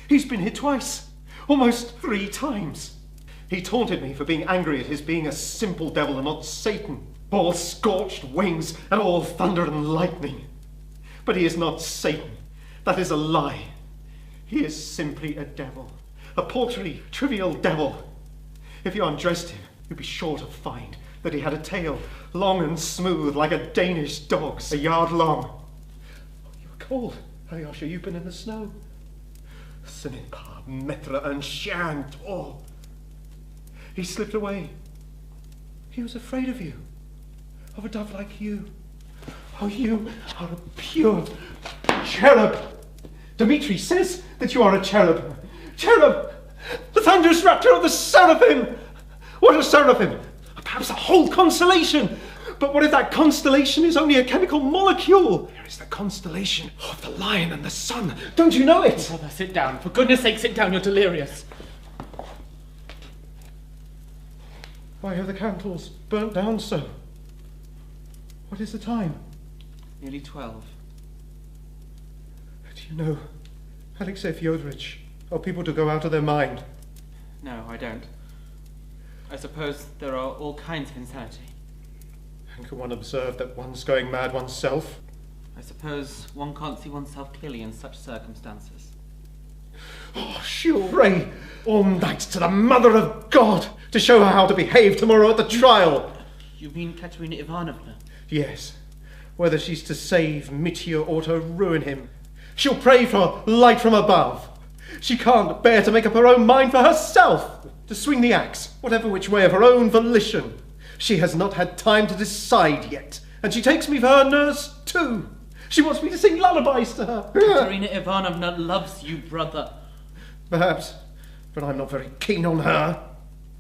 He's been here twice. Almost 3 times. He taunted me for being angry at his being a simple devil and not Satan. All scorched wings and all thunder and lightning. But he is not Satan. That is a lie. He is simply a devil. A paltry, trivial devil. If you undressed him, you'd be sure to find that he had a tail, long and smooth, like a Danish dog's, 1 yard long. Oh, you were cold, Alyosha. You've been in the snow. Ce n'est pas mettre un chien dehors. He slipped away. He was afraid of you, of a dove like you. Oh, you are a pure cherub. Dmitri says that you are a cherub. Cherub! The thunderous rapture of the seraphim! What a seraphim! Perhaps a whole constellation! But what if that constellation is only a chemical molecule? There is the constellation of the lion and the sun. Don't you know it? Brother, sit down. For goodness sake, sit down. You're delirious. Why have the candles burnt down so? What is the time? Nearly 12. Do you know, Alexei Fyodorich, are people to go out of their mind? No, I don't. I suppose there are all kinds of insanity. And can one observe that one's going mad oneself? I suppose one can't see oneself clearly in such circumstances. Oh, she'll pray all night to the Mother of God to show her how to behave tomorrow at the trial. You mean Katerina Ivanovna? Yes. Whether she's to save Mitya or to ruin him. She'll pray for light from above. She can't bear to make up her own mind for herself, to swing the axe, whatever which way of her own volition. She has not had time to decide yet, and she takes me for her nurse too. She wants me to sing lullabies to her. Katerina Ivanovna loves you, brother. Perhaps, but I'm not very keen on her.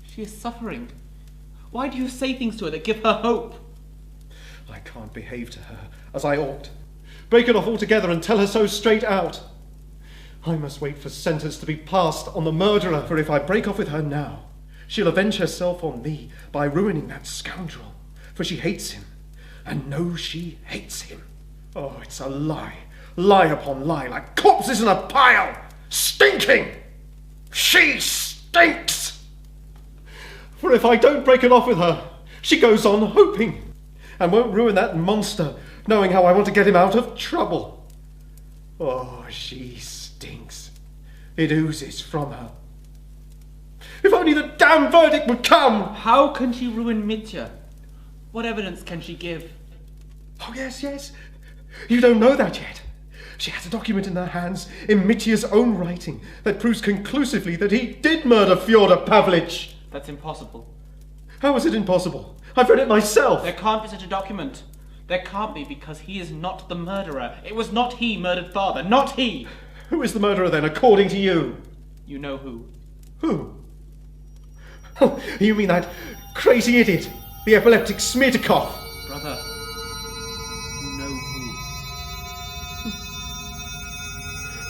She is suffering. Why do you say things to her that give her hope? I can't behave to her as I ought. Break it off altogether and tell her so straight out. I must wait for sentence to be passed on the murderer, for if I break off with her now, she'll avenge herself on me by ruining that scoundrel, for she hates him, and knows she hates him. Oh, it's a lie, lie upon lie, like corpses in a pile, stinking! She stinks! For if I don't break it off with her, she goes on hoping, and won't ruin that monster, knowing how I want to get him out of trouble. Oh, she stinks. It oozes from her. If only the damn verdict would come! How can she ruin Mitya? What evidence can she give? Oh, yes. You don't know that yet. She has a document in her hands, in Mitya's own writing, that proves conclusively that he did murder Fyodor Pavlovich. That's impossible. How is it impossible? I've read it myself. There can't be such a document. There can't be, because he is not the murderer. It was not he murdered father, not he! Who is the murderer then, according to you? You know who. Who? Oh, you mean that crazy idiot, the epileptic Smerdyakov? Brother, you know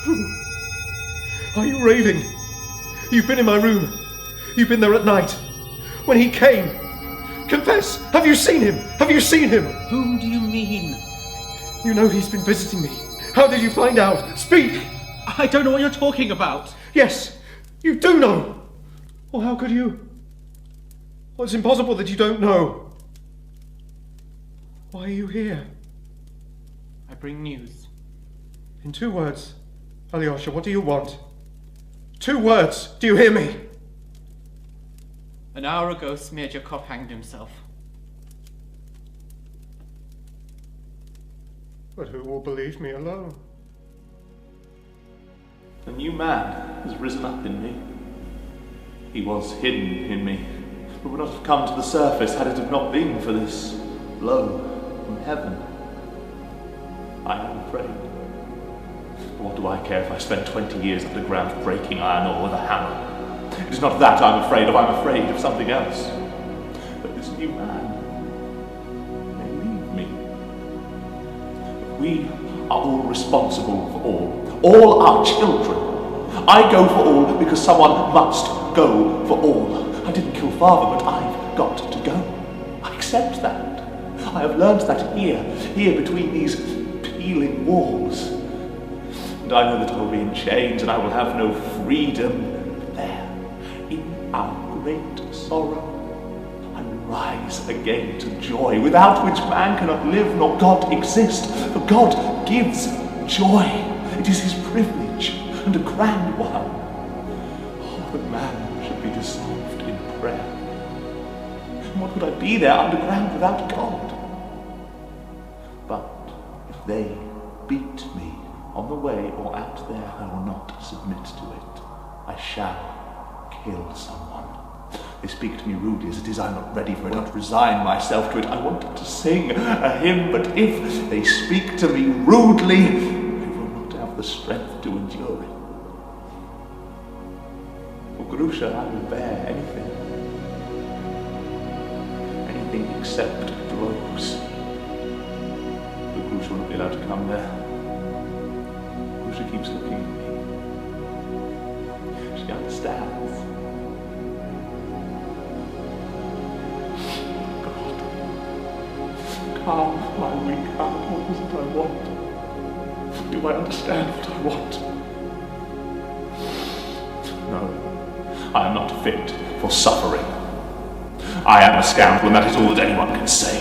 who. Who? Are you raving? You've been in my room. You've been there at night. When he came. Confess! Have you seen him? Have you seen him? Whom do you mean? You know he's been visiting me. How did you find out? Speak! I don't know what you're talking about. Yes, you do know. Well, how could you? Well, it's impossible that you don't know. Why are you here? I bring news. In 2 words, Alyosha, what do you want? 2 words, do you hear me? An hour ago, Smerdyakov hanged himself. But who will believe me alone? A new man has risen up in me. He was hidden in me, but would not have come to the surface had it have not been for this blow from heaven. I am afraid. What do I care if I spend 20 years underground breaking iron ore with a hammer? It is not that I'm afraid of something else. But this new man may leave me. But we are all responsible for all. All our children. I go for all because someone must go for all. I didn't kill father, but I've got to go. I accept that. I have learned that here between these peeling walls. And I know that I will be in chains and I will have no freedom. There, in our great sorrow, I rise again to joy, without which man cannot live nor God exist. For God gives joy. It is his privilege, and a grand one. Oh, the man should be dissolved in prayer. And what would I be there underground without God? But if they beat me on the way or out there, I will not submit to it. I shall kill someone. They speak to me rudely as it is. I'm not ready for it. I don't resign myself to it. I wanted to sing a hymn, but if they speak to me rudely, I will not have the strength to endure it. For Grusha, I will bear anything. Anything except blows. But Grusha will not be allowed to come there. Grusha keeps looking at me. She understands. God, calm my weak heart. What is it I want? Do I understand what I want? No, I am not fit for suffering. I am a scoundrel, and that is all that anyone can say.